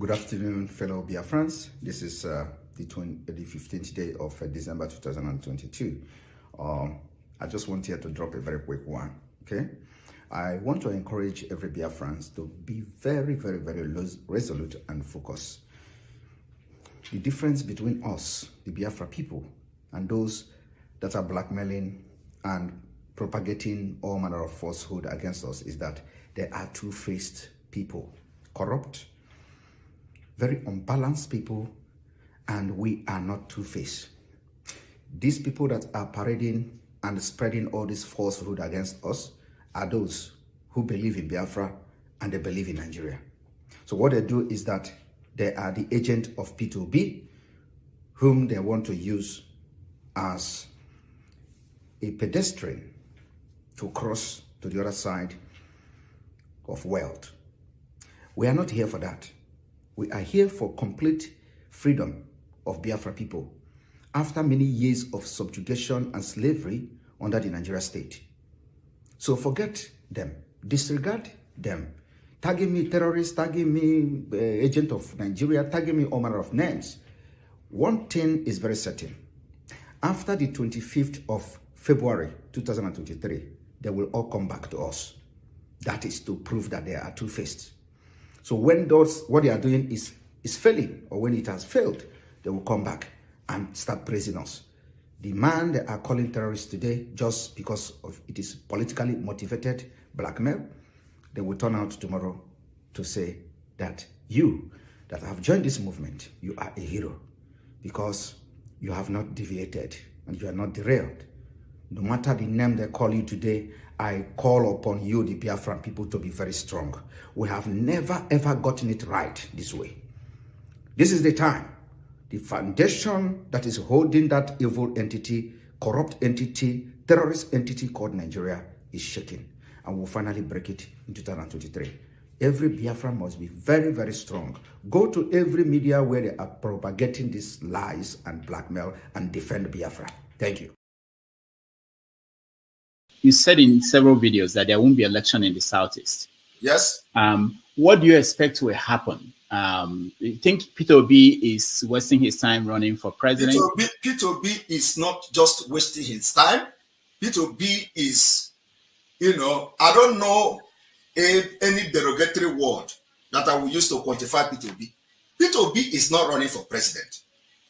Good afternoon, fellow Biafrans. This is the 15th day of December 2022. I just want here to drop a very quick one, okay? I want to encourage every Biafrans to be very, very, very resolute and focused. The difference between us, the Biafra people, and those that are blackmailing and propagating all manner of falsehood against us is that they are two-faced people, corrupt, very unbalanced people, and we are not two-faced. These people that are parading and spreading all this falsehood against us are those who believe in Biafra and they believe in Nigeria. So what they do is that they are the agent of P2B, whom they want to use as a pedestrian to cross to the other side of wealth. We are not here for that. We are here for complete freedom of Biafra people after many years of subjugation and slavery under the Nigeria state. So forget them, disregard them, tagging me terrorist, tagging me agent of Nigeria, tagging me all manner of names. One thing is very certain. After the 25th of February 2023, they will all come back to us. That is to prove that they are two-faced. So when what they are doing is failing, or when it has failed, they will come back and start praising us. The man they are calling terrorist today, just because of it is politically motivated blackmail, they will turn out tomorrow to say that you that have joined this movement, you are a hero because you have not deviated and you are not derailed. No matter the name they call you today, I call upon you, the Biafran people, to be very strong. We have never ever gotten it right this way. This is the time. The foundation that is holding that evil entity, corrupt entity, terrorist entity called Nigeria is shaking. And we'll finally break it in 2023. Every Biafran must be very, very strong. Go to every media where they are propagating these lies and blackmail and defend Biafra. Thank you. You said in several videos that there won't be election in the Southeast. Yes. What do you expect will happen? You think P2B is wasting his time running for president? P2B is not just wasting his time. P2B is, I don't know any derogatory word that I will use to quantify P2B. P2B is not running for president.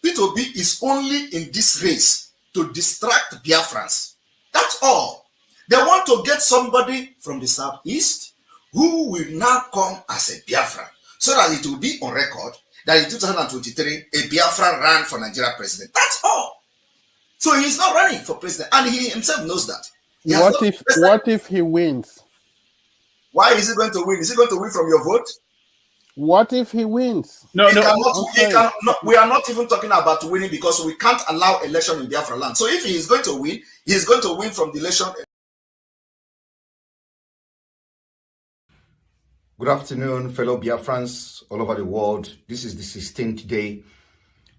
P2B is only in this race to distract Biafrans. That's all. They want to get somebody from the Southeast who will now come as a Biafran, so that it will be on record that in 2023, a Biafran ran for Nigeria president. That's all. So he's not running for president, and he himself knows that. What if he wins? Why is he going to win? Is he going to win from your vote? What if he wins? No. We are not even talking about winning, because we can't allow election in Biafra land. So if he is going to win, he is going to win from the election. Good afternoon, fellow Biafrans all over the world. This is the 16th day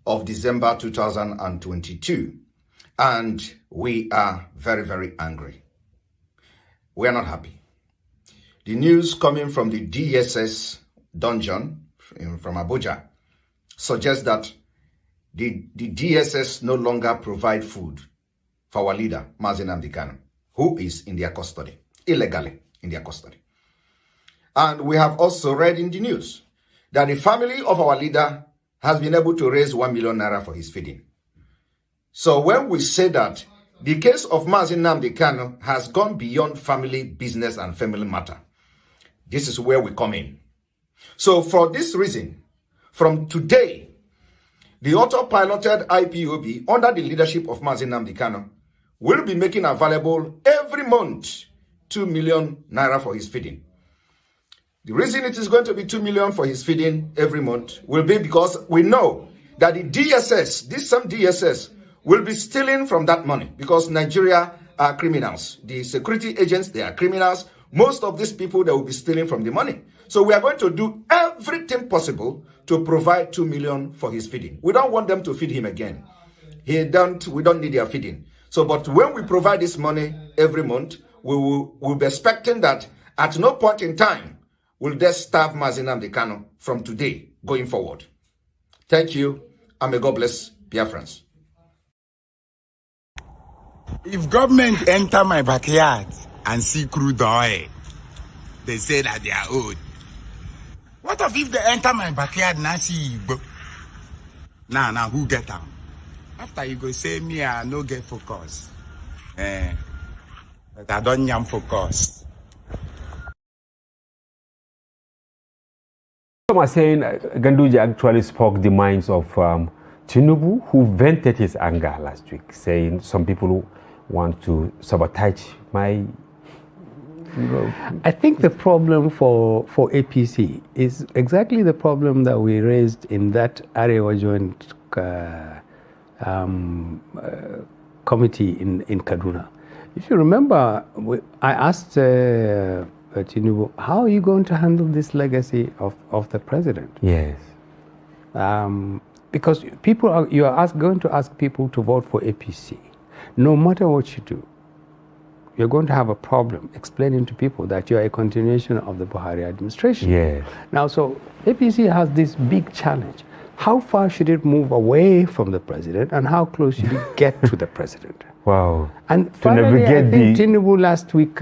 of December 2022, and we are very, very angry. We are not happy. The news coming from the DSS dungeon from Abuja suggests that the DSS no longer provide food for our leader, Mazi Nnamdi Kanu, who is in their custody, illegally in their custody. And we have also read in the news that the family of our leader has been able to raise 1 million naira for his feeding. So when we say that the case of Mazi Nnamdi Kanu has gone beyond family business and family matter, this is where we come in. So for this reason, from today, the auto-piloted IPOB under the leadership of Mazi Nnamdi Kanu will be making available every month 2 million naira for his feeding. The reason it is going to be 2 million for his feeding every month will be because we know that the DSS, this some DSS, will be stealing from that money, because Nigeria are criminals. The security agents, they are criminals. Most of these people, they will be stealing from the money. So we are going to do everything possible to provide 2 million for his feeding. We don't want them to feed him again. We don't need their feeding. So, but when we provide this money every month, we'll be expecting that at no point in time will they starve Mazi Nnamdi Kanu from today. going forward. Thank you, and may God bless Biafrans. If government enter my backyard and see crude oil, they say that they are old. What if they enter my backyard and I see Igbo? Now, who get them? After you go say me, I no get focus. But I don't yam focus. Some are saying Ganduji actually spoke the minds of Tinubu, who vented his anger last week, saying some people want to sabotage my... I think the problem for APC is exactly the problem that we raised in that Arewa Joint committee in Kaduna. If you remember, I asked Tinubu, how are you going to handle this legacy of the president? Yes. Because you are going to ask people to vote for APC. No matter what you do, you're going to have a problem explaining to people that you are a continuation of the Buhari administration. Yes. Now, so APC has this big challenge. How far should it move away from the president, and how close should it get to the president? Wow. And to finally, navigate I think Tinubu last week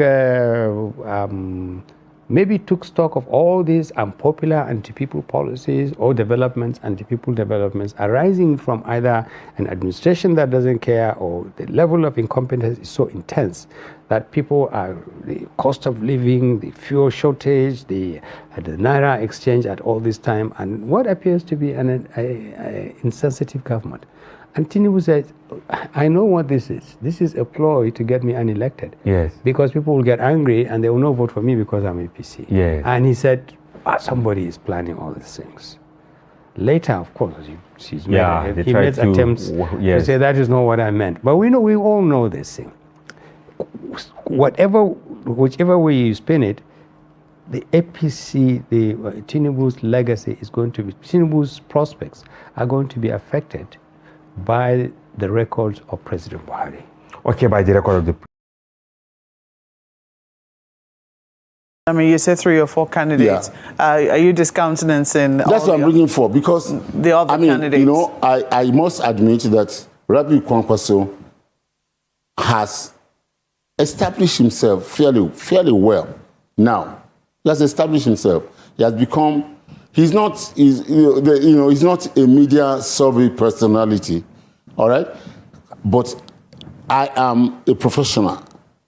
maybe took stock of all these unpopular anti-people policies or developments, anti-people developments arising from either an administration that doesn't care, or the level of incompetence is so intense that people are, the cost of living, the fuel shortage, the Naira exchange at all this time, and what appears to be an insensitive government. And Tinubu says, I know what this is. This is a ploy to get me unelected. Yes. Because people will get angry and they will not vote for me because I'm APC. Yes. And he said, somebody is planning all these things. Later, of course, he made attempts to say that is not what I meant. But we all know this thing. Whichever way you spin it, the APC, Tinubu's legacy is going to be, Tinubu's prospects are going to be affected by the records of President Buhari. Okay, by the record of the... I mean, you said 3 or 4 candidates. Yeah. Are you discountenancing? That's what I'm bringing for, because the other candidates. You know, I must admit that Rabiu Kwankwaso has established himself fairly well. Now, he has established himself. He has become. He's not a media survey personality, all right? But I am a professional,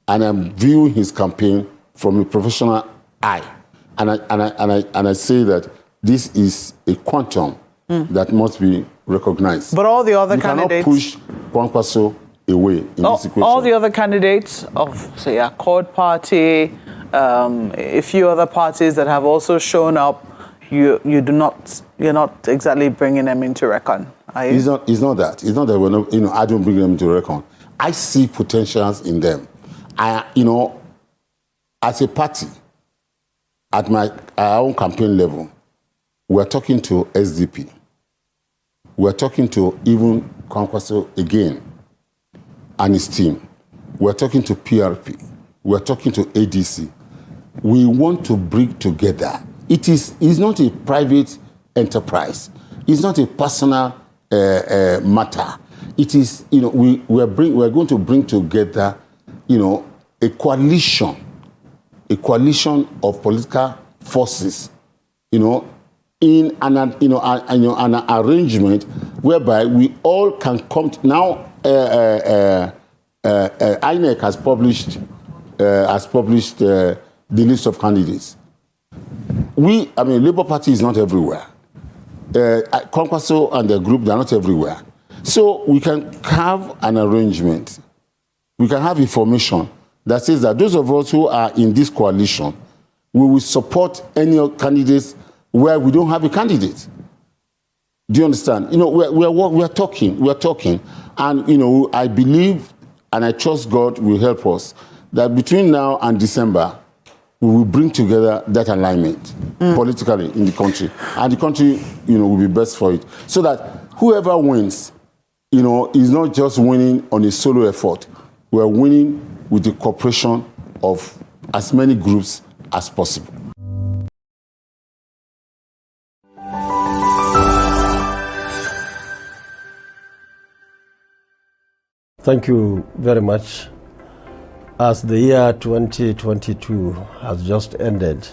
and I'm viewing his campaign from a professional eye. And I say that this is a quantum that must be recognized. But all the other candidates... cannot push Kwankwaso away in this equation. All the other candidates of, say, Accord Party, a few other parties that have also shown up, you're not exactly bringing them into reckon, are you? It's not that. It's not that we're not, I don't bring them into reckon. I see potentials in them. As a party, at our own campaign level, we're talking to SDP. We're talking to even Kwankwaso again and his team. We're talking to PRP. We're talking to ADC. We want to bring together. It's not a private enterprise. It's not a personal matter. It is, we're going to bring together, a coalition of political forces, in an arrangement whereby we all can come now. INEC has published the list of candidates. Labour Party is not everywhere. Kwankwaso and the group, they're not everywhere. So we can have an arrangement. We can have information that says that those of us who are in this coalition, we will support any candidates where we don't have a candidate. Do you understand? We're talking, and I believe and I trust God will help us that between now and December, we will bring together that alignment politically in the country, and the country, will be best for it, so that whoever wins, is not just winning on a solo effort. We're winning with the cooperation of as many groups as possible. Thank you very much. As the year 2022 has just ended,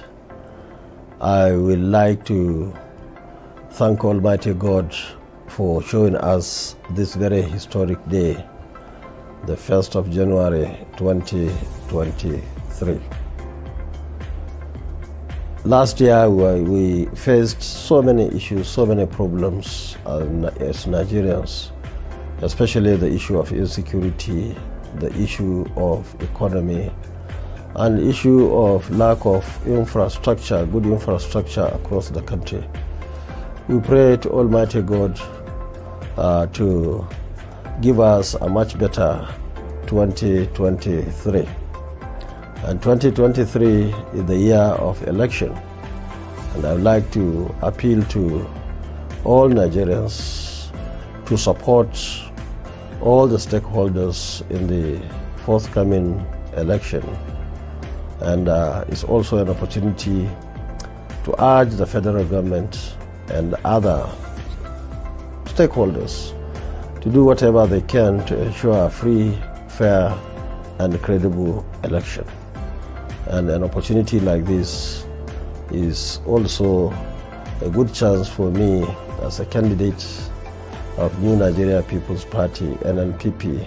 I would like to thank Almighty God for showing us this very historic day, the 1st of January 2023. Last year we faced so many issues, so many problems as Nigerians, especially the issue of insecurity, the issue of economy, and the issue of lack of infrastructure, good infrastructure across the country. We pray to Almighty God to give us a much better 2023. And 2023 is the year of election. And I would like to appeal to all Nigerians to support all the stakeholders in the forthcoming election. And it's also an opportunity to urge the federal government and other stakeholders to do whatever they can to ensure a free, fair, and credible election. And an opportunity like this is also a good chance for me as a candidate of New Nigeria People's Party, NNPP,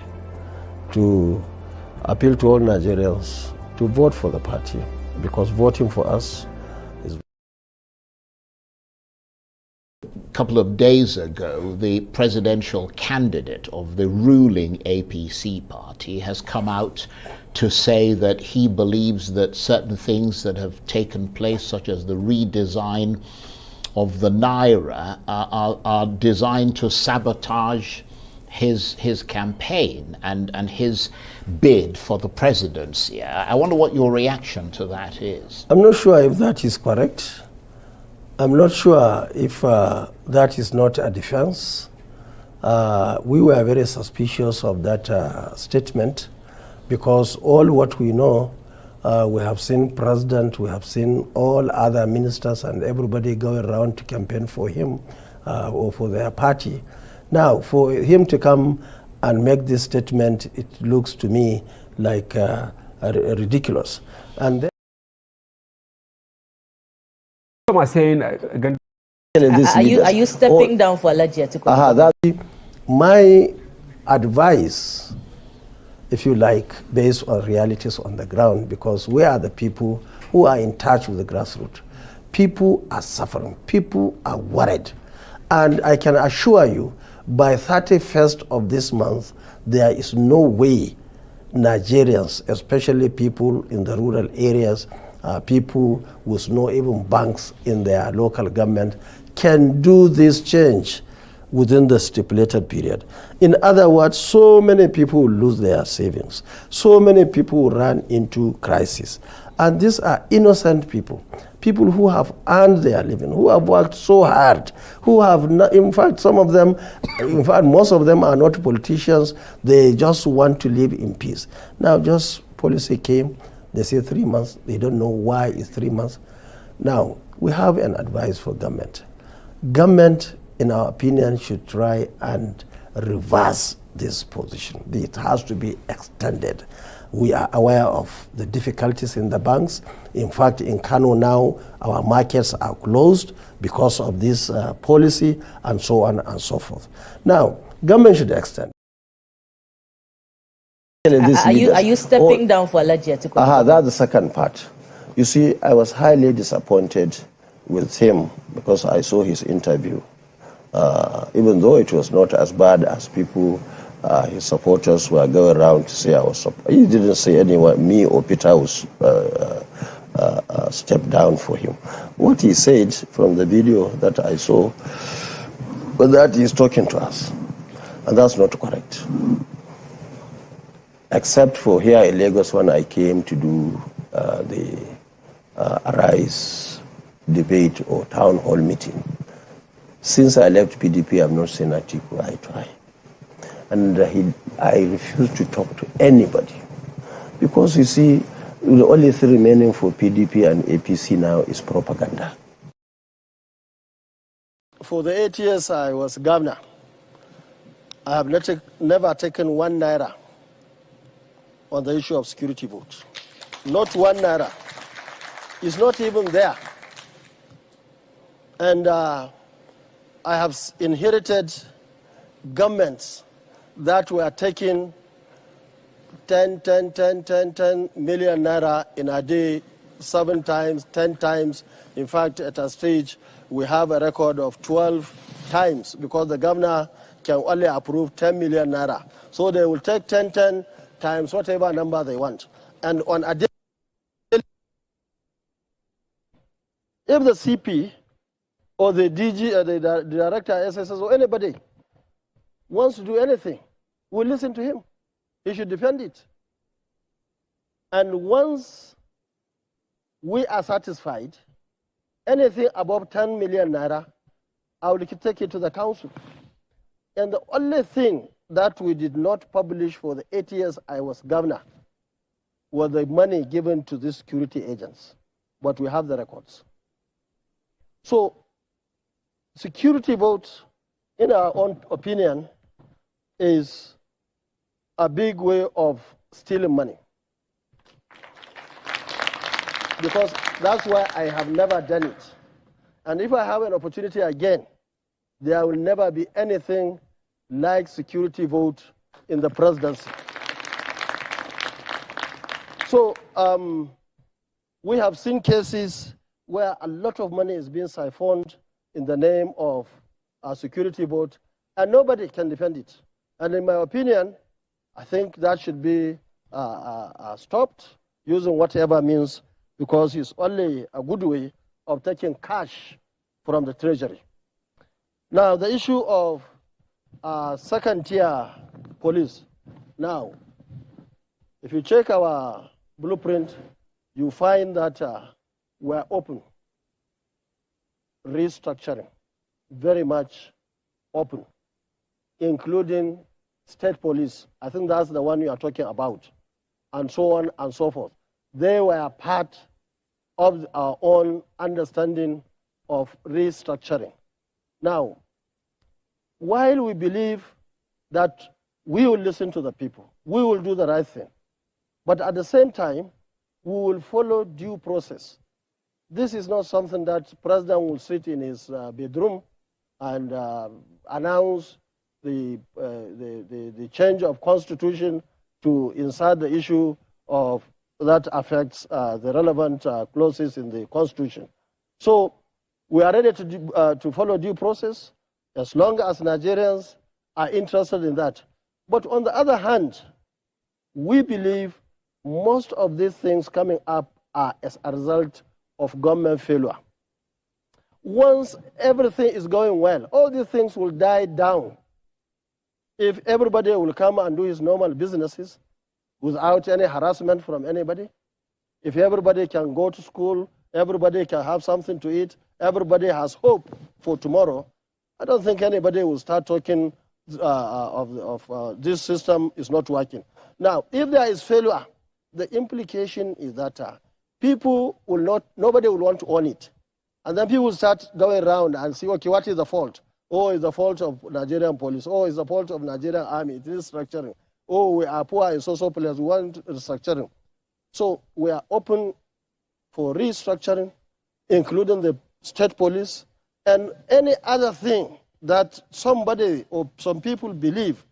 to appeal to all Nigerians to vote for the party, because voting for us is... A couple of days ago, the presidential candidate of the ruling APC party has come out to say that he believes that certain things that have taken place, such as the redesign of the Naira, are designed to sabotage his campaign and his bid for the presidency. I wonder what your reaction to that is. I'm not sure if that is correct. I'm not sure if that is not a defense. We were very suspicious of that statement, because all what we know, we have seen president, we have seen all other ministers and everybody going around to campaign for him or for their party. Now, for him to come and make this statement, it looks to me like ridiculous. And then saying, are you stepping down for Alhaji Atiku? My advice, if you like, based on realities on the ground, because we are the people who are in touch with the grassroots. People are suffering, people are worried. And I can assure you, by 31st of this month, there is no way Nigerians, especially people in the rural areas, people with no even banks in their local government, can do this change within the stipulated period. In other words, so many people will lose their savings. So many people will run into crisis. And these are innocent people, people who have earned their living, who have worked so hard, who have, in fact, some of them, in fact, most of them are not politicians. They just want to live in peace. Now, just policy came, they say 3 months. They don't know why it's 3 months. Now, we have an advice for government. Government, in our opinion, should try and reverse this position. It has to be extended. We are aware of the difficulties in the banks. In fact, in Kano now, our markets are closed because of this policy, and so on and so forth. Now, government should extend. Are you stepping down for Alhaji Atiku? That's the second part. You see, I was highly disappointed with him because I saw his interview. Even though it was not as bad as people, his supporters were going around to say I was. He didn't say anyone, me or Peter was step down for him. What he said from the video that I saw was that he's talking to us, and that's not correct. Except for here in Lagos when I came to do the Arise debate or town hall meeting. Since I left PDP, I've not seen Atiku eye to eye. And I refuse to talk to anybody. Because you see, the only thing remaining for PDP and APC now is propaganda. For the 8 years I was governor, I have never taken 1 naira on the issue of security vote. Not 1 naira. It's not even there. And I have inherited governments that were taking 10 million naira in a day, 7 times, 10 times. In fact, at a stage, we have a record of 12 times because the governor can only approve 10 million naira. So they will take 10 times whatever number they want. And on a day, if the CP or the DG, or the director, SSS, or anybody wants to do anything, we'll listen to him. He should defend it. And once we are satisfied, anything above 10 million naira, I will take it to the council. And the only thing that we did not publish for the 8 years I was governor was the money given to these security agents. But we have the records. So, security vote, in our own opinion, is a big way of stealing money. Because that's why I have never done it. And if I have an opportunity again, there will never be anything like security vote in the presidency. So we have seen cases where a lot of money is being siphoned in the name of a security vote, and nobody can defend it. And in my opinion, I think that should be stopped using whatever means, because it's only a good way of taking cash from the treasury. Now, the issue of second-tier police. Now, if you check our blueprint, you find that we're open, restructuring, very much open, including state police. I think that's the one you are talking about, and so on and so forth. They were part of our own understanding of restructuring. Now, while we believe that we will listen to the people, we will do the right thing, but at the same time, we will follow due process. This is not something that the president will sit in his bedroom and announce the change of constitution to insert the issue of that affects the relevant clauses in the constitution. So we are ready to follow due process as long as Nigerians are interested in that. But on the other hand, we believe most of these things coming up are as a result of government failure. Once everything is going well, all these things will die down if everybody will come and do his normal businesses without any harassment from anybody. If everybody can go to school, everybody can have something to eat, everybody has hope for tomorrow, I don't think anybody will start talking of this system is not working. Now, if there is failure, the implication is that nobody will want to own it. And then people will start going around and see, okay, what is the fault? Oh, it's the fault of Nigerian police. Oh, it's the fault of Nigerian army. It is restructuring. Oh, we are poor in social players. We want restructuring. So we are open for restructuring, including the state police, and any other thing that somebody or some people believe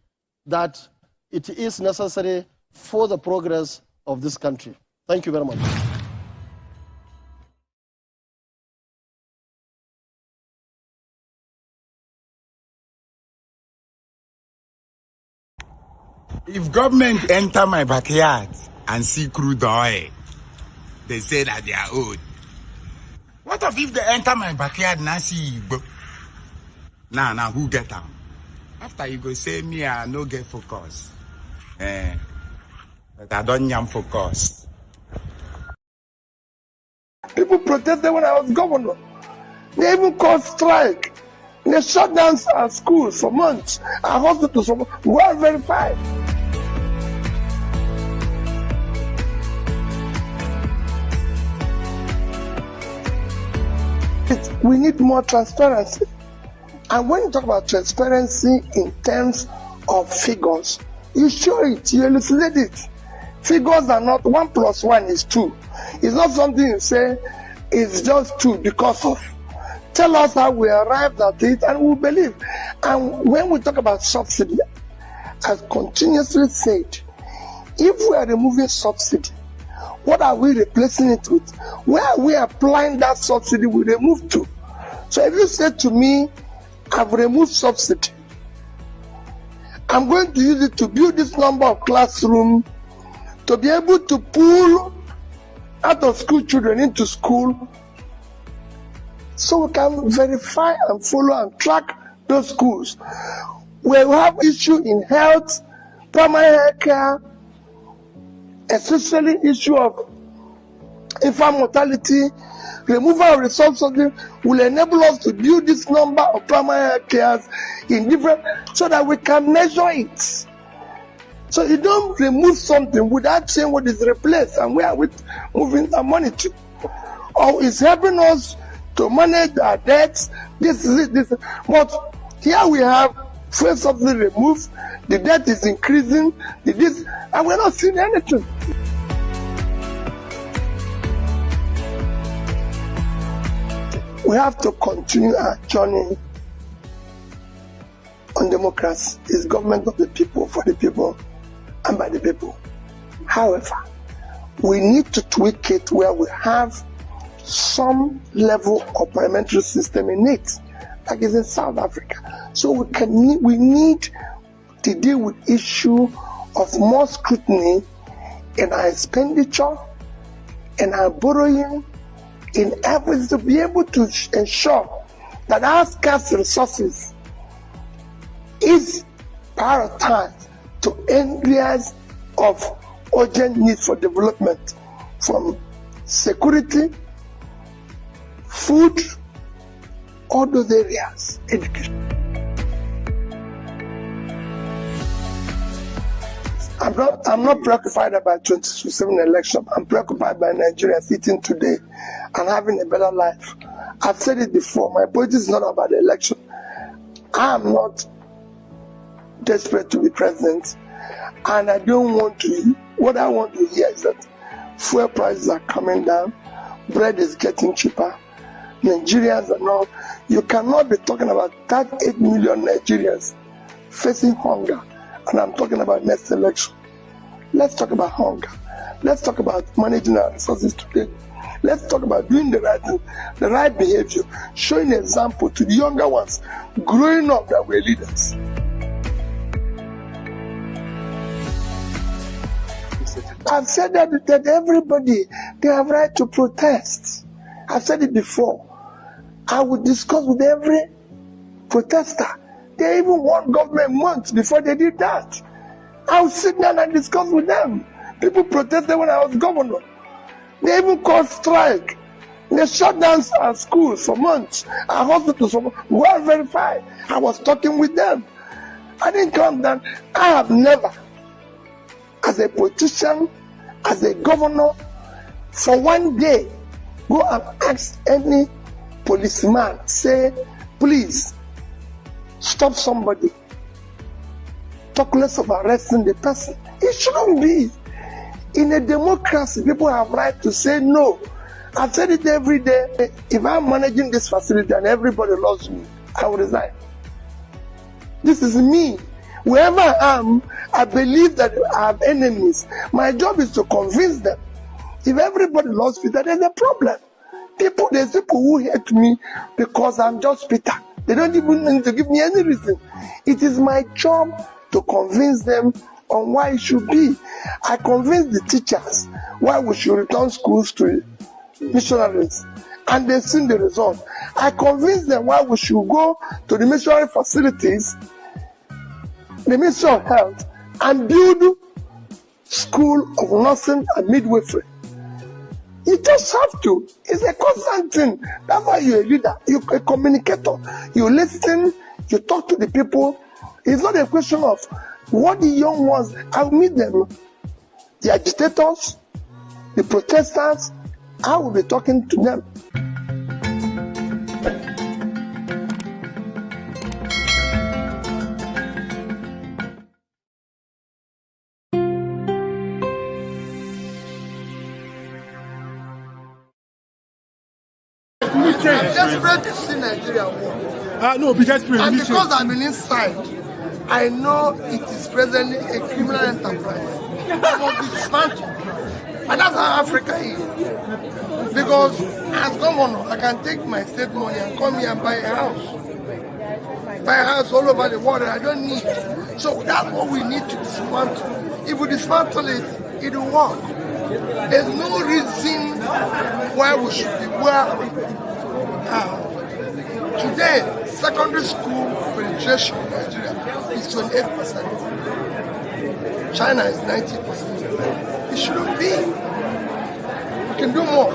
that it is necessary for the progress of this country. Thank you very much. If government enter my backyard and see crude oil, they say that they are old. What if they enter my backyard and I see Igbo? Now, who get them? After you go say me, I no get focus. But I don't yam focus. People protested when I was governor. They even called strike. They shut down our schools for months, our hospitals for months. Well verified. We need more transparency. And when you talk about transparency in terms of figures, you show it, you elucidate it. Figures are not 1 + 1 is 2. It's not something you say it's just 2 because of. Tell us how we arrived at it and we'll believe. And when we talk about subsidy, I've continuously said, if we are removing subsidy, what are we replacing it with? Where are we applying that subsidy we removed to? So if you say to me, I've removed subsidy, I'm going to use it to build this number of classrooms, to be able to pull out of school children into school, so we can verify and follow and track those schools. We have issue in health, primary health care, especially issue of infant mortality. Removal of resource subsidy will enable us to build this number of primary health cares in different, so that we can measure it. So you don't remove something without saying what is replaced and where we moving our money to. Or it's helping us to manage our debts. This is it. This. But here we have fuel subsidy removed, the debt is increasing, and we're not seeing anything. We have to continue our journey on democracy. It's government of the people, for the people, and by the people. However, we need to tweak it where we have some level of parliamentary system in it, like is in South Africa. So we need to deal with issue of more scrutiny in our expenditure, in our borrowing, in efforts to be able to ensure that our scarce resources is prioritized to areas of urgent need for development, from security, food, all those areas, education. I'm not preoccupied about 2027 election. I'm preoccupied by Nigerians sitting today and having a better life. I've said it before, my politics is not about the election. I am not desperate to be president, and I don't want to. What I want to hear is that fuel prices are coming down, bread is getting cheaper, Nigerians are not. You cannot be talking about 38 million Nigerians facing hunger, and I'm talking about next election. Let's talk about hunger. Let's talk about managing our resources today. Let's talk about doing the right thing, the right behavior, showing example to the younger ones, growing up that we're leaders. I've said that everybody, they have right to protest. I've said it before. I would discuss with every protester. They even won government months before they did that. I would sit down and discuss with them. People protested when I was governor. They even called strike. They shut down our schools for months, our hospitals for months. Well verified. I was talking with them. I didn't come down. I have never, as a politician, as a governor, for one day, go and ask any policeman, say, please, stop somebody. Talk less of arresting the person. It shouldn't be. In a democracy, people have right to say no. I've said it every day. If I'm managing this facility and everybody loves me, I will resign. This is me. Wherever I am, I believe that I have enemies. My job is to convince them. If everybody loves me, then there's a problem. There's people who hate me because I'm just Peter. They don't even need to give me any reason. It is my job to convince them on why it should be. I convince the teachers why we should return schools to missionaries, and they've seen the result. I convince them why we should go to the missionary facilities, the Ministry of Health, and build school of nursing and midwifery. You just have to. It's a constant thing. That's why you're a leader. You're a communicator. You listen, you talk to the people. It's not a question of what the young ones, I'll meet them. The agitators, the protesters, I will be talking to them. I'm desperate to see Nigeria war. No, be desperate. And because I'm inside, I know it is presently a criminal enterprise. I must dismantle. And that's how Africa is. Because as governor, I can take my state money and come here and buy a house. Buy a house all over the world that I don't need. So that's what we need to dismantle. If we dismantle it, it will work. There's no reason why we should be where we are. Today, secondary school penetration in Nigeria is 28%. China is 90%. It shouldn't be. We can do more.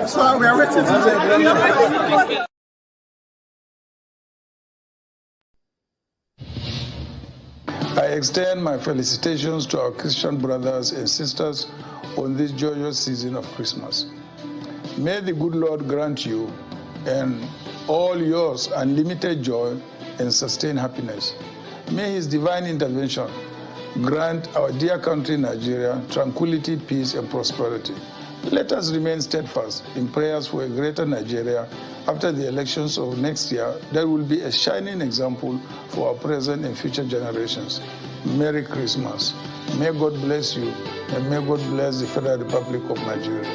So we are waiting. I extend my felicitations to our Christian brothers and sisters on this joyous season of Christmas. May the good Lord grant you and all yours unlimited joy and sustained happiness. May His divine intervention grant our dear country Nigeria tranquility, peace, and prosperity. Let us remain steadfast in prayers for a greater Nigeria after the elections of next year that will be a shining example for our present and future generations. Merry Christmas. May God bless you, and may God bless the Federal Republic of Nigeria.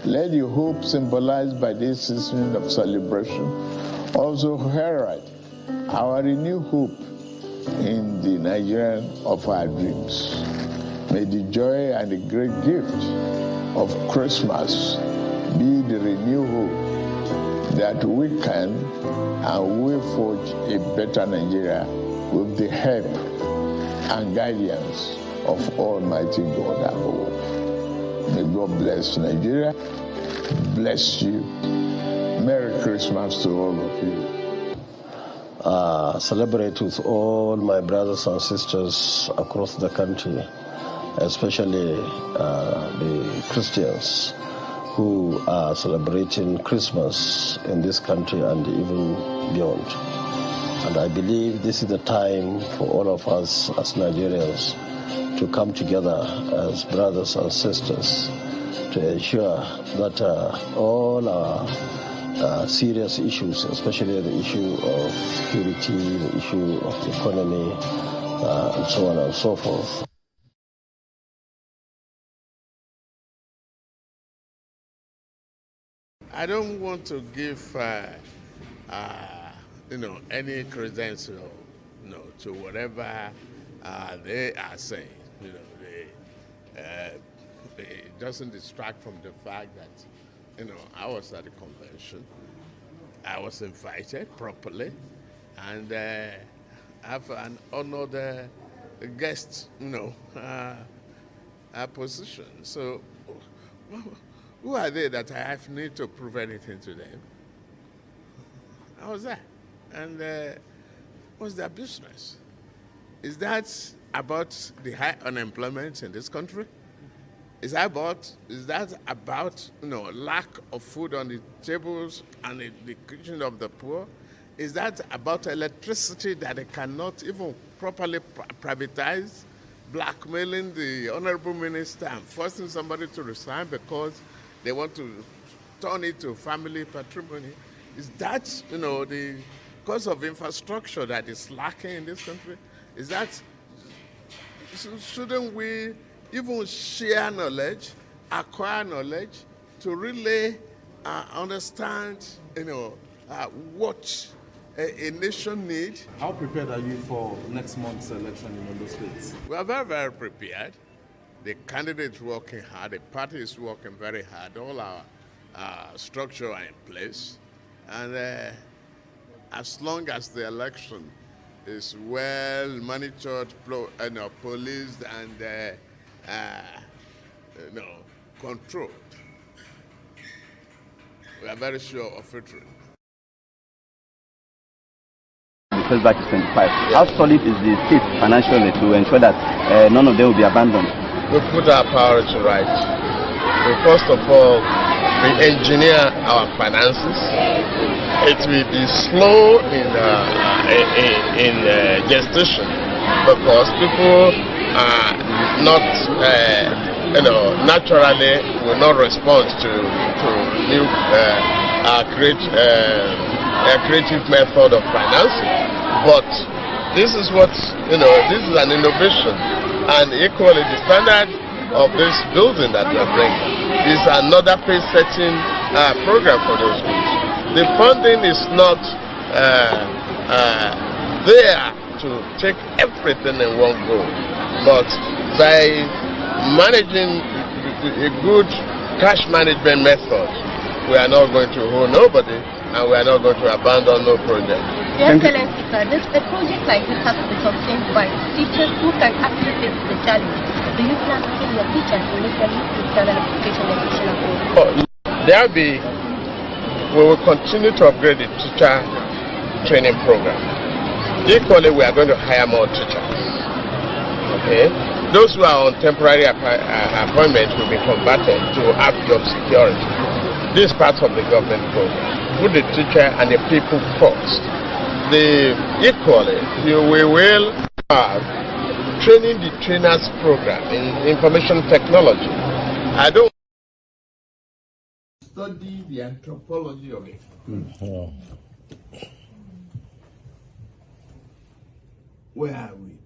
Let your hope symbolized by this season of celebration also herald our renewed hope in the Nigerian of our dreams. May the joy and the great gift of Christmas be the renewed hope that we can and will forge a better Nigeria with the help and guidance of Almighty God above. May God bless Nigeria, bless you. Merry Christmas to all of you. Celebrate with all my brothers and sisters across the country, especially the Christians who are celebrating Christmas in this country and even beyond. And I believe this is the time for all of us as Nigerians to come together as brothers and sisters to ensure that all our serious issues, especially the issue of security, the issue of the economy, and so on and so forth. I don't want to give, any credential, to whatever they are saying. It doesn't distract from the fact that, I was at the convention. I was invited properly, and have an honored guest, position. So, who are they that I have need to prove anything to them? I was there, and what's their business? Is that about the high unemployment in this country? Is that about lack of food on the tables and the kitchen of the poor? Is that about electricity that they cannot even properly privatize, blackmailing the honorable minister and forcing somebody to resign because they want to turn it to family patrimony? Is that the cause of infrastructure that is lacking in this country? Is that, shouldn't we even share knowledge, acquire knowledge, to really understand, what a nation needs? How prepared are you for next month's election in Ondo State? We are very, very prepared. The candidate is working hard. The party is working very hard. All our structure are in place. And as long as the election is well monitored, policed, and controlled, we are very sure of victory. First batch is 25. How solid is the state financially to ensure that none of them will be abandoned? We put our priority right. We first of all, we engineer our finances. It will be slow in gestation because people are not naturally will not respond to new creative method of financing. But this is what, this is an innovation, and equally the standard of this building that we are bringing is another pace-setting program for those schools. The funding is not there to take everything in one go, but by managing a good cash management method, we are not going to hold nobody, and we are not going to abandon no project. Your Excellency, sir, a project like this has to be sustained by teachers who can actually face the challenge. Do you plan to train your teachers to make them use the standard education education approach? We will continue to upgrade the teacher training program. Equally, we are going to hire more teachers. Okay? Those who are on temporary appointment will be converted to have job security. This is part of the government program. Put the teacher and the people first. Equally, we will have training the trainers program in information technology. I don't study the anthropology of it. Where are we?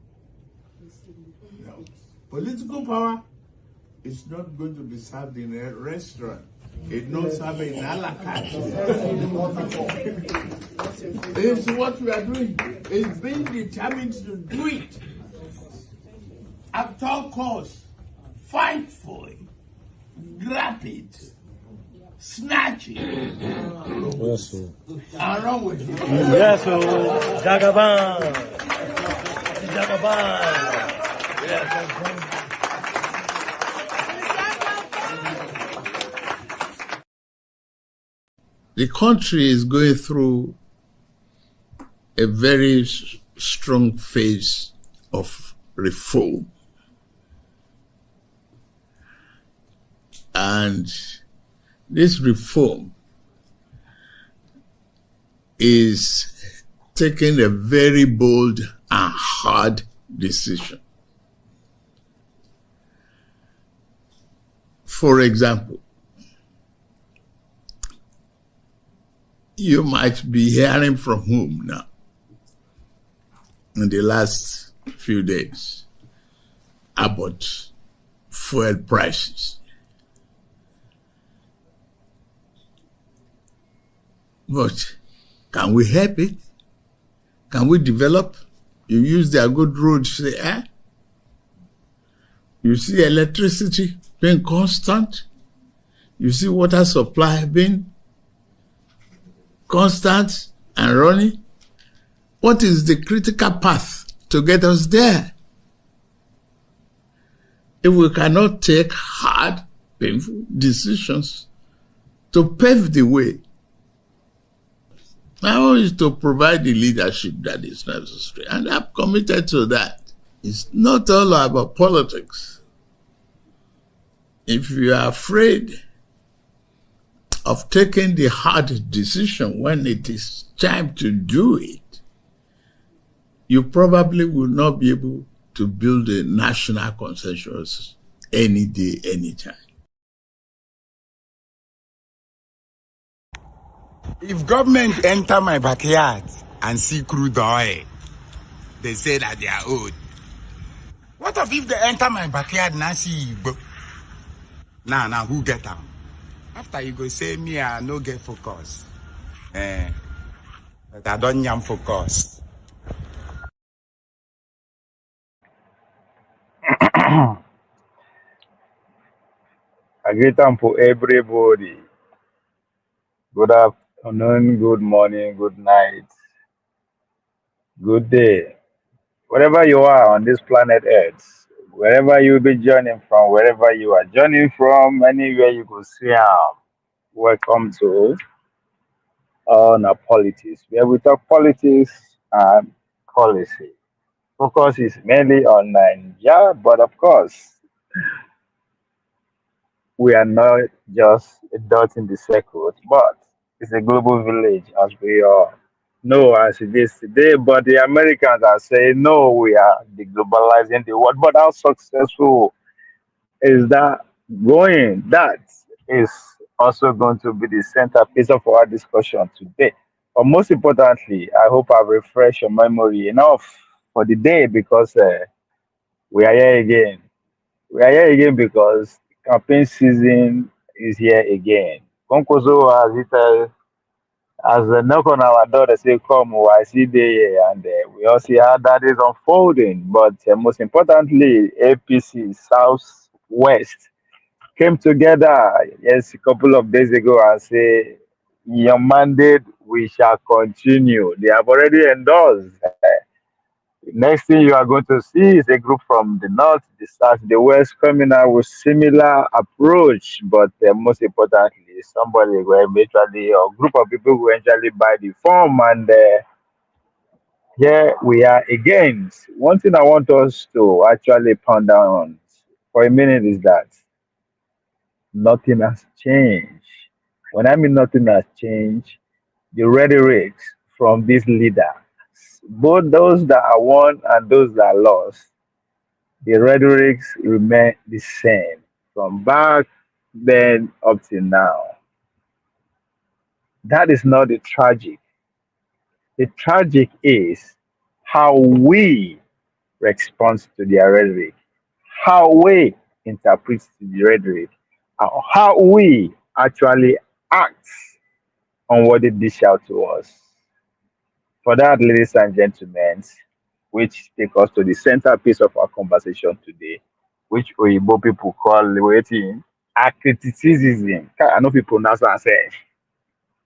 No. Political power is not going to be served in a restaurant. It's not served in a la carte. It's what we are doing. It's being determined to do it. At all costs, fight for it, grab it, snatch it, Yes, sir. and run with it. Yes, sir. Jagaban. Jagaban. Yes, the country is going through a very strong phase of reform. And this reform is taking a very bold and hard decision. For example, you might be hearing from whom now in the last few days about fuel prices. But can we help it? Can we develop? You use their good roads there. You see electricity being constant. You see water supply being constant and running. What is the critical path to get us there? If we cannot take hard, painful decisions to pave the way, now is to provide the leadership that is necessary. And I'm committed to that. It's not all about politics. If you are afraid of taking the hard decision when it is time to do it, you probably will not be able to build a national consensus any day, anytime. If government enter my backyard and see crude oil, they say that they are old. What if they enter my backyard and see Igbo? Now, who get them? After you go say me, I no get focus. But I don't am focus. I greet them for everybody. Good afternoon, good morning, good night, good day. Wherever you are on this planet Earth, wherever you be joining from, wherever you are joining from, anywhere you go see welcome to on politics, where we talk politics and policy. Focus is mainly on Nigeria, but of course, we are not just a dot in the circle, but it's a global village, as we all know as it is today. But the Americans are saying, no, we are deglobalizing the world. But how successful is that going? That is also going to be the centerpiece of our discussion today. But most importantly, I hope I've refreshed your memory enough for the day because we are here again. We are here again because campaign season is here again. Konkoso, as it as the knock on our door, they say, "Come, oh, I see day here," and we all see how that is unfolding. But most importantly, APC Southwest came together yes a couple of days ago and say, "Your mandate, we shall continue." They have already endorsed. Next thing you are going to see is a group from the north, the south, the west coming out with similar approach, but most importantly, somebody will eventually, or group of people will eventually buy the form, and here we are again. One thing I want us to actually ponder on for a minute is that nothing has changed. When I mean nothing has changed, the rhetoric from these leaders, both those that are won and those that are lost, the rhetorics remain the same from back then up till now. That is not the tragic. The tragic is how we respond to their rhetoric, how we interpret the rhetoric, and how we actually act on what they dish out to us. For that, ladies and gentlemen, which take us to the centerpiece of our conversation today, which Oyibo people call waiting Acriticism. I know people pronounce and say,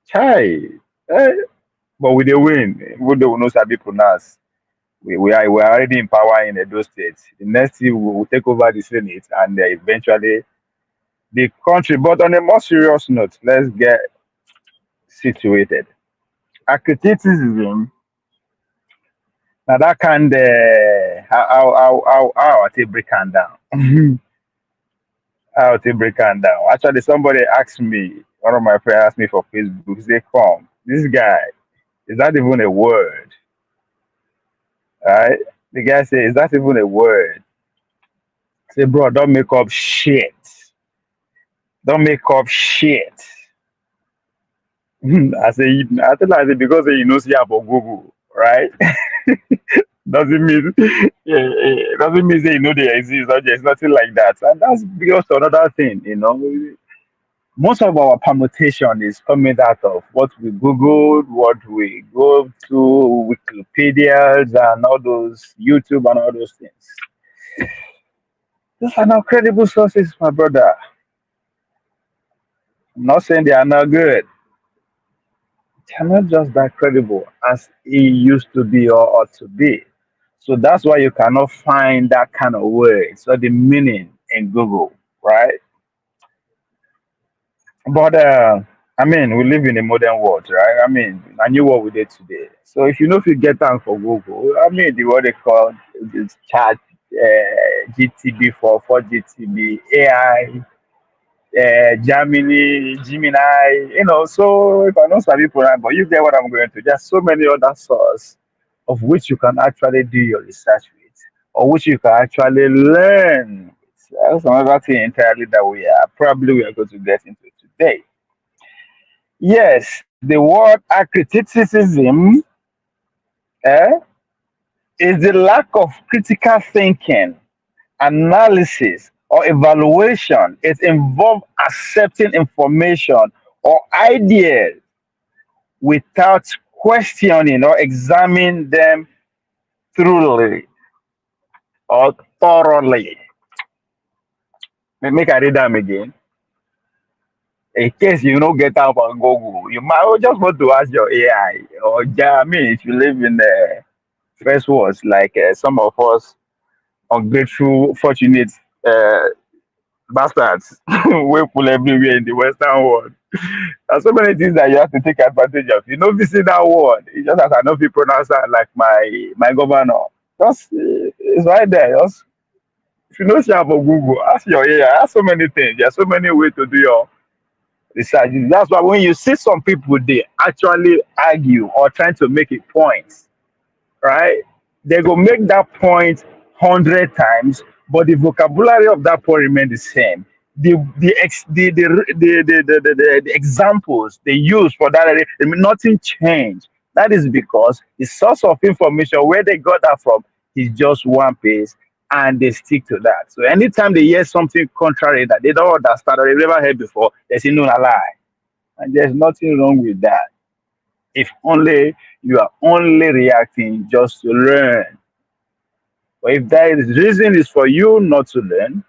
Chai, eh, but we dey win. Even though we know Sabi pronounce, we are already in power in Edo State. The next thing we will take over the Senate and eventually the country. But on a more serious note, let's get situated. Acriticism. Now that kind of how I take break am down. How I take break am down. Actually, somebody asked me, one of my friends asked me for Facebook. He said, "Come, this guy is that even a word?" Right? The guy said, "Is that even a word?" I say, "Bro, don't make up shit. Don't make up shit." I tell her, I say, because you know, see about Google, right? doesn't mean doesn't mean say you know they exist. Or there's nothing like that, and that's because another thing. Most of our permutation is coming out of what we googled, what we go to Wikipedias and all those YouTube and all those things. Those are not credible sources, my brother. I'm not saying they are not good. They're not just that credible as it used to be or ought to be. So that's why you cannot find that kind of words or the meaning in Google, right? But I mean, we live in a modern world, right? I mean, I knew what we did today. So if you know if you get down for Google, I mean, the what they call this chat, GTB for GTB, AI, Gemini, So if I know some people, but you get what I'm going to. There's so many other sources of which you can actually do your research with, or which you can actually learn. That's another thing entirely that we are going to get into today. Yes, the word acriticism eh, is the lack of critical thinking, analysis, or evaluation. It involves accepting information or ideas without questioning or examining them thoroughly or thoroughly. Make I read them again. In case you don't get out on Google, you might just want to ask your AI or I mean, if you live in the first words like some of us ungrateful, fortunate uh, bastards we pull everywhere in the Western world. There's so many things that you have to take advantage of. You know, visit that word. It's just as I know if you pronounce that like my governor. Just it's right there. Just if you know share about Google, ask your AI. Ask so many things. There's so many ways to do your research. That's why when you see some people they actually argue or trying to make a point, right? They go make that point 100 times but the vocabulary of that poem remained the same. The examples they use for that, nothing changed. That is because the source of information where they got that from is just one piece, and they stick to that. So anytime they hear something contrary that they don't understand or they've never heard before, they say no, a lie, and there's nothing wrong with that. If only you are only reacting just to learn. But if that is reason is for you not to learn,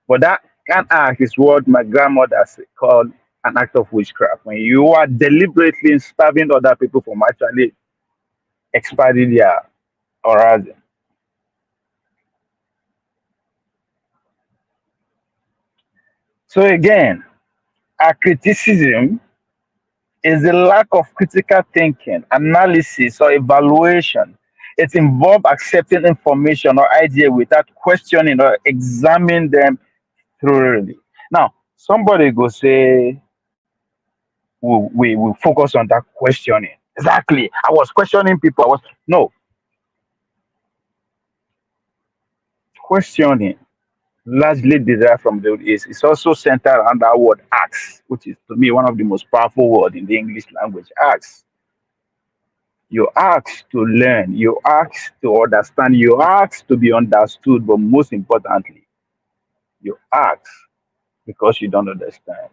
but that can act is what my grandmother called an act of witchcraft. When you are deliberately starving other people from actually expanding their horizon. So again, our criticism is the lack of critical thinking, analysis, or evaluation. It involves accepting information or idea without questioning or examining them thoroughly. Now, somebody go say, we focus on that questioning. Exactly. I was questioning people. I was no questioning largely derived from the is it's also centered around that word ask, which is to me one of the most powerful words in the English language. Ask. You ask to learn, you ask to understand, you ask to be understood, but most importantly, you ask because you don't understand.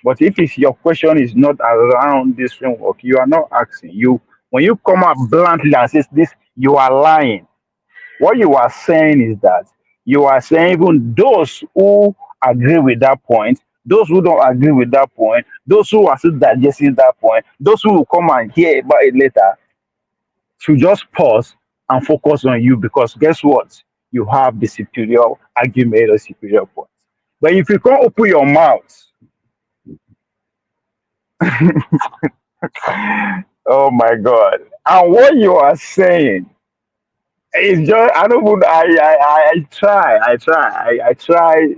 But if it's, your question is not around this framework, you are not asking. You when you come up bluntly and say this, you are lying. What you are saying is that you are saying even those who agree with that point, those who don't agree with that point, those who are still digesting that point, those who will come and hear about it later, should just pause and focus on you because guess what? You have the superior argument or superior point. But if you can't open your mouth, oh my God. And what you are saying is just, I don't know, I try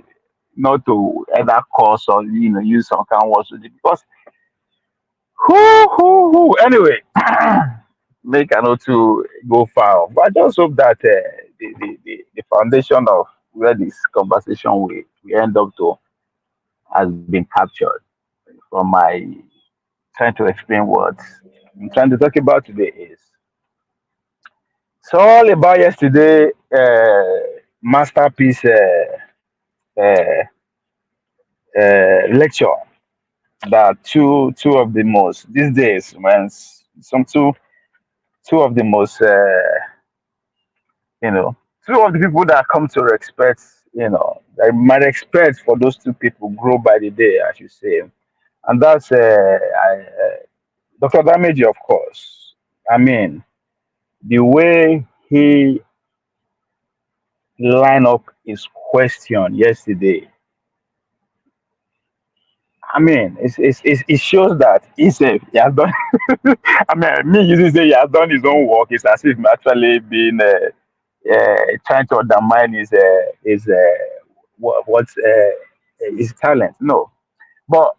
not to ever curse or, use some kind of words with it because, anyway, make I not to go far. But I just hope that the foundation of where this conversation we end up to has been captured from my trying to explain what I'm trying to talk about today is it's all about yesterday masterpiece uh, lecture that two of the most these days when some two of the most you know, two of the people that come to respect, I might expect for those two people grow by the day, as you say. And that's Dr. Damage, of course. I mean, the way he lined up his question yesterday, I mean, it shows that he has done, I mean, me using say he has done his own work, it's as if actually been trying to undermine his what's his talent. No, but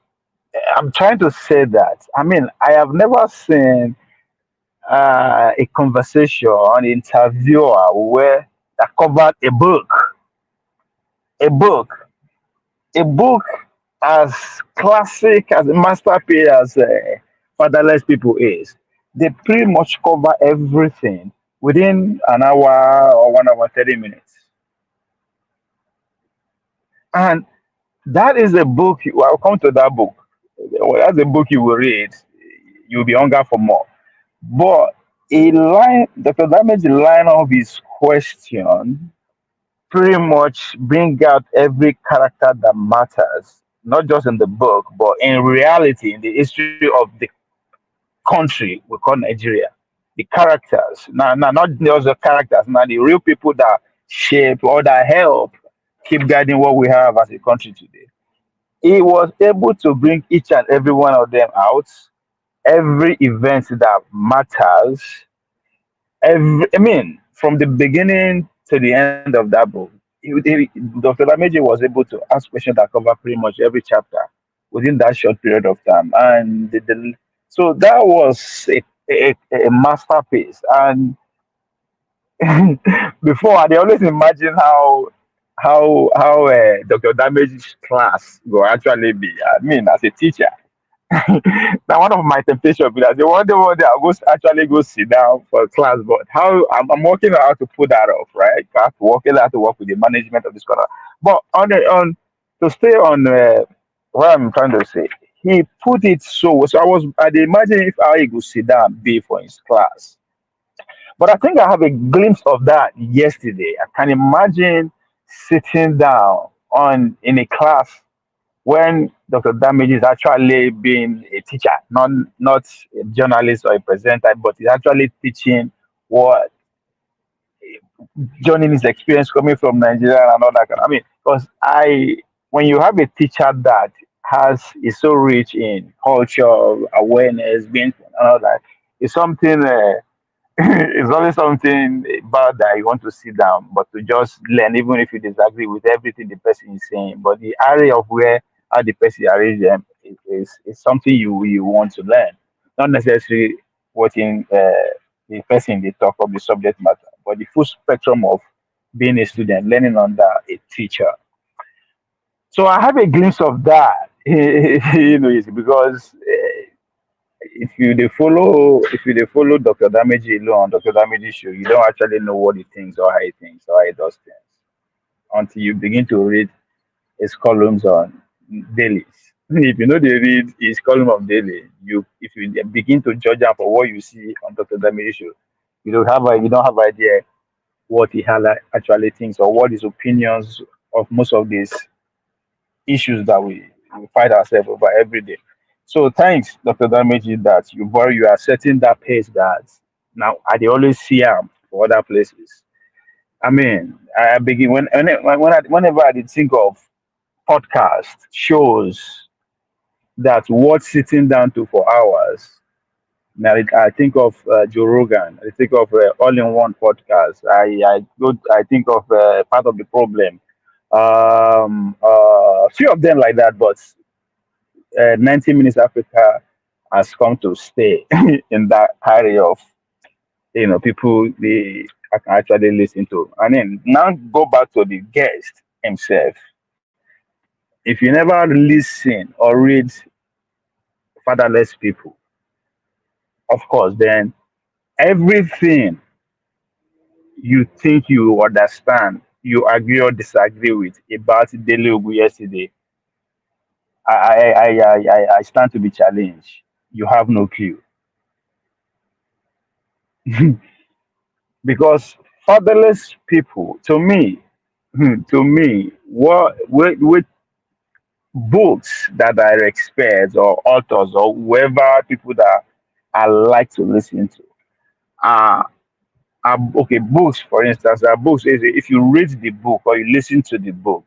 I'm trying to say that. I mean, I have never seen a conversation, an interviewer where that covered a book, a book as classic as a masterpiece as Fatherless People is. They pretty much cover everything within an hour or 1 hour 30 minutes, and that is a book. I'll come to that book. Well, that's a book you will read. You'll be hunger for more. But Dr. Damage line of his question pretty much bring out every character that matters, not just in the book, but in reality, in the history of the country we call Nigeria. The characters, now not just the characters, now the real people that shape or that help keep guiding what we have as a country today. He was able to bring each and every one of them out, every event that matters, I mean, from the beginning to the end of that book, Dr. Lameji was able to ask questions that cover pretty much every chapter within that short period of time. And so that was a masterpiece. And Before, I dey always imagine how Dr. Damage's class go actually be. I mean, as a teacher, now one of my temptations be that one day I'll actually go sit down for class, but how I'm working out how to put that off, right? I have to work with the management of the scholar. But on to stay on what I'm trying to say, he put it so I dey imagine if how he go sit down be for his class. But I think I have a glimpse of that yesterday. I can imagine sitting down on in a class when Dr. Damage is actually being a teacher, not a journalist or a presenter, but he's actually teaching what joining his experience coming from Nigeria and all that. I mean, because when you have a teacher that is so rich in culture, awareness, being and all that, it's something. It's always something bad that you want to sit down, but to just learn, even if you disagree with everything the person is saying. But the area of where how the person arrange them is something you want to learn, not necessarily watching the person they talk of the subject matter, but the full spectrum of being a student, learning under a teacher. So I have a glimpse of that, because if you dey follow Dr. Damage alone on Dr. Damage show, you don't actually know what he thinks or how he thinks or how he does things until you begin to read his columns on dailies. If you know they read his column of daily, if you begin to judge him for what you see on Dr. Damage show, you don't have idea what he actually thinks or what his opinions of most of these issues that we fight ourselves over every day. So thanks, Dr. Damage, that you are setting that pace that now I dey always see am for other places. I mean, I begin whenever I did think of podcast shows that worth sitting down to for hours. Now I think of Joe Rogan. I think of all-in-one podcast. I think of part of the problem. Few of them like that, but 90 Minutes Africa has come to stay in that area of people they I can actually listen to. And then now go back to the guest himself. If you never listen or read Fatherless People, of course, then everything you think you understand, you agree or disagree with about Daily Ogu yesterday, I stand to be challenged. You have no clue. Because fatherless people, to me, what with books that are experts or authors or whoever people that I like to listen to are, okay. Books, for instance, are books. If you read the book or you listen to the book,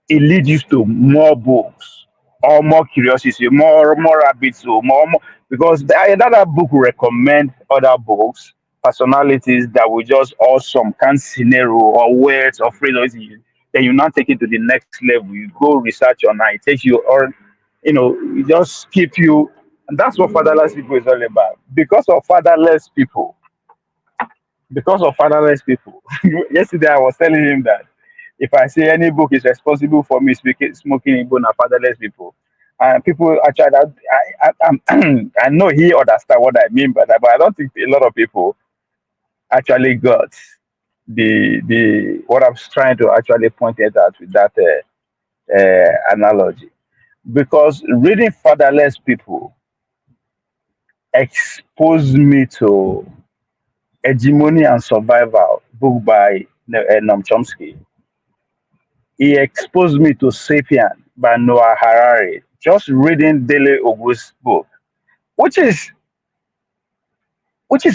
it leads you to more books or more curiosity, more rabbits hole, more because that book will recommend other books, personalities that will just awesome can scenario or words or phrases. Then you now take it to the next level. You go research on that. It takes you or it just keep you, and that's what fatherless people is all about. Because of fatherless people. Yesterday, I was telling him that if I say any book is responsible for me smoking in Igbo fatherless people, and people actually, I know he understand what I mean by that, but I don't think a lot of people actually got the what I'm trying to actually point it out with that analogy. Because reading fatherless people exposed me to Hegemony and Survival, book by Noam Chomsky. He exposed me to Sapien by Noah Harari. Just reading Dele Ogu's book, which is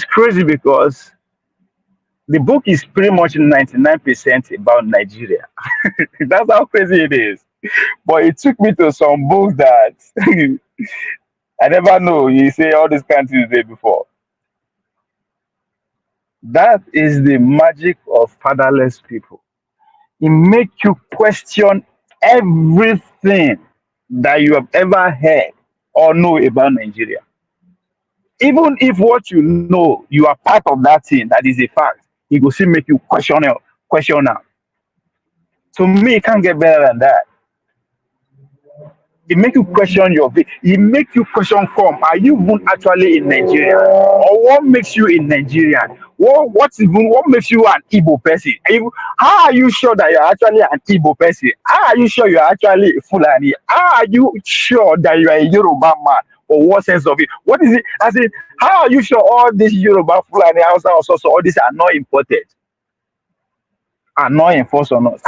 crazy because the book is pretty much 99% about Nigeria. That's how crazy it is. But it took me to some books that I never know. You say all these countries there before. That is the magic of fatherless people. It makes you question everything that you have ever heard or know about Nigeria. Even if what you know, you are part of that thing, that is a fact, it will still make you question now. To me, it can't get better than that. It make you question it make you question come, are you even actually in Nigeria? Or what makes you in Nigerian? What makes you an Igbo person? How are you sure that you're actually an Igbo person? How are you sure you're actually a Fulani? How are you sure that you are a Yoruba man? Or what sense of it? What is it? As in, how are you sure all these Yoruba, Fulani, Hausa, also all these are not imported? Are not enforced on us.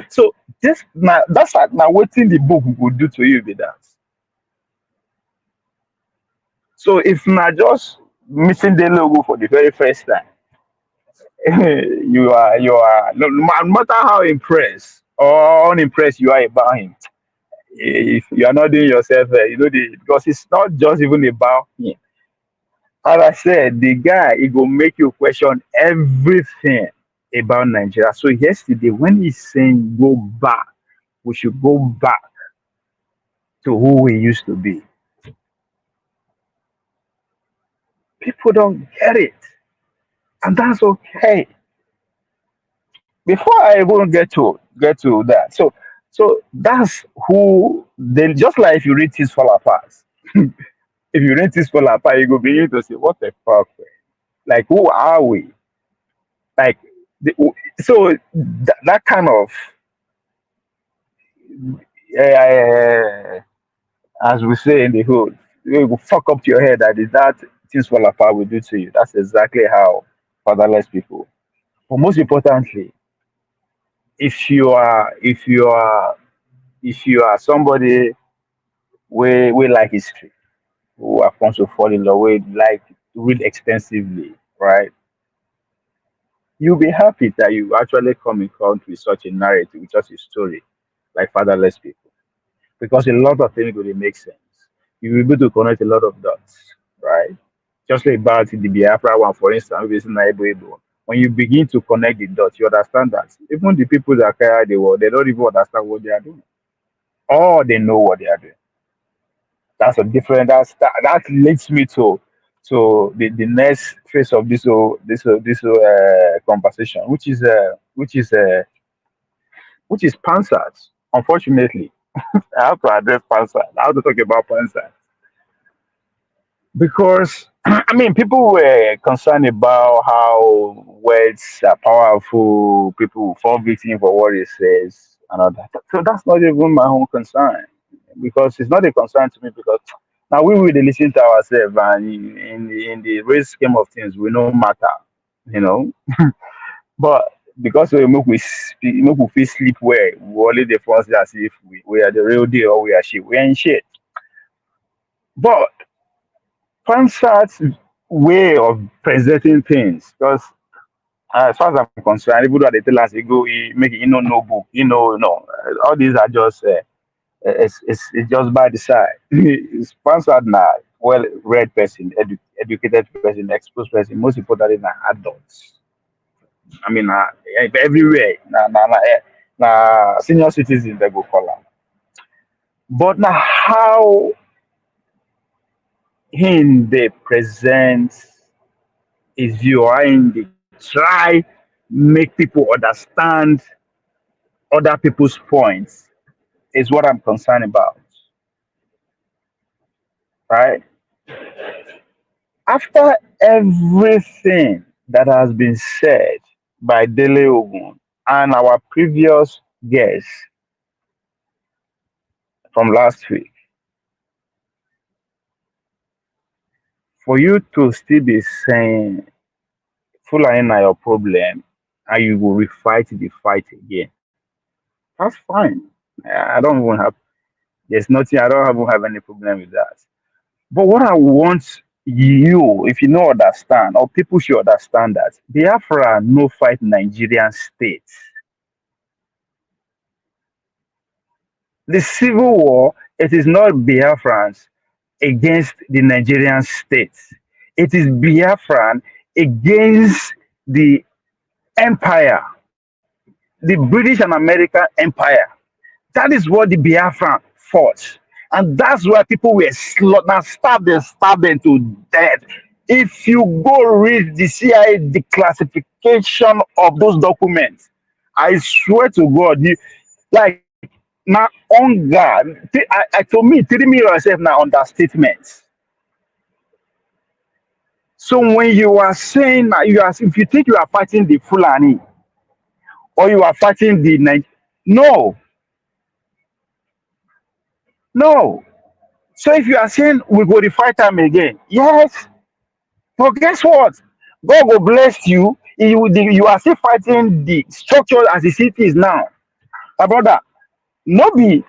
So this now now waiting the book will do to you with that. So if not just missing the logo for the very first time, you are no matter how impressed or unimpressed you are about him, if you are not doing yourself, because it's not just even about him. As I said, the guy, he will make you question everything about Nigeria. So yesterday, when he's saying go back, we should go back to who we used to be. People don't get it, and that's okay. Before I even get to that, so that's who. Then just like if you read this fall apart, if you read this fall apart, you go begin to say, "What the fuck? Like, who are we?" Like, the, so that kind of, uh, as we say in the hood, you will fuck up your head. That is that things fall apart will do to you. That's exactly how fatherless people. But most importantly, if you are somebody we like history, who have come to fall in love with, like read extensively, right? You'll be happy that you actually come in contact with such a narrative, with such a story, like fatherless people, because a lot of things will make sense. You'll be able to connect a lot of dots, right? Just like about the Biafra one, for instance, which is Naibo. When you begin to connect the dots, you understand that even the people that carry the world, they don't even understand what they are doing, or they know what they are doing. That's a different. That leads me to the next phase of this conversation, which is Pansat. Unfortunately, I have to address Pansat. I have to talk about Pansat because I mean people were concerned about how words are powerful. People fall victim for what it says and all that. So that's not even my own concern, because it's not a concern to me, because now we will listen to ourselves, and in the real scheme of things we no matter, you know. But because we make we feel sleep well, we only the first as if we are the real deal, or we are shit. We ain't shit. But Fansat's way of presenting things, because as far as I'm concerned, even though they tell us, you go, he make it, no book, no, all these are just, it's just by the side. It's Fansat now, well read person, educated person, exposed person, most importantly, now adults. I mean, everywhere, senior citizens, they go call them. But now, how they present his view, or how they try make people understand other people's points, is what I'm concerned about, right? After everything that has been said by Dele Ogun and our previous guests from last week, for you to still be saying Fulani na your problem and you will refight the fight again, that's fine. I don't even have, there's nothing, I don't even have any problem with that. But what I want you, if you don't understand, or people should understand, that Biafra no fight Nigerian state. The civil war, it is not Biafrans against the Nigerian state. It is Biafran against the empire, the British and American empire. That is what the Biafran fought. And that's why people were slaughtered, stabbed them to death. If you go read the CIA declassification of those documents, I swear to God, like now on God, to me, 3 million yourself now understatement. So when you are saying that if you think you are fighting the Fulani or you are fighting the no, no. So if you are saying we go to fight them again, yes, but guess what? God will bless you. You are still fighting the structure as the city is now. My brother, no be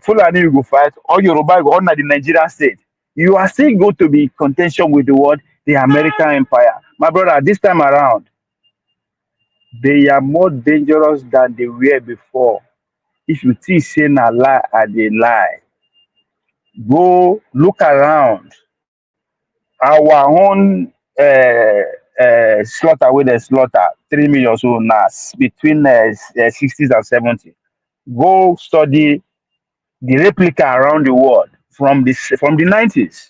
Fulani you go fight or Yoruba you go under the Nigerian state. You are still going to be in contention with the world, the American empire. My brother, this time around, they are more dangerous than they were before. If you think say na lie, I dey lie. Go look around. Our own slaughter wey dem slaughter 3 million so na between 60s and 70s. Go study the replica around the world from the 90s.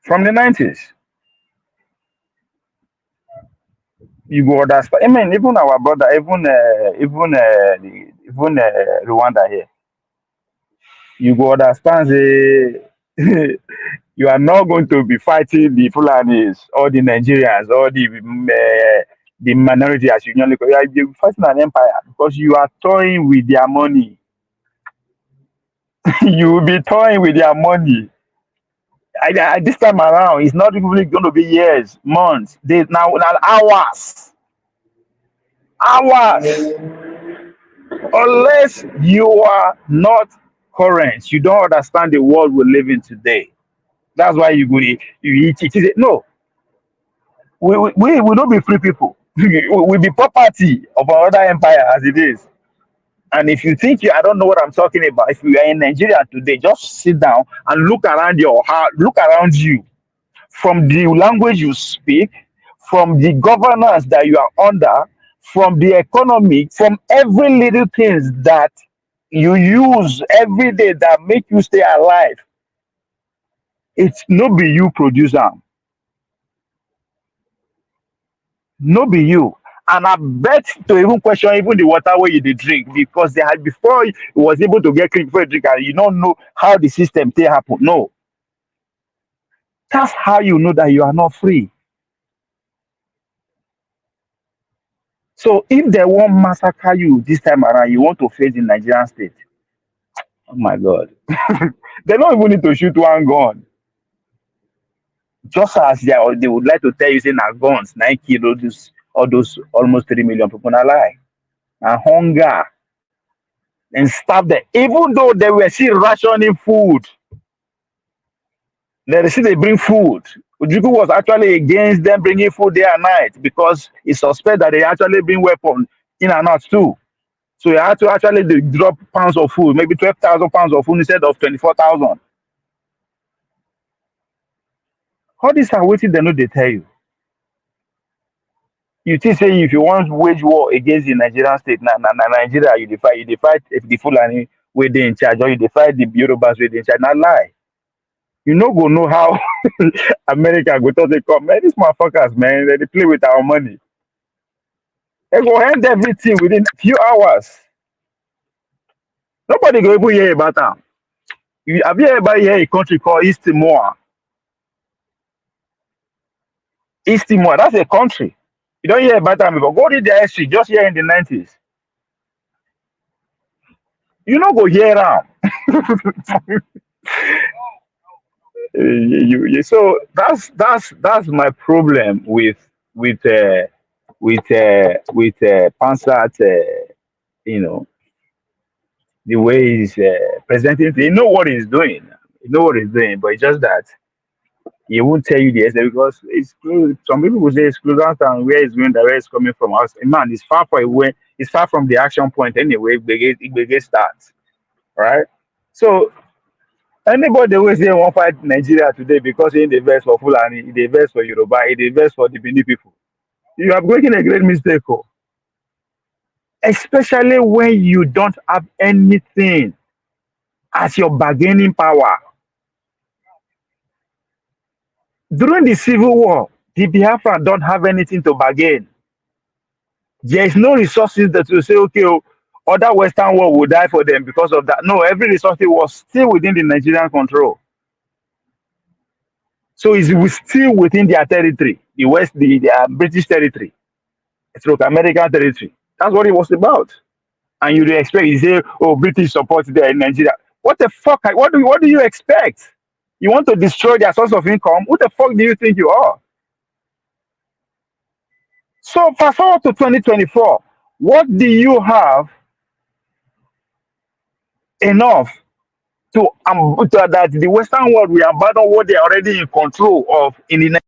From the 90s. You go understand. I mean, even our brother, even Rwanda here, you go understand say you are not going to be fighting the Fulanis or the Nigerians or the minority as you normally call. You are fighting an empire because you are toying with their money. You will be toying with their money. This time around, it's not really going to be years, months, days, now hours. Hours. Unless you are not current, you don't understand the world we live in today. That's why you eat it. No, we will not be free people. We be property of another empire as it is. And if you think I don't know what I'm talking about, if you are in Nigeria today, just sit down and look around your heart, look around you, from the language you speak, from the governance that you are under, from the economy, from every little things that you use every day that make you stay alive. It's no be you produce them. No be you. And I bet to even question even the water where you dey drink because they had before you was able to get clean before you drink and you don't know how the system they happen. No. That's how you know that you are not free. So if they won't massacre you this time around, you want to face the Nigerian state. Oh my God. They don't even need to shoot one gun. Just as they would like to tell you, say, now guns, 9 kill all those almost 3 million people na lie. And hunger and starve them. Even though they were still rationing food, they still they bring food. Ojukwu was actually against them bringing food day and night because he suspect that they actually bring weapons in and out too. So you had to actually drop pounds of food, maybe 12,000 pounds of food instead of 24,000. All these are waiting they know they tell you. You think say if you want wage war against the Nigerian state, Nigeria, you fight if the Fulani where they in charge, or you fight the Yorubas where they in charge. Not lie. You no go know how America go to they come. Man, these motherfuckers, man, they play with our money. They go end everything within a few hours. Nobody go even hear about them. Have you ever heard a country called East Timor? East Timor, that's a country. You don't hear about them before. Go read their history just here in the 90s. You no go hear them. So that's my problem with Pansat, you know, the way he's presenting. You know what he's doing. You know what he's doing, but it's just that he won't tell you the essence because it's close. Some people will say it's close out and where it's going, where it's coming from. Us, man, it's far far away. It's far from the action point anyway. They get starts, right? So anybody wey say wan fight Nigeria today because in the verse for Fulani, in the verse for Yoruba, in the verse for the Benin people, you are making a great mistake. Oh. Especially when you don't have anything as your bargaining power. During the Civil War, the Biafra don't have anything to bargain. There is no resources that will say, okay, oh, other Western world will die for them because of that. No, every resource was still within the Nigerian control. So it's still within their territory, the West, the British territory, stroke American territory. That's what it was about. And you expect, you say, oh, British support there in Nigeria. What the fuck? What do you expect? You want to destroy their source of income? Who the fuck do you think you are? So fast forward to 2024. What do you have enough to that the Western world will abandon what they are already in control of in the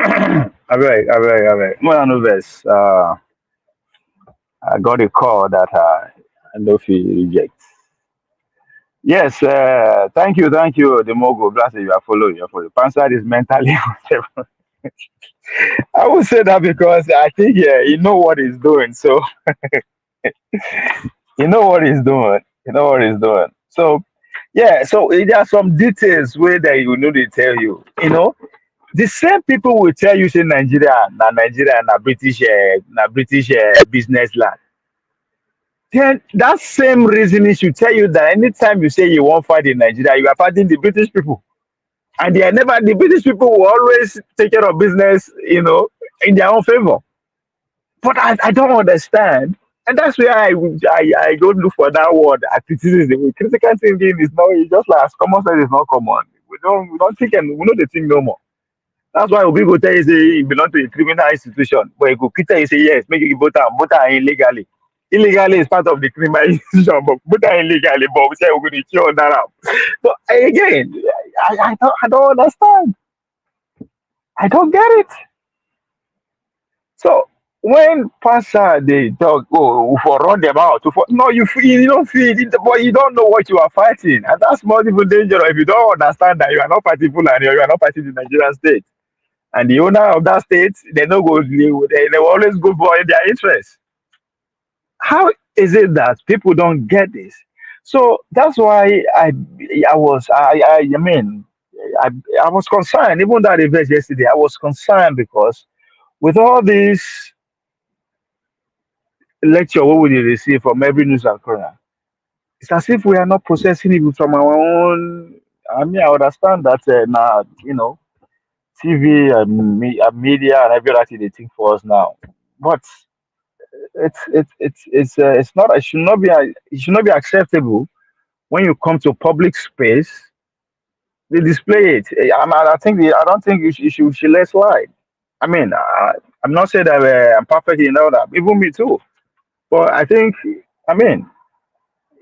I beg. More than verse. I got a call that I know if he rejects. Yes, thank you, the Mogo. Bless you, you are following, you are following. Pansad is mentally unstable. I would say that because I think he know what he's doing. So he know what he's doing. You know what he's doing. So yeah, so there are some details where they will know they tell you. The same people will tell you say Nigeria na British business land. Then that same reasoning should tell you that anytime you say you won't fight in Nigeria, you are fighting the British people. And they are never the British people will always take care of business, in their own favor. But I don't understand. And that's where I go look for that word criticism. Critical thinking is not, it's just like as common sense is not common. We don't think, and we know the thing no more. That's why Obi go tell you say he belong to a criminal institution. But he go tell you say yes, make you vote am illegally. Illegally is part of the criminal institution, but vote am illegally. But we say we're going to kill that out. So again, I don't understand. I don't get it. So when pastor they talk, oh, for run them out, no, you don't feel it, but you don't know what you are fighting, and that's more even dangerous if you don't understand that you are not fighting Fulani or you are not fighting the Nigerian state. And the owner of that state, they no go, they will always go for their interests. How is it that people don't get this? So that's why I mean, I, I was concerned. Even that event yesterday, I was concerned because with all this lecture what we receive from every news anchor, it's as if we are not processing it from our own. I mean, I understand that now, TV and media and everything they think for us now, but it's not, it should not be acceptable when you come to public space they display it. I don't think you should let slide. I mean, I'm not saying that I'm perfect in all that, even me too, but I think, I mean,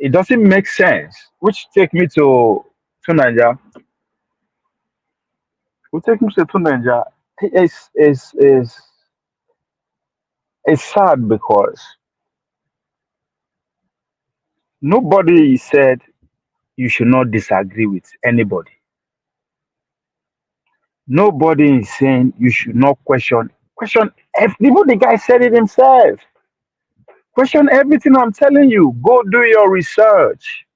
it doesn't make sense, which take me to Nigeria. Will take me to Nigeria. It's sad because nobody said you should not disagree with anybody. Nobody is saying you should not question. Even the guy said it himself. Question everything I'm telling you. Go do your research.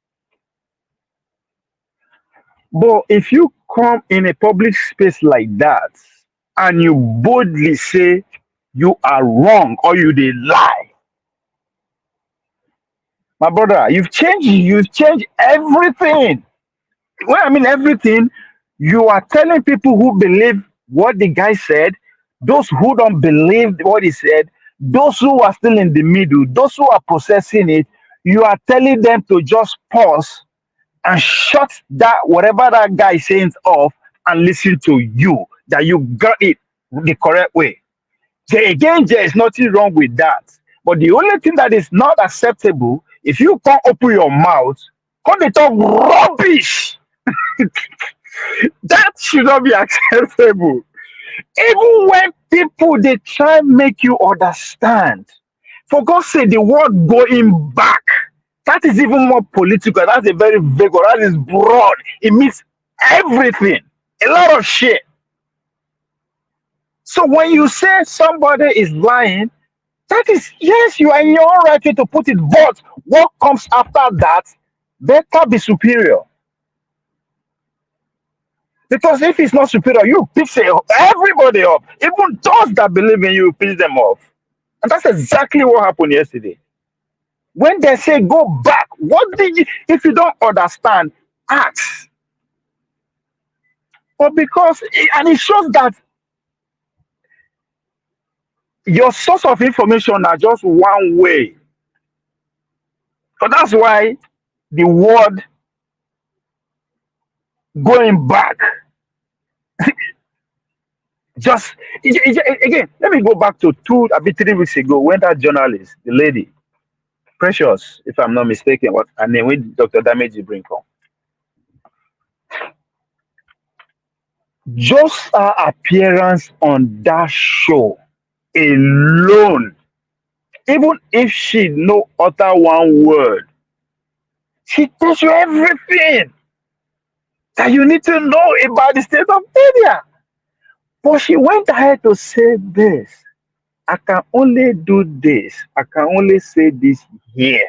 But if you come in a public space like that and you boldly say you are wrong or you did lie, my brother, you've changed everything. When I mean everything, you are telling people who believe what the guy said, those who don't believe what he said, those who are still in the middle, those who are processing it, you are telling them to just pause and shut that whatever that guy is saying off and listen to you, that you got it the correct way. Again, there is nothing wrong with that. But the only thing that is not acceptable, if you can't open your mouth, come they talk rubbish. That should not be acceptable. Even when people they try make you understand. For God's sake, the word going back. That is even more political. That's a very vague word. That is broad. It means everything. A lot of shit. So when you say somebody is lying, that is, yes, you are in your own right to put it, but what comes after that better be superior. Because if it's not superior, you piss everybody up. Even those that believe in you, piss them off. And that's exactly what happened yesterday. When they say go back, what did you, if you don't understand, ask. But and it shows that your source of information are just one way. So that's why the word going back, just again, let me go back to 3 weeks ago when that journalist, the lady, Precious, if I'm not mistaken, what her name, with Dr. Damage bring from. Just her appearance on that show alone, even if she no utter one word, she tells you everything that you need to know about the state of India. But she went ahead to say this. I can only do this. I can only say this here.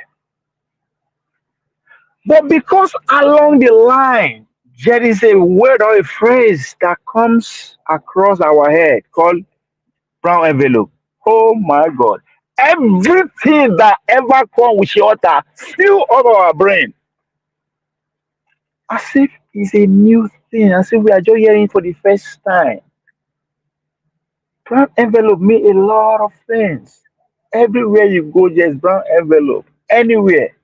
But because along the line, there is a word or a phrase that comes across our head called brown envelope. Oh my God. Everything that ever come with water fill up our brain. As if it's a new thing, as if we are just hearing for the first time. Brown envelope mean a lot of things. Everywhere you go, there's brown envelope. Anywhere.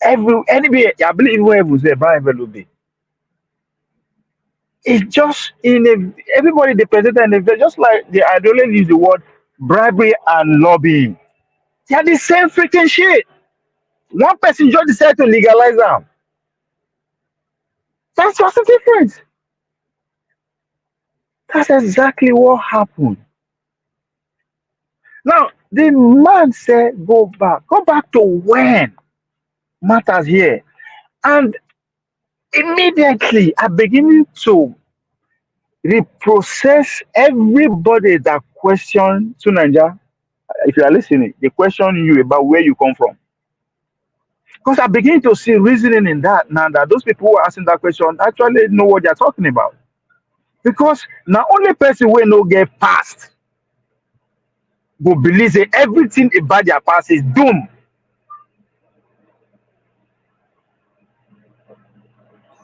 Anywhere. I believe even if we say brown envelope. It's just in a everybody they present and they just like they ideally use the word bribery and lobbying. They are the same freaking shit. One person just decided to legalize them. That's just the difference. That's exactly what happened. Now the man said, "Go back. Go back to when matters here." And immediately I beginning to reprocess everybody that question to Nigeria. If you are listening, they question you about where you come from. Because I begin to see reasoning in that now that those people who are asking that question actually know what they're talking about. Because not only person will no get past go believe that everything about their past is doom.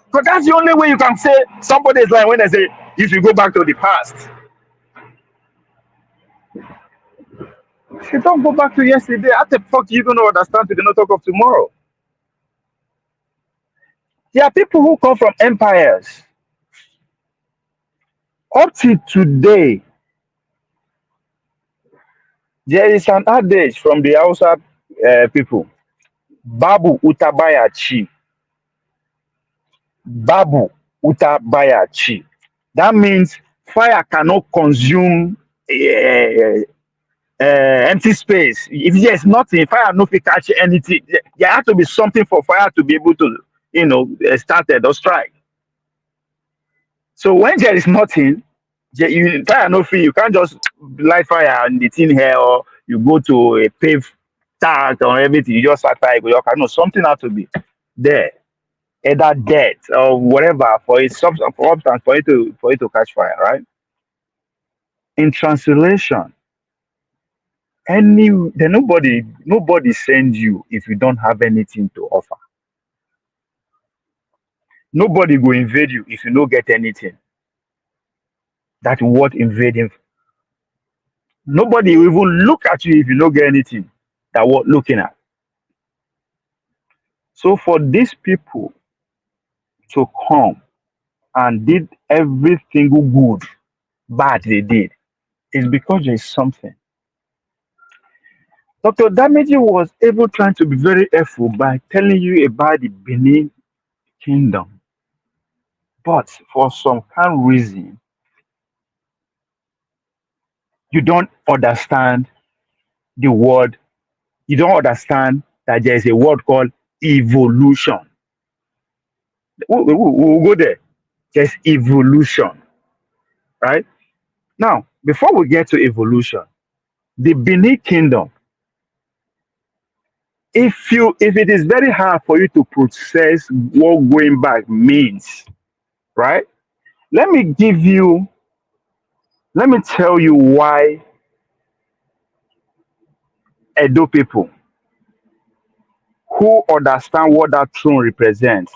Because that's the only way you can say somebody is like when they say you should go back to the past. If you don't go back to yesterday, how the fuck you gonna understand to the not talk of tomorrow? There are people who come from empires. Up till today, there is an adage from the Hausa people. Babu utabaya chi. Babu utabaya chi. That means fire cannot consume empty space. If there's nothing, fire no fit catch anything. There has to be something for fire to be able to, start or strike. So when there is nothing, fire no fit. You can't just light fire and the thing here, or you go to a paved tank or everything. You just start fire. You cannot. Something has to be there, either dead or whatever for it substance for it to catch fire, right? In translation, nobody sends you if you don't have anything to offer. Nobody go invade you if you don't get anything. That's what invading. Nobody will even look at you if you don't get anything. That what looking at. So for these people to come and did every single good bad they did, is because there is something. Dr. Damiji was able trying to be very helpful by telling you about the Benin kingdom. But for some kind of reason, you don't understand the word, you don't understand that there is a word called evolution. We'll go there. There's evolution, right? Now, before we get to evolution, the Benin kingdom, if it is very hard for you to process what going back means, right? Let me tell you why Edo people who understand what that throne represents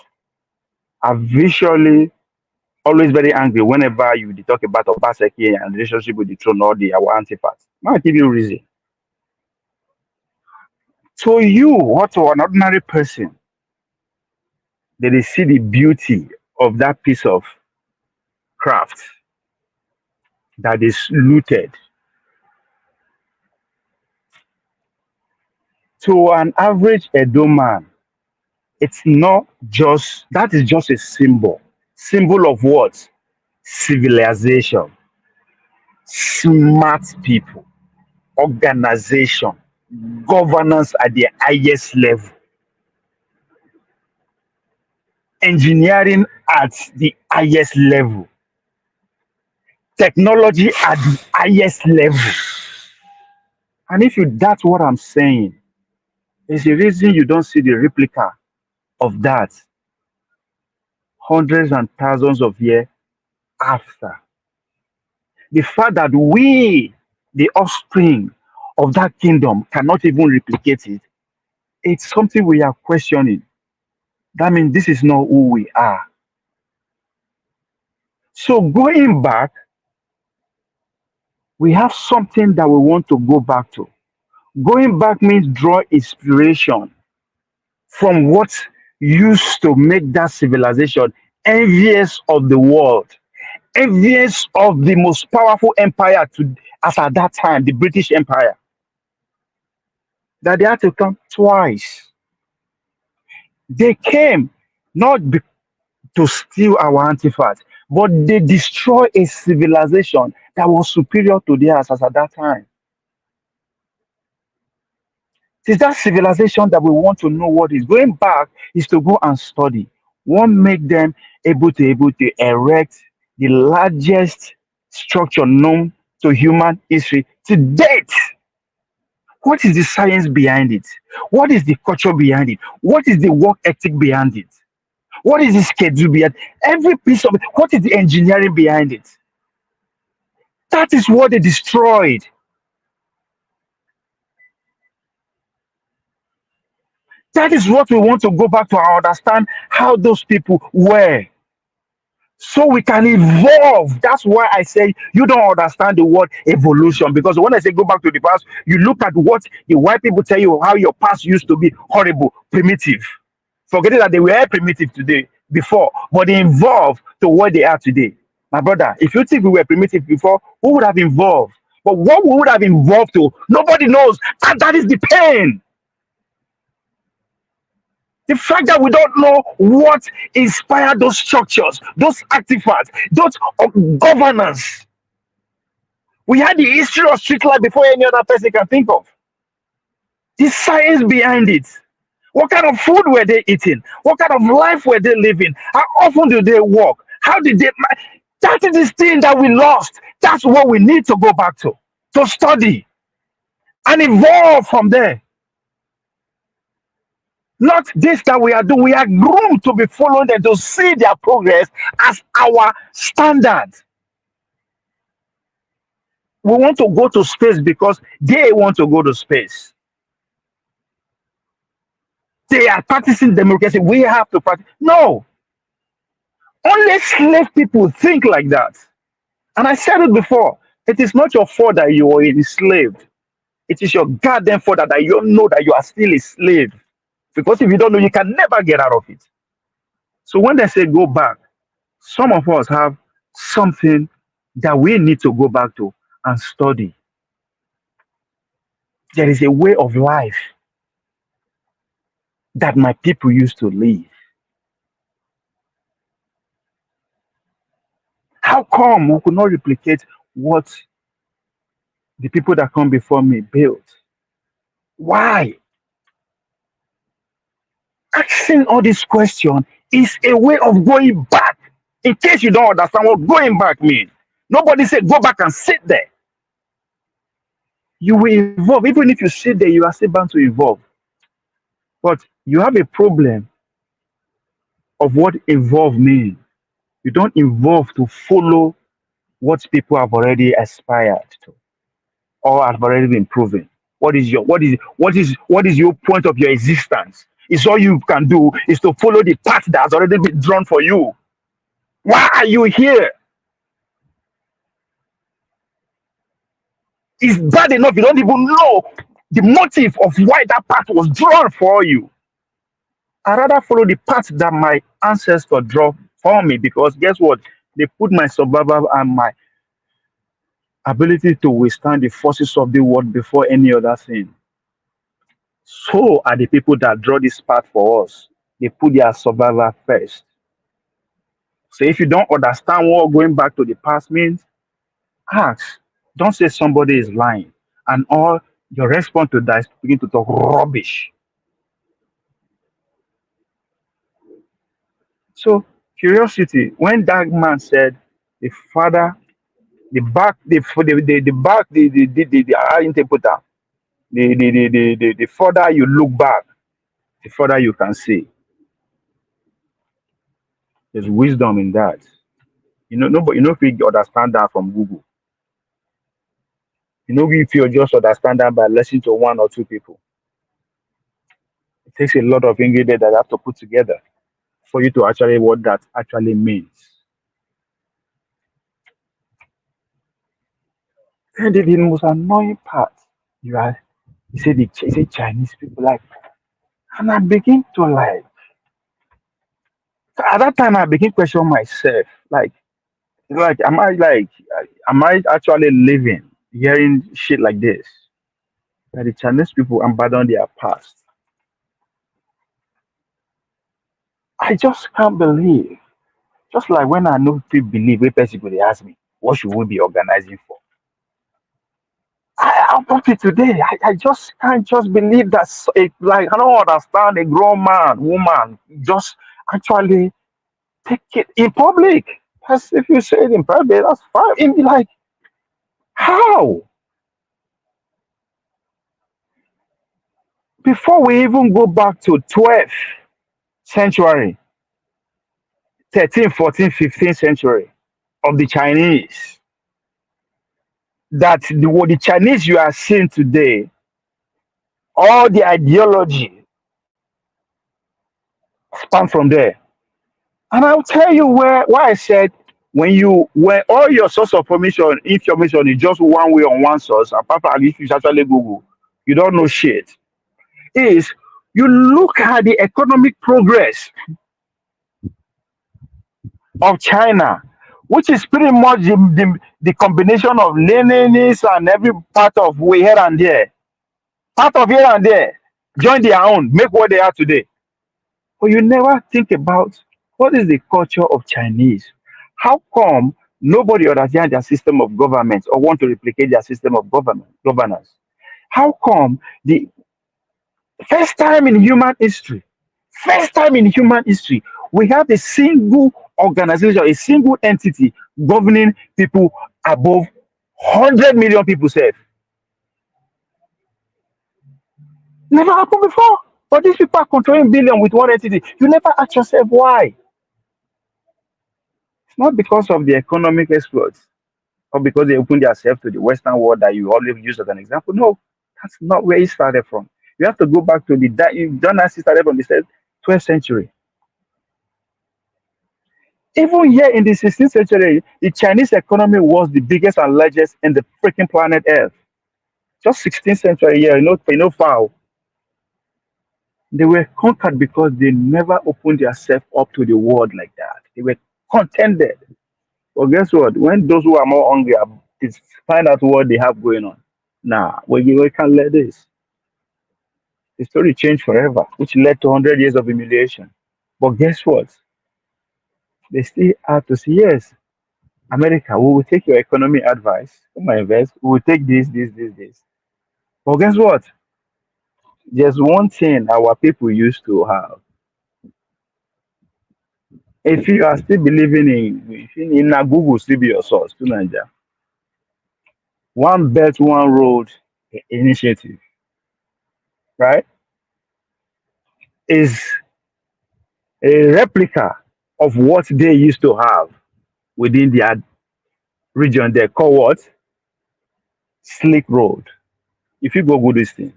are visually always very angry whenever you talk about Obaseki and relationship with the throne or our antiphas. I'll give you a reason. To you, or to an ordinary person, they see the beauty of that piece of craft that is looted. To an average Edo man, it's not just that is just a symbol. Symbol of what? civilization, smart people, organization, governance at the highest level, engineering at the highest level, technology at the highest level. And if you doubt what I'm saying, there's a reason you don't see the replica of that hundreds and thousands of years after. The fact that we, the offspring of that kingdom, cannot even replicate it, it's something we are questioning. That means this is not who we are. So going back, we have something that we want to go back to. Going back means draw inspiration from what used to make that civilization envious of the world, envious of the most powerful empire to, as at that time, the British Empire, that they had to come twice. They came not to steal our artifacts, but they destroyed a civilization that was superior to theirs as at that time. It is that civilization that we want to know what is. Going back is to go and study. What make them able to erect the largest structure known to human history to date? What is the science behind it? What is the culture behind it? What is the work ethic behind it? What is the schedule behind every piece of it? What is the engineering behind it? That is what they destroyed. That is what we want to go back to and understand how those people were. So we can evolve. That's why I say you don't understand the word evolution. Because when I say go back to the past, you look at what the white people tell you how your past used to be horrible, primitive. Forgetting that they were primitive today before, but they evolved to what they are today. My brother, if you think we were primitive before, who would have evolved? But what we would have evolved to, nobody knows. And that is the pain. The fact that we don't know what inspired those structures, those artifacts, those governance. We had the history of street life before any other person can think of. The science behind it. What kind of food were they eating? What kind of life were they living? How often do they work? How did they? That is the thing that we lost. That's what we need to go back to study and evolve from there. Not this that we are doing. We are groomed to be following them to see their progress as our standard. We want to go to space because they want to go to space. They are practicing democracy. We have to practice. No. Only slave people think like that. And I said it before. It is not your fault that you are enslaved. It is your goddamn fault that you don't know that you are still a slave. Because if you don't know, you can never get out of it. So when they say go back, some of us have something that we need to go back to and study. There is a way of life that my people used to live. How come we could not replicate what the people that come before me built? Why? Asking all these questions is a way of going back. In case you don't understand what going back means, nobody said go back and sit there. You will evolve. Even if you sit there, you are still bound to evolve. But you have a problem of what evolve means. You don't evolve to follow what people have already aspired to or have already been proven. What is your point of your existence? It's all you can do is to follow the path that has already been drawn for you. Why are you here? It's bad enough you don't even know the motive of why that path was drawn for you. I rather follow the path that my ancestors draw for me because guess what? They put my survival and my ability to withstand the forces of the world before any other thing. So are the people that draw this path for us. They put their survival first. So if you don't understand what going back to the past means, ask. Don't say somebody is lying. And all your response to that is to begin to talk rubbish. So curiosity, when that man said the father, the back, the back, interpreter, the further you look back, the further you can see. There's wisdom in that. Nobody, if you understand that from Google. If you just understand that by listening to one or two people. It takes a lot of ingredients that you have to put together for you to actually what that actually means. And the most annoying part, you say Chinese people like, and I begin to like. So at that time, I begin to question myself, am I actually living, hearing shit like this? That the Chinese people abandon their past. I just can't believe. Just like when I know people believe, when people they ask me, what should we be organizing for? I'm happy today. I just can't just believe that. Like I don't understand a grown man, woman, just actually take it in public. That's if you say it in private, that's fine. Like how? Before we even go back to 12th century, 13th, 14th, 15th century of the Chinese, that what the Chinese you are seeing today, all the ideology span from there. And I'll tell you why I said when all your source of information is just one way on one source, apart from if you actually Google, you don't know shit. Is you look at the economic progress of China, which is pretty much the combination of Leninists and every part of way here and there, part of here and there, join their own, make what they are today. But you never think about what is the culture of Chinese. How come nobody understands their system of government or want to replicate their system of governance? How come the first time in human history, first time in human history, we have a single organization, a single entity governing people above 100 million people safe. Never happened before. But these people are controlling billion with one entity. You never ask yourself why. It's not because of the economic exploits or because they opened themselves to the Western world that you always use as an example. No, that's not where it started from. You have to go back to the dynasty started from the 12th century. Even here in the 16th century, the Chinese economy was the biggest and largest in the freaking planet Earth. Just 16th century, yeah, foul. They were conquered because they never opened themselves up to the world like that. They were contented. But guess what? When those who are more hungry find out what they have going on, nah, we can't let this. The story changed forever, which led to 100 years of humiliation. But guess what? They still have to say, yes, America, we will take your economy advice. Come and invest. We will take this. But guess what? There's one thing our people used to have. If you are still believing in a Google, still be your source to Nigeria. One belt, one road initiative, right, is a replica of what they used to have within their region. They call what? Slick Road. If you Google this thing,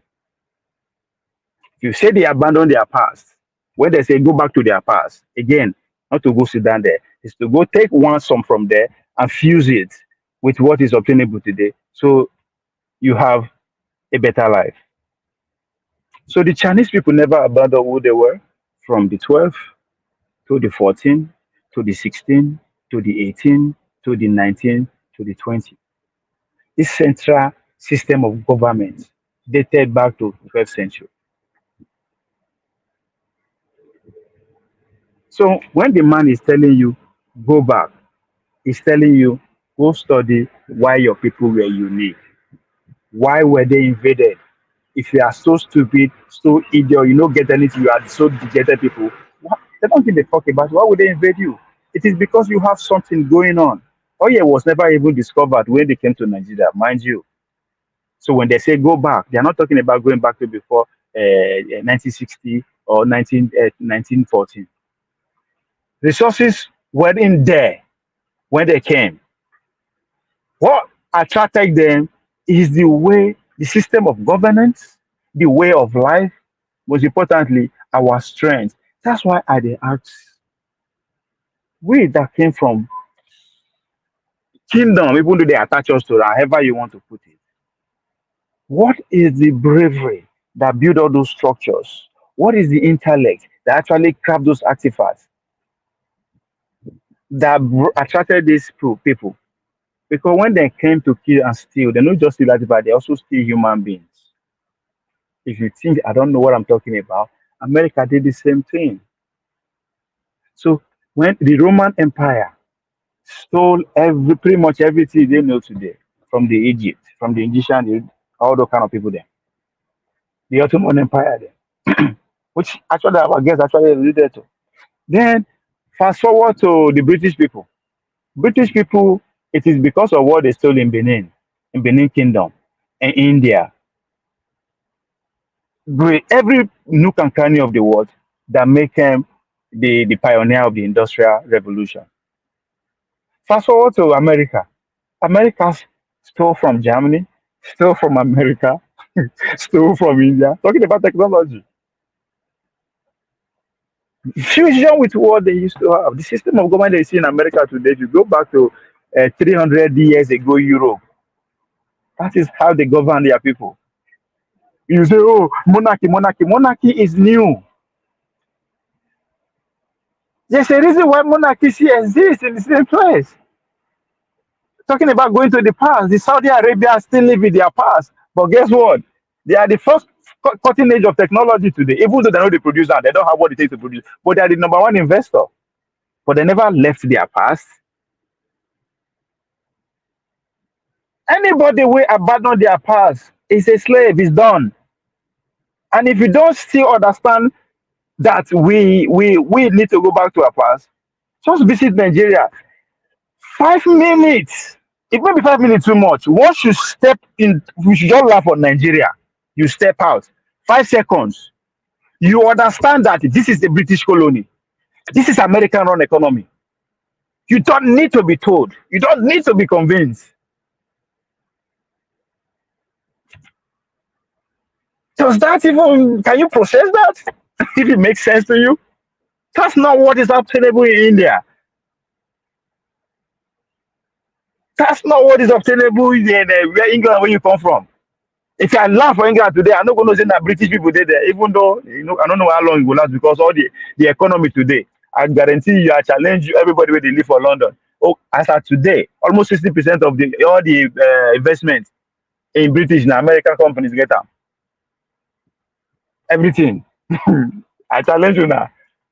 if you say they abandon their past, when they say go back to their past, again, not to go sit down there, is to go take one sum from there and fuse it with what is obtainable today. So you have a better life. So the Chinese people never abandoned who they were from the 12 to the 14 to the 16 to the 18 to the 19 to the 20. This central system of government dated back to 12th century. So when the man is telling you go back. It's telling you, go study why your people were unique. Why were they invaded? If you are so stupid, so idiot, you don't get anything, you are so dejected people, they don't give a fuck about you. Why would they invade you? It is because you have something going on. Oil was never even discovered when they came to Nigeria, mind you. So when they say go back, they are not talking about going back to before 1960 or 1914. Resources weren't there when they came. What attracted them is the way, the system of governance, the way of life, most importantly, our strength. That's why I dey ask, we that came from kingdom, even though they attach us to however you want to put it, what is the bravery that build all those structures? What is the intellect that actually craft those artifacts that attracted these people? Because when they came to kill and steal, they not just steal artifacts, they also steal human beings. If you think I don't know what I'm talking about, America did the same thing. So when the Roman Empire stole pretty much everything they know today from the Egypt, from the Egyptian, all those kind of people there. The Ottoman Empire there, which actually I guess actually related to. Then fast forward to the British people. British people, it is because of what they stole in Benin Kingdom, and India, great every nook and cranny of the world that make them the pioneer of the industrial revolution. Fast forward to America. America stole from Germany, stole from America, stole from India. Talking about technology, fusion with what they used to have. The system of government they see in America today, if you go back to 300 years ago, Europe, that is how they govern their people. You say, oh, monarchy, monarchy. Monarchy is new. There's a reason why monarchy still exists in the same place. Talking about going to the past, the Saudi Arabia still live in their past. But guess what? They are the first cutting edge of technology today. Even though they know the producer, they don't have what it takes to produce. But they are the number one investor. But they never left their past. Anybody will abandon their past is a slave, is done. And if you don't still understand that we need to go back to our past, just visit Nigeria. 5 minutes. It may be 5 minutes too much. Once you step in, we should just laugh on Nigeria. You step out. 5 seconds. You understand that this is the British colony. This is American run economy. You don't need to be told. You don't need to be convinced. Does that even, can you process that? If it makes sense to you? That's not what is obtainable in India. That's not what is obtainable in where England, where you come from. If I laugh for England today, I'm not going to say that British people did there, even though I don't know how long it will last because all the economy today, I guarantee you, I challenge you, everybody where they live for London. Oh, as of today, almost 60% of all the investment in British and American companies get them. Everything. I challenge you now.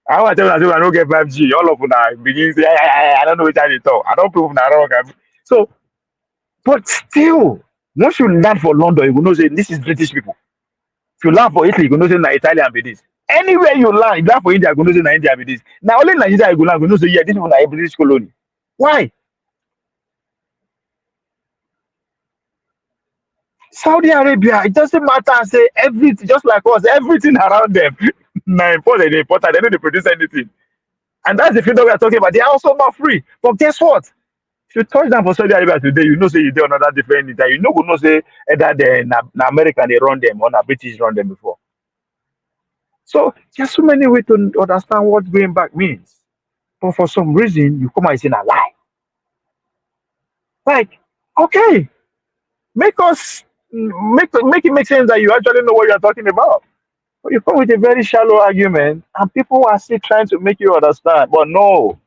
I want to tell you I don't get 5G. All of them begin say, I don't know which I talk. I don't prove that wrong. So, but still, once you land for London, you will know say this is British people. If you land for Italy, you will know say na Italian be this. Anywhere you land for India, you will know say na India be this. Now only Nigeria you go land, you know say yeah, this people na a British colony. Why? Saudi Arabia, it doesn't matter. Say everything, just like us, everything around them. Now important, they important. They don't produce anything, and that's the freedom we are talking about. They are also not free. But guess what? If you touch down for Saudi Arabia today, you know say you do another different that you know go know say either they na American they run them or na British run them before. So there's so many ways to understand what going back means. But for some reason, you come and say a lie. Like, okay, make us make it make sense that you actually know what you're talking about. But you come with a very shallow argument, and people are still trying to make you understand. But no,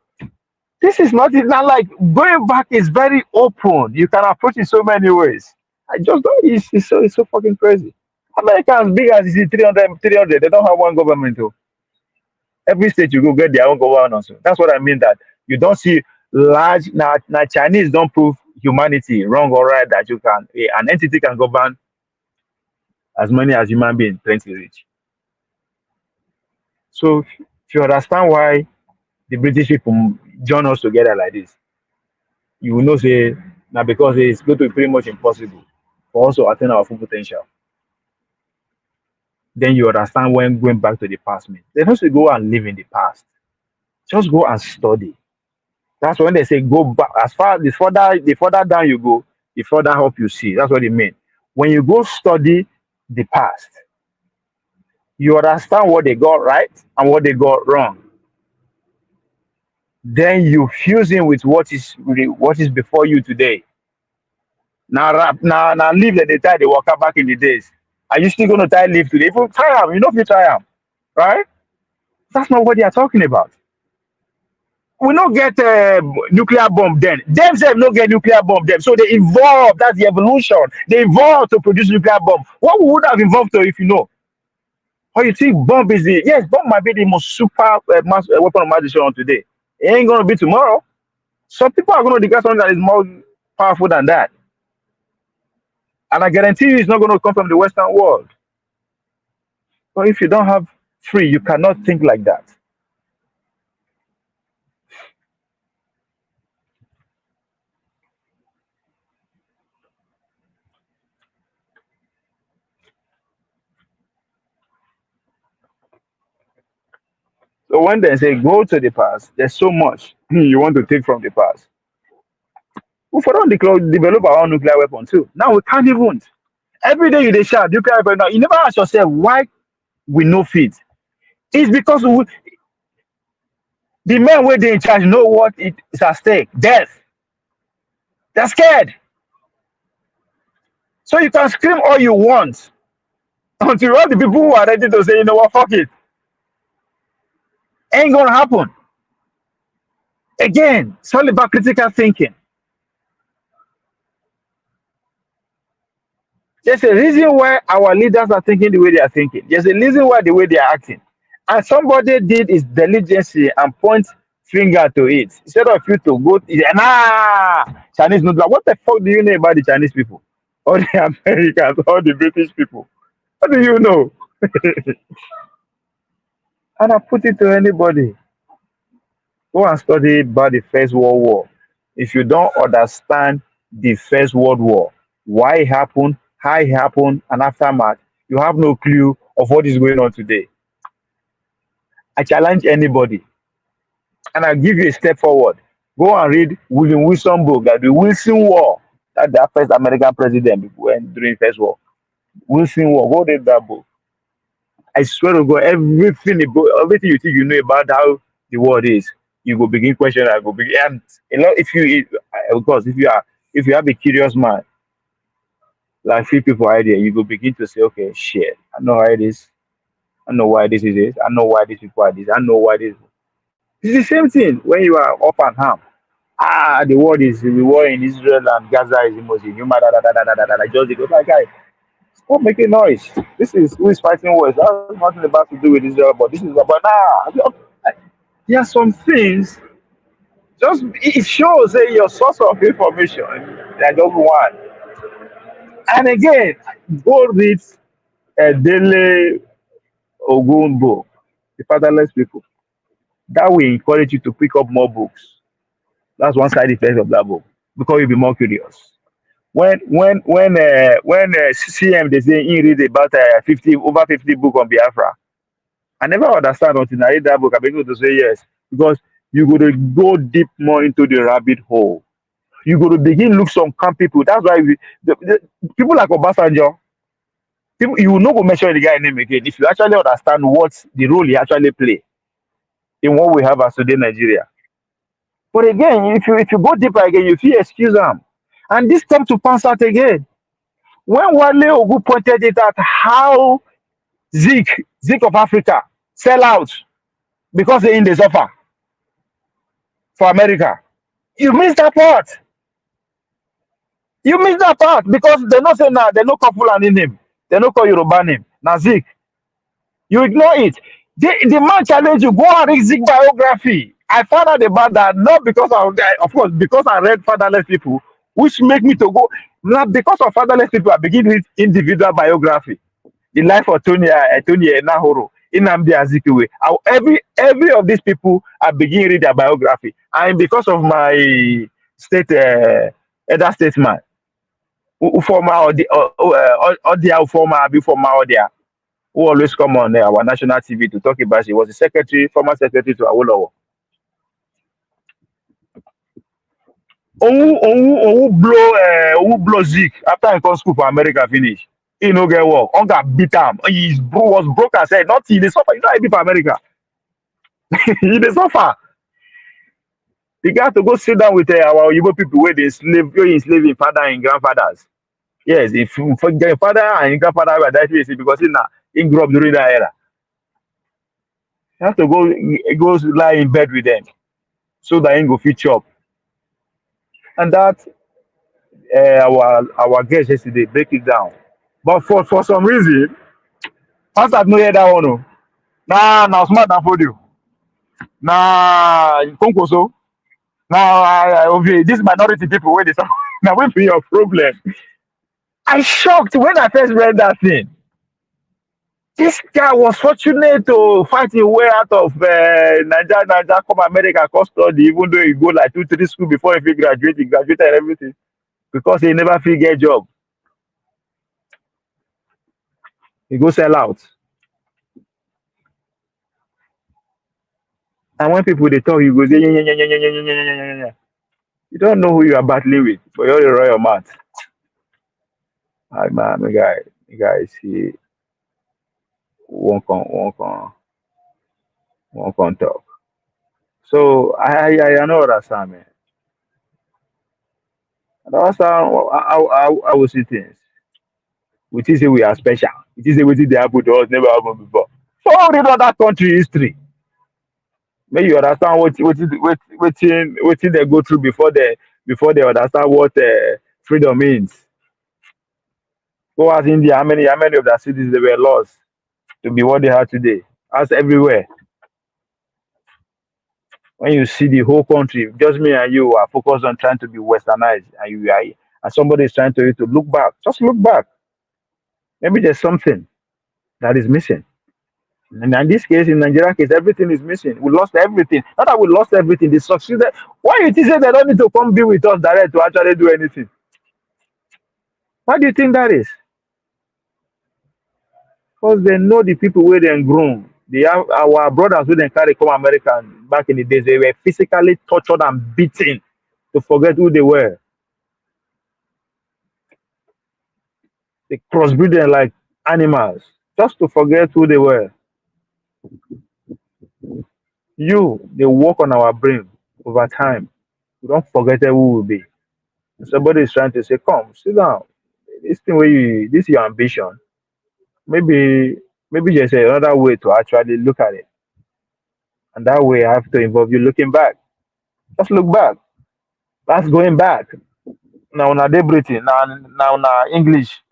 this is not. It's not like going back is very open. You can approach it so many ways. I just don't. It's so fucking crazy. America as big as it is 300, they don't have one government. Though. Every state you go get their own government. Also. That's what I mean. That You don't see large now Chinese don't prove humanity wrong or right that you can an entity can govern as many as human beings plenty rich. So if you understand why the British people join us together like this, you will know say now because it's going to be pretty much impossible for us to attain our full potential. Then you understand when going back to the past means. They don't say go and live in the past. Just go and study. That's when they say go back. As far the further down you go, the further up you see. That's what it means. When you go study the past, you understand what they got right and what they got wrong. Then you fuse in with what is before you today. Now live that they tie the worker back in the days. Are you still gonna try live today? If you try them, you know if you try them, right? That's not what they are talking about. We not get nuclear bomb then. Themselves not get nuclear bomb them. So they evolved. That's the evolution. They evolved to produce nuclear bomb. What would have evolved to if you know? Or you think bomb is the yes, bomb might be the most super weapon of mass destruction today. It ain't gonna be tomorrow. Some people are gonna declare something that is more powerful than that. And I guarantee you it's not gonna come from the Western world. But if you don't have free, you cannot think like that. So when they say go to the past, there's so much you want to take from the past. We for don't develop our own nuclear weapon too. Now we can't even. Every day you dey shout nuclear weapon. Now you never ask yourself why we no fit. It's because the men where they in charge know what it is at stake. Death. They're scared. So you can scream all you want until all the people who are ready to say, you know what, fuck it. Ain't gonna happen. Again, it's all about critical thinking. There's a reason why our leaders are thinking the way they are thinking. There's a reason why the way they are acting. And somebody did his diligence and point finger to it. Instead of you to go, nah, Chinese no. What the fuck do you know about the Chinese people? Or the Americans, or the British people? What do you know? And I put it to anybody. Go and study about the First World War. If you don't understand the First World War, why it happened, how it happened, and aftermath, you have no clue of what is going on today. I challenge anybody, and I'll give you a step forward. Go and read William Wilson book, that the Wilson War, that the first American president went during First War. Wilson War, go read that book. I swear to God, everything you think you know about how the world is, you go begin questioning. I go begin, and a lot. Of course, if you have a curious mind, like few people idea, you go begin to say, okay, shit, I know why this, I know why this is this, I know why these people are this, I know why this. It's the same thing when you are up and harm. The war in Israel and Gaza is the most inhuman. Just go like, guys, stop making noise. This is who is fighting wars. That's nothing about to do with Israel, but this is about there are some things. Just it shows your source of information. That just one. And again, go read a daily Ogun book, the Fatherless People. That will encourage you to pick up more books. That's one side effect of that book because you'll be more curious. When CM they say he read about 50 book on Biafra, I never understand until I read that book. I'm able to say yes because you got to go deep more into the rabbit hole. You got to begin look some camp people. That's why the people like Obasanjo, people you will not go mention the guy name again if you actually understand what the role he actually play in what we have as today Nigeria. But again, if you go deeper again, you feel excuse them. And this come to pass out again. When Wale Ogu pointed it out how Zik of Africa sell out because they in the suffer for America. You miss that part. You miss that part because they not say now, they no call Fulani name, they no call Yoruba name. Now Zik. You ignore it. The man challenge you, go and read Zik biography. I found out about that not because of course, because I read Fatherless People, which make me to go. Not because of Fatherless People, I begin with individual biography, the life of Tony Nahoro, Nnamdi Azikiwe. Every of these people, I begin read their biography, and because of my state elder statesman, former or former before Maodia, who always come on our national TV to talk about. He was the secretary, former secretary to Awolowo. Who blow Zeke after he come school for America finish. He no get work. On got beat him. Was broke as head. Not he dey suffer. You know how he be for America. He dey suffer. He got to go sit down with our Igbo people where they enslave him father and grandfathers. Yes, if their father and grandfather were that way, because he grew up during that era. You have to go lie in bed with them so that he go fit chop. And that our guest yesterday break it down. But for some reason, Pastor no hear that one. Oh. Nah, smart than for you. Nah, Konkoso. Nah, okay, this minority people where they say, now what be your problem? I shocked when I first read that thing. This guy was fortunate to fight his way out of Nigeria, come America, come study, even though he go like 2-3 school before he graduate, he graduated and everything. Because he never fit get job. He go sell out. And when people they talk, you go say, yeah. You don't know who you are battling with, but you're the royal mouth. Like man, the guy see won't come talk. So I know what I man. And that's how I will see things. We think say we are special. It is a way they happen to us, never happened before. So how did other country history? May you understand what they go through before they understand what freedom means. Go as India, how many of their cities they were lost to be what they are today? As everywhere. When you see the whole country, just me and you are focused on trying to be westernized, and somebody is trying to look back. Just look back. Maybe there's something that is missing. And in this case, in Nigerian case, everything is missing. We lost everything. Not that we lost everything, they succeeded. Why you think say they don't need to come be with us direct to actually do anything? Why do you think that is? Because they know the people where they grown. They have our brothers who they carry come America back in the days. They were physically tortured and beaten to forget who they were. They crossbreed them like animals just to forget who they were. They work on our brain over time. We don't forget who we will be. Somebody is trying to say, come, sit down. This thing this is your ambition. Maybe there's another way to actually look at it. And that way I have to involve you looking back. Just look back. That's going back. Now they breathing. Now English.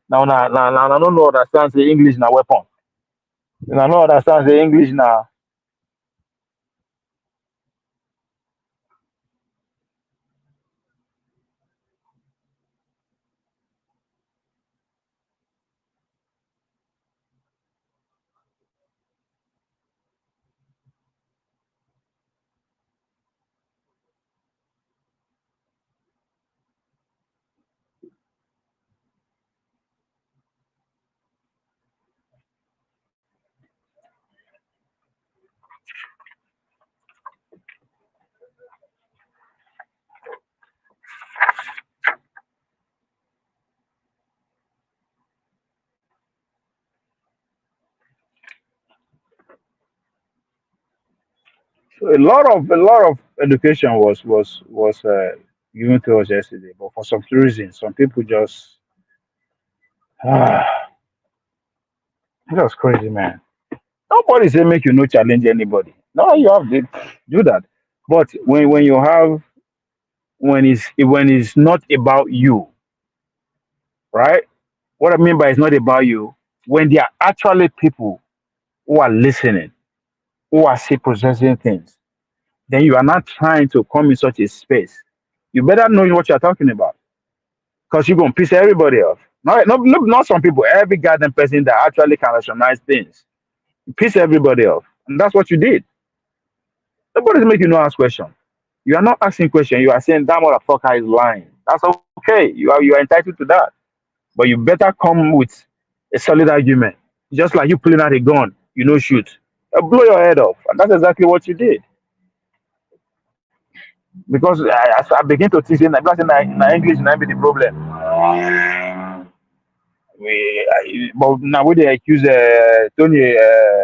Now I don't know understand say English na weapon. I don't understand say English now. So a lot of education was given to us yesterday, but for some reason, some people just it was crazy, man. Nobody say make you no challenge anybody. No, you have to do that. But when you have when it's not about you, right? What I mean by it's not about you, when there are actually people who are listening, who are still processing things, then you are not trying to come in such a space. You better know what you're talking about, because you're gonna piss everybody off. Not some people, every goddamn person that actually can rationalize things. You piss everybody off. And that's what you did. Nobody's making no ask question. You are not asking question, you are saying that motherfucker is lying. That's okay. You are entitled to that. But you better come with a solid argument. Just like you pulling out a gun, you know, shoot. Blow your head off. And that's exactly what you did. Because I begin to think, because in English, not be the problem. But now when they accuse Tony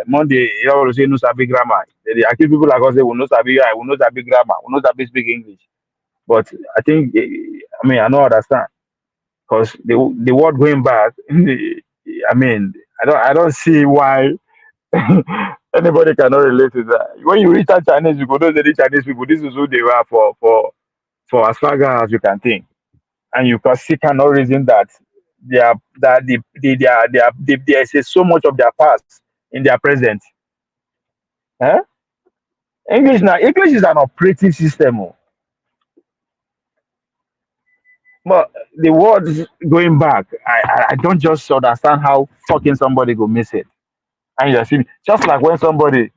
Monday, he always say no sabi grammar. They accuse people like us, they will not sabi, I will not sabi grammar, will not sabi speak English. But I think, I don't understand, because the word going back, I don't see why anybody cannot relate to that. When you reach out Chinese people, those are the Chinese people, this is who they were for as far as you can think. And you can see cannot reason that they are that they say so much of their past in their present. Huh? English is an operating system. Oh. But the words going back, I don't just understand how fucking somebody go miss it. And you see, just like when somebody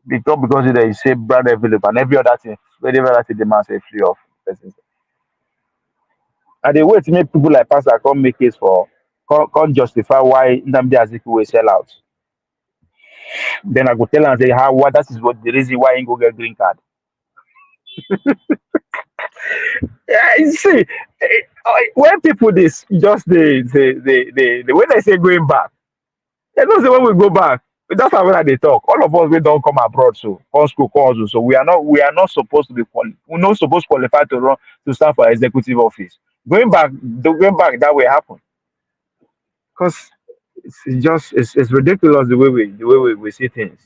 because they say brand envelope and every other thing, whatever that thing the man say free of person. And they wait to make people like Pastor come make case for come justify why Nnamdi Azikiwe will sell out. Then I go tell and say how what that is what the reason why he go get green card. Yeah, you see, when people this just the when they say going back, they don't say when we go back. That's how when they talk. All of us we don't come abroad, so come school, come so we are not supposed to be we're not supposed to qualify to run to stand for executive office. Going back that way happen because it's ridiculous the way we see things.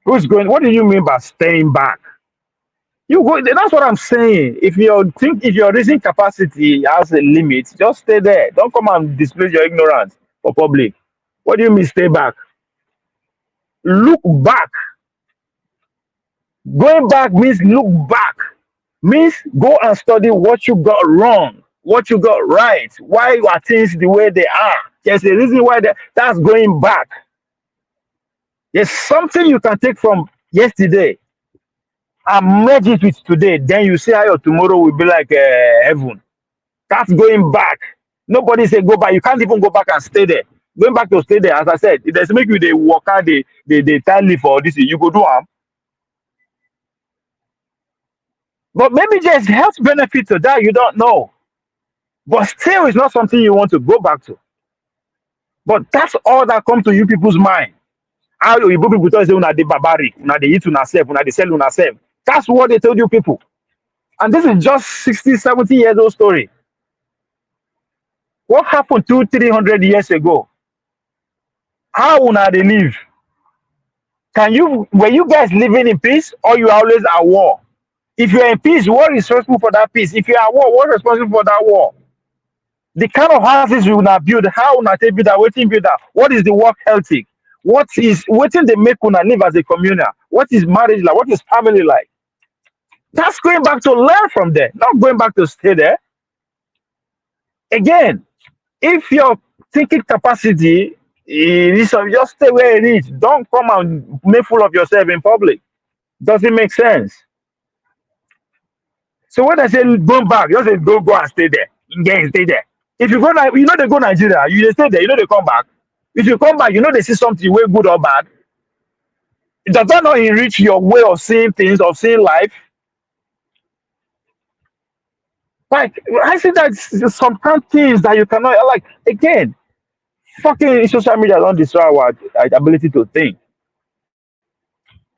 Who's going? What do you mean by staying back? You go. That's what I'm saying. If your reasoning capacity has a limit, just stay there. Don't come and display your ignorance for public. What do you mean stay back? Look back. Going back means look back. Means go and study what you got wrong, what you got right, why are things the way they are. There's a reason why that's going back. There's something you can take from yesterday and merge it with today. Then you see how your tomorrow will be like heaven. That's going back. Nobody say go back. You can't even go back and stay there. Going back to stay there, as I said, if there's make you they work out, they tell you for this, you go do them. But maybe there's health benefit to that, you don't know. But still, it's not something you want to go back to. But that's all that comes to you people's mind. How you people tell you they barbaric, they eat on self, they sell on self. That's what they told you people. And this is just 60, 70 years old story. What happened 200-300 years ago? How una they live? Were you guys living in peace or you are always at war? If you're in peace, what is responsible for that peace? If you're at war, what is responsible for that war? The kind of houses you una build, how una take build that, waiting build that, what is the work ethic? What is waiting they make una live as a communal? What is marriage like? What is family like? That's going back to learn from there, not going back to stay there. Again, if your thinking capacity is just stay where it is, don't come and make fool of yourself in public. Doesn't make sense. So when I say going back, just say don't go and stay there. Again, stay there. If you go, they go Nigeria, you just stay there, they come back. If you come back, they see something way good or bad. Does that not enrich your way of seeing things, of seeing life? Like, I see that some kind of things that you cannot, like, again, fucking social media don't destroy our ability to think.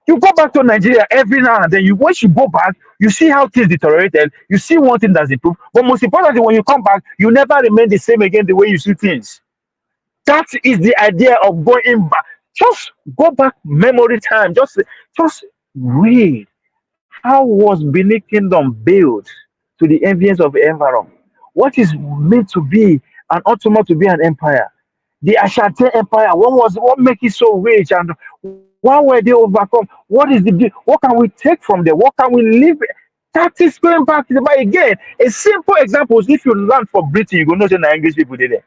You go back to Nigeria every now and then, once you go back, you see how things deteriorated, you see one thing that's improved, but most importantly, when you come back, you never remain the same again the way you see things. That is the idea of going back. Just go back memory time. Just read. How was Benin Kingdom built to the enviance of the environment? What is meant to be an ultimate to be an empire? The Ashanti Empire, what make it so rich, and why were they overcome? What is what can we take from there? What can we live? That is going back to the Bible again. A simple example is if you learn for Britain, you go know say na English people dey there.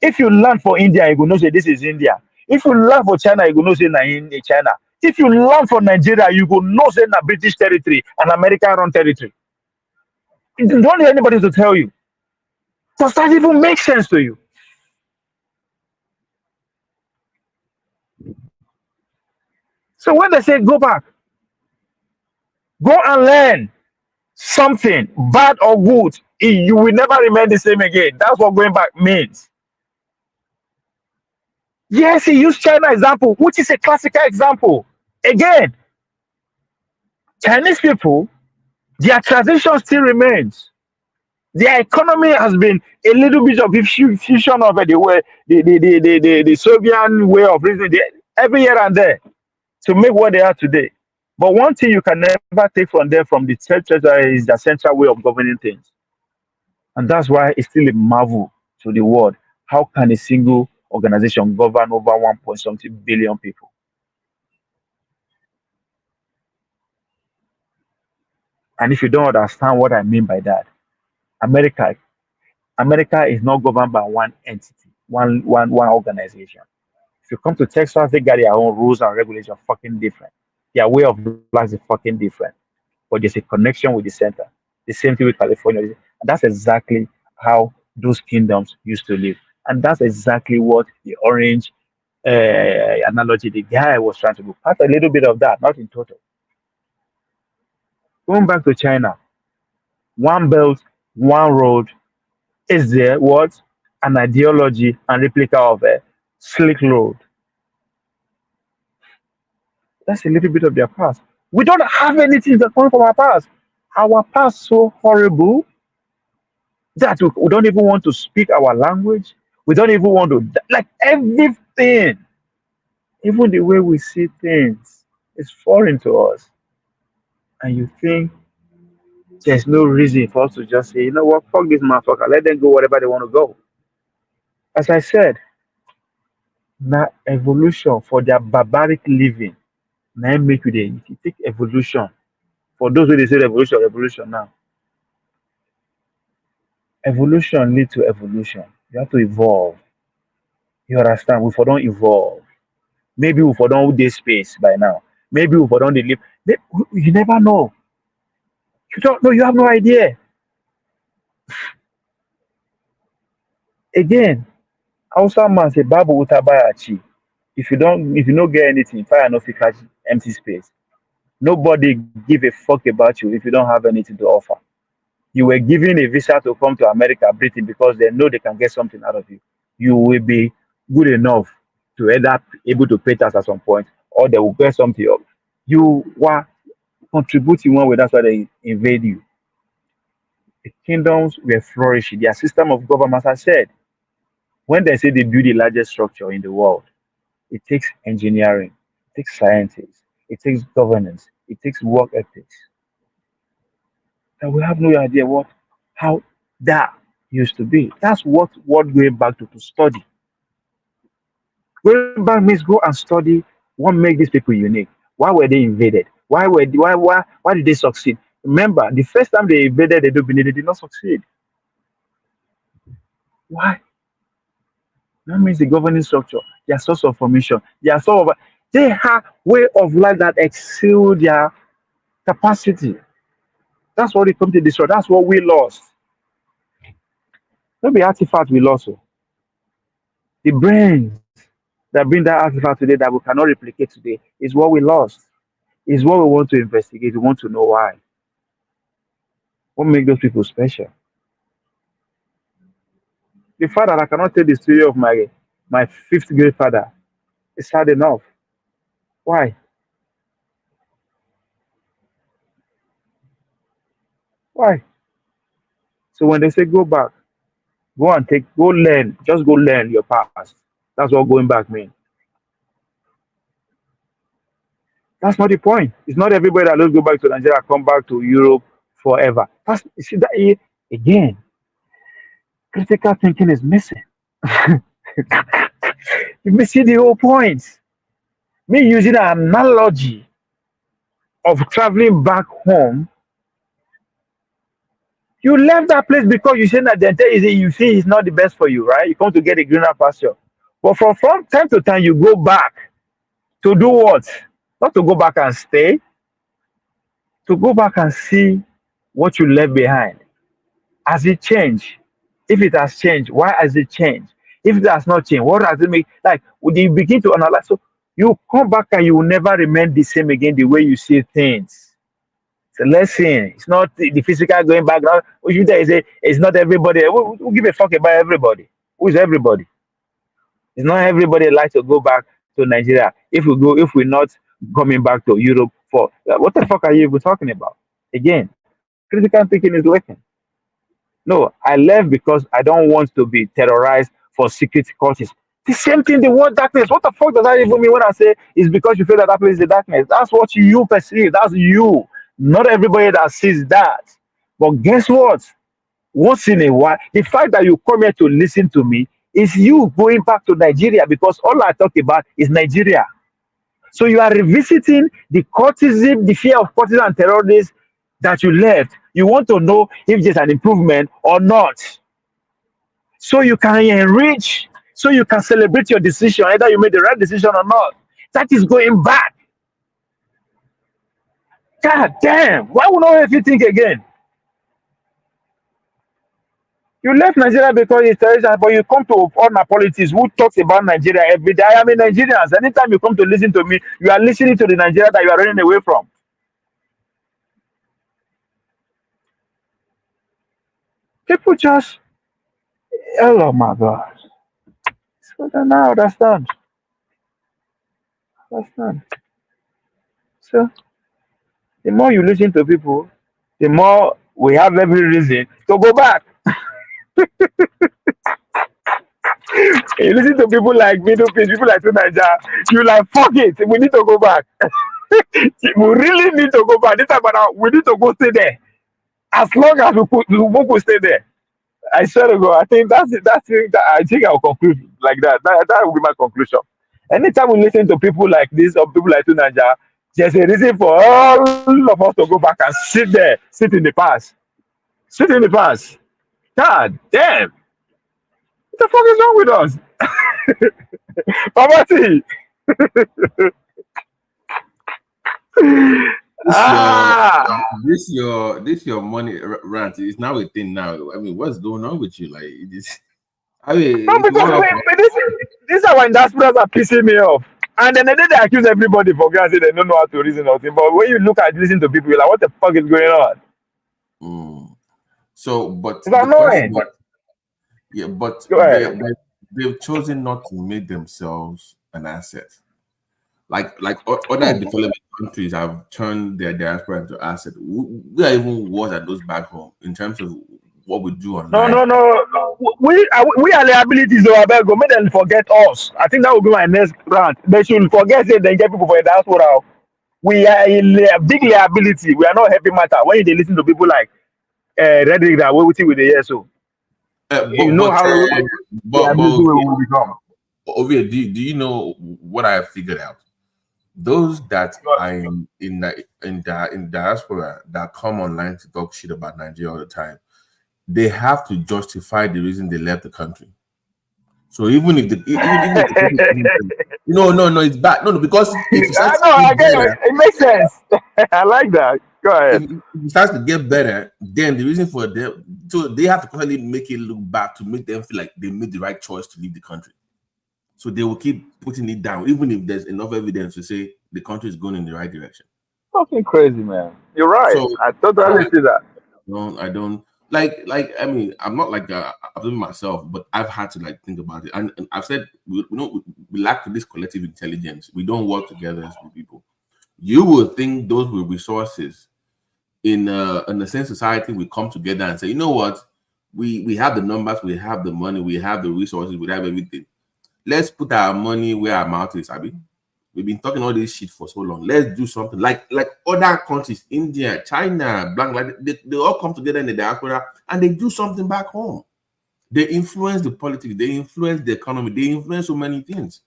If you learn for India, you go know say this is India. If you learn for China, you go know say na in China. If you learn for Nigeria, you go know say na British territory and American run territory. You don't need anybody to tell you. Does that even make sense to you? So when they say go back, go and learn something, bad or good, you will never remain the same again. That's what going back means. Yes, he used China example, which is a classical example. Again, Chinese people, their tradition still remains. Their economy has been a little bit of a fusion of the way the Soviet way of reasoning every year and there to make what they are today. But one thing you can never take from them from the church is the central way of governing things. And that's why it's still a marvel to the world. How can a single organization govern over 1 point something billion people? And if you don't understand what I mean by that, America, America is not governed by one entity, one organization. If you come to Texas, they got their own rules and regulations fucking different. Their way of life is fucking different. But there's a connection with the center. The same thing with California. And that's exactly how those kingdoms used to live. And that's exactly what the orange analogy the guy was trying to do. Part a little bit of that, not in total. Going back to China, one belt, one road is there what? An ideology and replica of a slick road. That's a little bit of their past. We don't have anything that comes from our past. Our past so horrible that we don't even want to speak our language. We don't even want to like everything. Even the way we see things is foreign to us. And you think there's no reason for us to just say, you know what, fuck this motherfucker, let them go wherever they want to go. As I said, now evolution for their barbaric living. Now make you there. If you take evolution, for those who they say revolution now, evolution lead to evolution. You have to evolve. You understand? We for don't evolve. Maybe we for don't do space by now. Maybe we for don't live. You never know. You don't know. You have no idea. Again, Hausa man say Babu Utabayachi. If you don't get anything, fire no fit catch empty space. Nobody give a fuck about you if you don't have anything to offer. You were given a visa to come to America, Britain, because they know they can get something out of you. You will be good enough to either able to pay tax at some point, or they will get something up. You were contributing one way, that's why they invade you. The kingdoms were flourishing. Their system of government, as I said, when they say they build the largest structure in the world, it takes engineering, it takes scientists, it takes governance, it takes work ethics. And we have no idea how that used to be. That's what going back to study. Going back means go and study what make these people unique. Why were they invaded? Why did they succeed? Remember, the first time they invaded the Benin, they did not succeed. Why? That means the governing structure, their source of formation, they have way of life that excel their capacity. That's what they come to destroy. That's what we lost. Maybe artifact we lost. The brains that bring that artifact today that we cannot replicate today is what we lost. Is what we want to investigate. We want to know why. What makes those people special? The fact that I cannot tell the story of my fifth grade father is sad enough. Why? Why? So when they say go back, go learn, just go learn your past. That's what going back means. That's not the point. It's not everybody that let's go back to Nigeria, come back to Europe forever. You see that again, critical thinking is missing. You may see the whole point. Me using an analogy of traveling back home. You left that place because you said that the entire you see it's not the best for you, right? You come to get a greener pasture. But from time to time, you go back to do what? Not to go back and stay, to go back and see what you left behind. Has it changed? If it has changed, why has it changed? If it has not changed, what does it make? Like, when you begin to analyze, so you come back and you will never remain the same again the way you see things. It's a lesson. It's not the physical going back. Now, you there say it's not everybody. Who give a fuck about everybody? Who is everybody? It's not everybody likes to go back to Nigeria. If we're not coming back to Europe for what the fuck are you even talking about? Again, critical thinking is lacking. No, I left because I don't want to be terrorized for secret cultures. The same thing, the word darkness. What the fuck does that even mean when I say it's because you feel that that place is the darkness? That's what you perceive. That's you. Not everybody that sees that. But guess what? Once in a while, the fact that you come here to listen to me is you going back to Nigeria because all I talk about is Nigeria. So you are revisiting the cultism, the fear of cultism and terrorists that you left. You want to know if there's an improvement or not. So you can enrich, so you can celebrate your decision, either you made the right decision or not. That is going back. God damn, why would not you think again? You left Nigeria because it's terrorism, but you come to all my politics who talks about Nigeria every day. I am a Nigerian. Anytime you come to listen to me, you are listening to the Nigeria that you are running away from. People just, oh my God. So then I understand. So the more you listen to people, the more we have every reason to go back. You listen to people like Middle Peace, people like Nigeria, you like, fuck it, we need to go back. We really need to go back. This time around, we need to go stay there. As long as we could stay there. I swear to God, I think that's it. I think I'll conclude like that. That will be my conclusion. Anytime we listen to people like this or people like Nigeria, there's a reason for all of us to go back and sit there, sit in the past. Sit in the past. God damn. What the fuck is wrong with us? Poverty. This your money rant is now a thing now. I mean, what's going on with you? Like this, I mean, No, because this is our diasporas are pissing me off. And then they accuse everybody for granted they don't know how to reason or thing. But when you look at listen to people, you're like, what the fuck is going on? So, but it's annoying. But they've chosen not to make themselves an asset. Like other developing countries have turned their diaspora into asset. We are even worse at those back home in terms of what we do online. No. We are liabilities, though. I beg, make them forget us. I think that will be my next rant. They should forget it, then get people for the diaspora. We are a big liability. We are not happy matter. When they listen to people like Redick that we're with the ESO. You know how liability will become. Ovia, do you know what I have figured out? Those that are in diaspora that come online to talk shit about Nigeria all the time, they have to justify the reason they left the country. So even if no, it's bad. No, because if it makes sense. I like that. Go ahead. If it starts to get better, then the reason for them, so they have to constantly make it look bad to make them feel like they made the right choice to leave the country. So they will keep putting it down, even if there's enough evidence to say the country is going in the right direction. Fucking crazy, man. You're right. So, I totally see that. I don't like. I mean, I'm not like I'm doing myself, but I've had to like think about it, and I've said we lack this collective intelligence. We don't work together as people. You would think those were resources in the same society. We come together and say, you know what, we have the numbers, we have the money, we have the resources, we have everything. Let's put our money where our mouth is, Abby. We've been talking all this shit for so long. Let's do something like other countries, India, China, Bangladesh. They all come together in the diaspora and they do something back home. They influence the politics, they influence the economy, they influence so many things.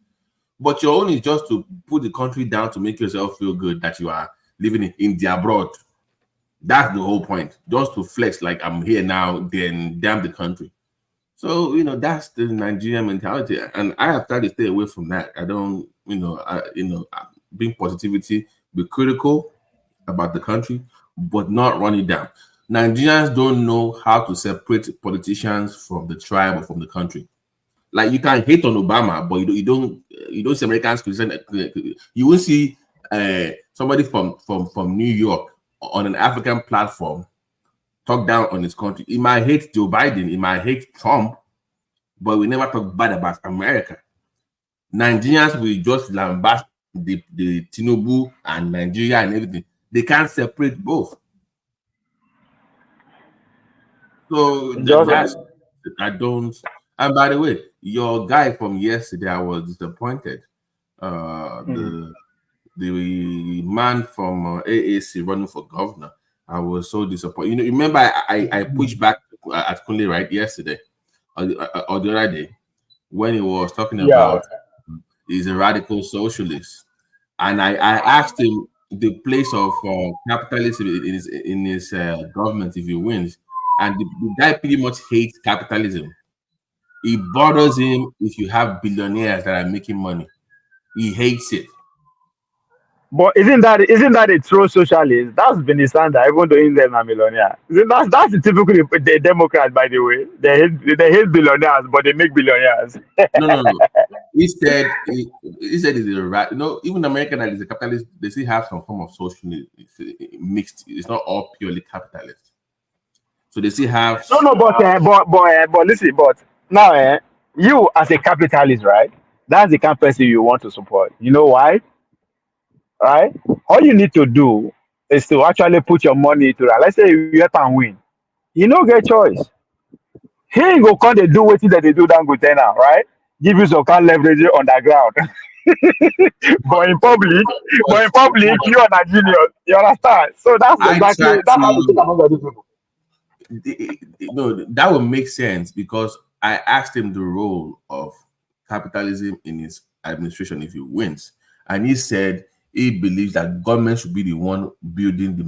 But your own is just to put the country down to make yourself feel good that you are living in the abroad. That's the whole point. Just to flex like I'm here now, then damn the country. So, you know, that's the Nigerian mentality. And I have tried to stay away from that. I don't, bring positivity, be critical about the country, but not run it down. Nigerians don't know how to separate politicians from the tribe or from the country. Like you can hate on Obama, but you don't see Americans criticize. You will see somebody from New York on an African platform talk down on his country. He might hate Joe Biden, he might hate Trump, but we never talk bad about America. Nigerians will just lambast the Tinubu and Nigeria and everything. They can't separate both. So that's I don't. And by the way, your guy from yesterday, I was disappointed. The man from AAC running for governor, I was so disappointed. You know, remember I pushed back at Kunle right yesterday or the other day when he was talking about he's a radical socialist, and I asked him the place of capitalism in his government if he wins, and the guy pretty much hates capitalism. It bothers him if you have billionaires that are making money. He hates it. But isn't that a true socialist? That's Bernie Sanders, even though he's a millionaire. That's the typical the Democrat, by the way. They hate billionaires, but they make billionaires. No. He said he's a right. Even America that is a capitalist, they still have some form of socialism mixed. It's not all purely capitalist. So they still have but listen, now you as a capitalist, right? That's the kind of person you want to support. You know why? Right? All you need to do is to actually put your money to that. Let's say you get and win. You no get choice. He ain't go come they do what that they do down good now, right? Give you some kind of leverage on the ground. but in public, you are Nigerian. You understand? So that's exactly that's how we think about these people. That would make sense because I asked him the role of capitalism in his administration if he wins, and he said he believes that government should be the one building the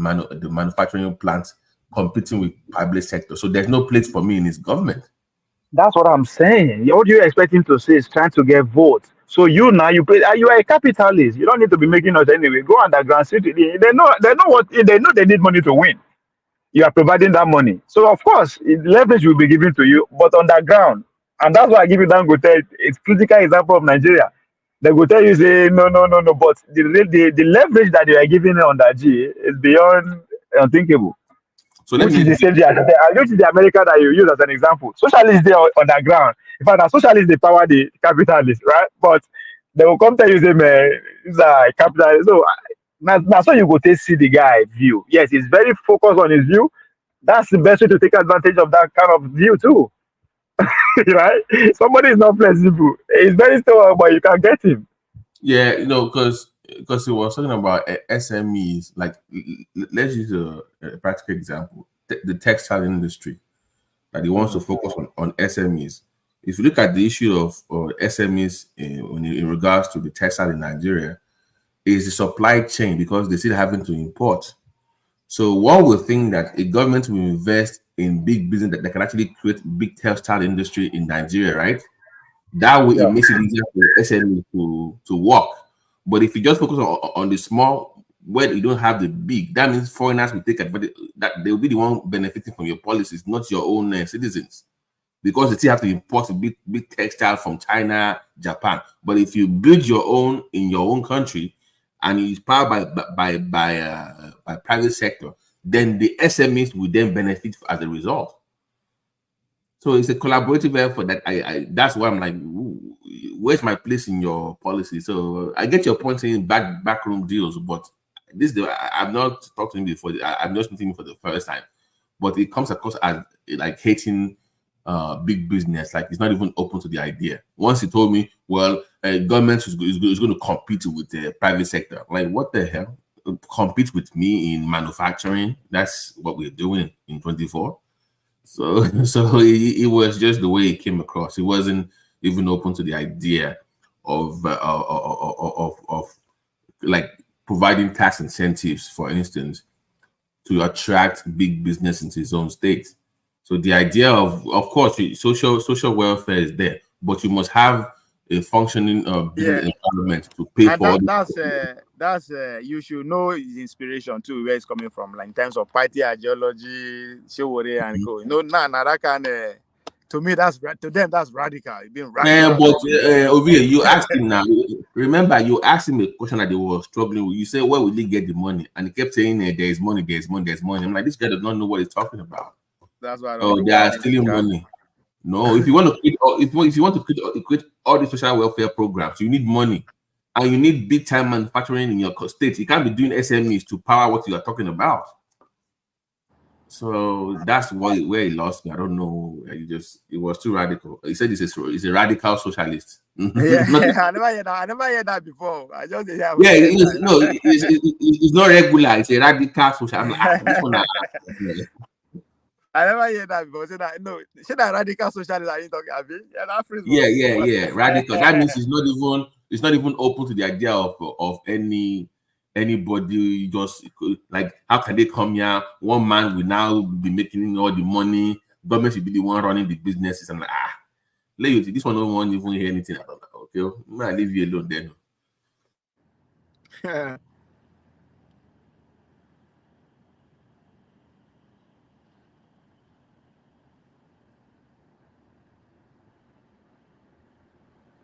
manufacturing plants, competing with public sector. So there's no place for me in his government. That's what I'm saying. What you expect him to say is trying to get votes. So you are a capitalist. You don't need to be making us anyway. Go underground. They know they need money to win. You are providing that money. So of course, leverage will be given to you, but on the ground. And that's why I give you that it's critical example of Nigeria. They will tell you, say, no. But the leverage that you are giving on that G is beyond unthinkable. So which is the same thing. I go to the America that you use as an example. Socialists there on the ground. In fact, socialists they power the capitalists, right? But they will come tell you, say, man, it's a capitalist. So now so you go to see the guy view. Yes, he's very focused on his view. That's the best way to take advantage of that kind of view too. Right? Somebody is not flexible. He's very stubborn, but you can get him. Yeah, because he was talking about SMEs. Like, let's use a practical example: the textile industry. That he wants to focus on SMEs. If you look at the issue of SMEs in regards to the textile in Nigeria, is the supply chain because they're still having to import. So one would think that a government will invest in big business that can actually create big textile industry in Nigeria, right? That way it makes it easier for SME to work. But if you just focus on the small, where you don't have the big, that means foreigners will take advantage. That they will be the one benefiting from your policies, not your own citizens, because they still have to import big textile from China, Japan. But if you build your own in your own country, and it's powered by private sector, then the SMEs will then benefit as a result. So it's a collaborative effort that I that's why I'm like, where's my place in your policy? So I get your point saying backroom deals, but I've not talked to him before. I'm just meeting him for the first time, but it comes across as like hating big business. Like he's not even open to the idea. Once he told me, well, government is going to compete with the private sector. I'm like, what the hell? Compete with me in manufacturing? That's what we're doing in 24. So it was just the way it came across. He wasn't even open to the idea of like providing tax incentives, for instance, to attract big business into his own state. So the idea of course, social welfare is there, but you must have a functioning business environment to pay And for. that's you should know his inspiration too, where it's coming from, like in terms of party ideology, Showore and co. You know, that can. To me, to them that's radical. It's being radical. But Ovie, you asked him now. Remember, you asked him a question that they were struggling with. You said, "Where will he get the money?" And he kept saying, "There is money, there is money, there's money." I'm like, this guy does not know what he's talking about. That's why I don't Oh, know they are stealing money. No, if you want to create, if you want to create all the social welfare programs, you need money, and you need big time manufacturing in your state. You can't be doing SMEs to power what you are talking about. So that's where he lost me. I don't know. It was too radical. He said he's a radical socialist. Yeah, I never heard that before. I just hear. Yeah, it's not regular. It's a radical social. I'm like, this one. I never hear that before. Say that no, say that radical socialist. Are you talking about? Yeah, that phrase. Yeah. Radical. That means it's not even open to the idea of anybody. Just like, how can they come here? One man will now be making all the money. Government should be the one running the businesses. I'm like, this one don't want even hear anything about that. Okay, I'll leave you alone then.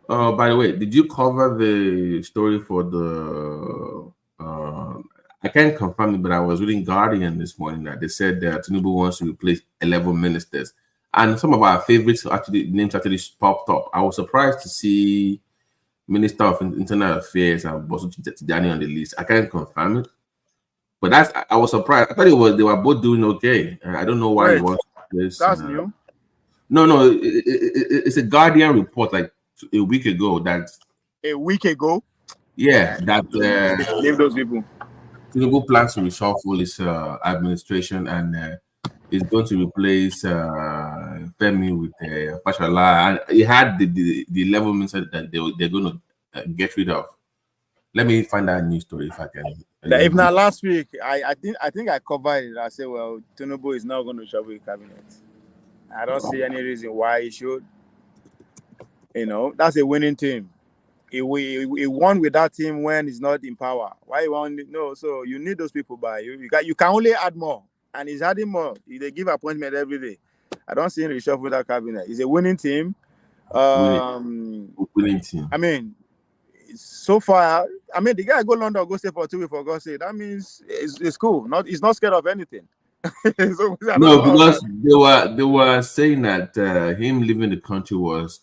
By the way, did you cover the story for the? I can't confirm it, but I was reading Guardian this morning that they said that Tinubu wants to replace 11 ministers, and some of our favorites names actually popped up. I was surprised to see Minister of Internal Affairs and Bosu Tijani on the list. I can't confirm it, but I was surprised. I thought they were both doing okay. I don't know why he wants this. That's new. No, it's a Guardian report like a week ago. Yeah, that leave those people. Tinubu plans to reshuffle his administration and is going to replace Femi with Fashola. And he had the 11 ministers that they're going to get rid of. Let me find that news story if I can. If not last week, I think I covered it. I said, well, Tinubu is not going to reshuffle the cabinet. I don't see any reason why he should. You know, that's a winning team. He won with that team when he's not in power. Why he won? No, so you need those people by you. You can only add more, and he's adding more. They give appointment every day. I don't see him reshuffle that cabinet. It's a winning team. Winning team. I mean, so far, the guy go London, go stay for 2 weeks for God's sake. That means it's cool. He's not scared of anything. So, no, because they were saying that him leaving the country was.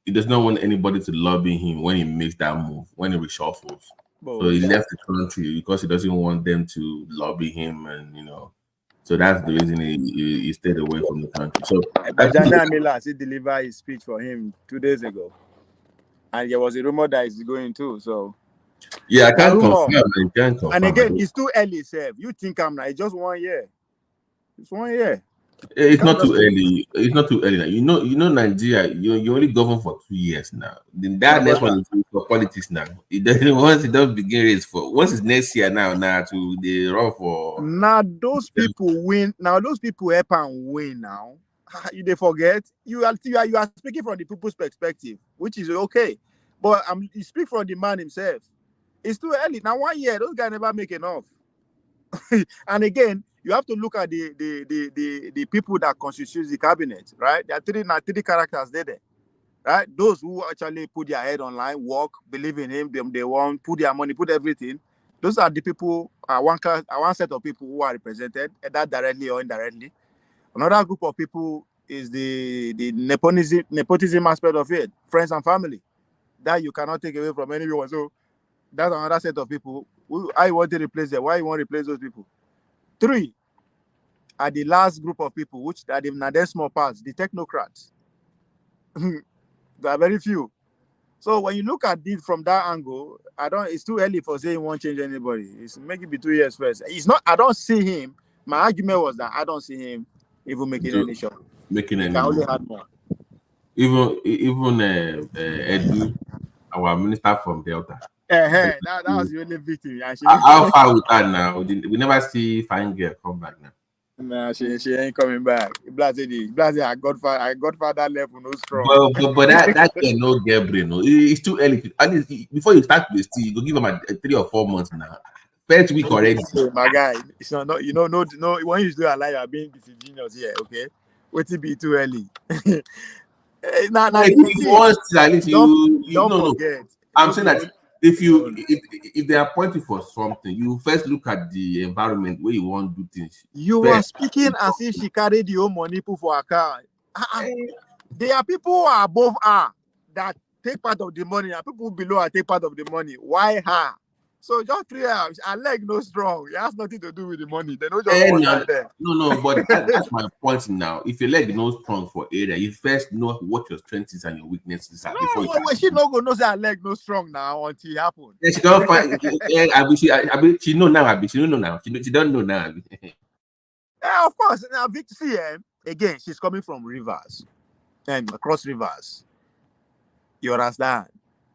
He does not want anybody to lobby him when he makes that move, when he reshuffles. So he left the country because he doesn't want them to lobby him, and so that's the reason he stayed away from the country. So Bajana Miller delivered his speech for him 2 days ago, and there was a rumor that he's going too. So yeah, I can't confirm. And again, it's too early, sir. You think I'm not? It's just 1 year. It's 1 year. It's not too early. It's not too early now. You know, Nigeria. You only govern for 2 years now. Then that next one is for politics now. It doesn't once it does begin race for once it's next year now to the run for. Now those people win. Now those people help and win. Now they forget you are speaking from the people's perspective, which is okay. But you speak from the man himself. It's too early now. 1 year, those guys never make enough. And again. You have to look at the people that constitute the cabinet, right? There are three characters there, right? Those who actually put their head online, work, believe in him, they want, put their money, put everything. Those are the people, one set of people who are represented, either directly or indirectly. Another group of people is the nepotism aspect of it, friends and family, that you cannot take away from anyone. So that's another set of people. I want to replace them. Why you want to replace those people? 3 are the last group of people, which are the small parts, the technocrats. There are very few. So when you look at it from that angle, it's too early for saying he won't change anybody. It's make it be 2 years first. I don't see him. My argument was that I don't see him even making any shot. Making He any can only move. add more. Even Edu, our minister from Delta. That was the only victim. How far with that now? We never see fine girl come back now. Nah, she ain't coming back. Blase, I Godfather level no strong. But that girl no get brain. No, it's too early. At least before you start to see, you go give them a 3 or 4 months now. First week already. My guy, it's not you know no when you do a lie, you're being disingenuous here. Okay, wait till be too early. Now, don't forget. I'm saying that if they appoint you for something, you first look at the environment where you want to do things. You are speaking as if she carried the whole money put for her car. There are people who are above her that take part of the money, and people below her take part of the money. Why her? So just clear out. Her leg no strong. It has nothing to do with the money. They don't just want that there. No, but that's my point now. If your leg no strong for area, you first know what your strengths is and your weaknesses are before you. She no go know say her leg no strong now until it happen. Yeah, she don't find. She know now. She don't know now. She don't know now. Yeah, of course. Now, see, again, she's coming from rivers and across rivers. You understand?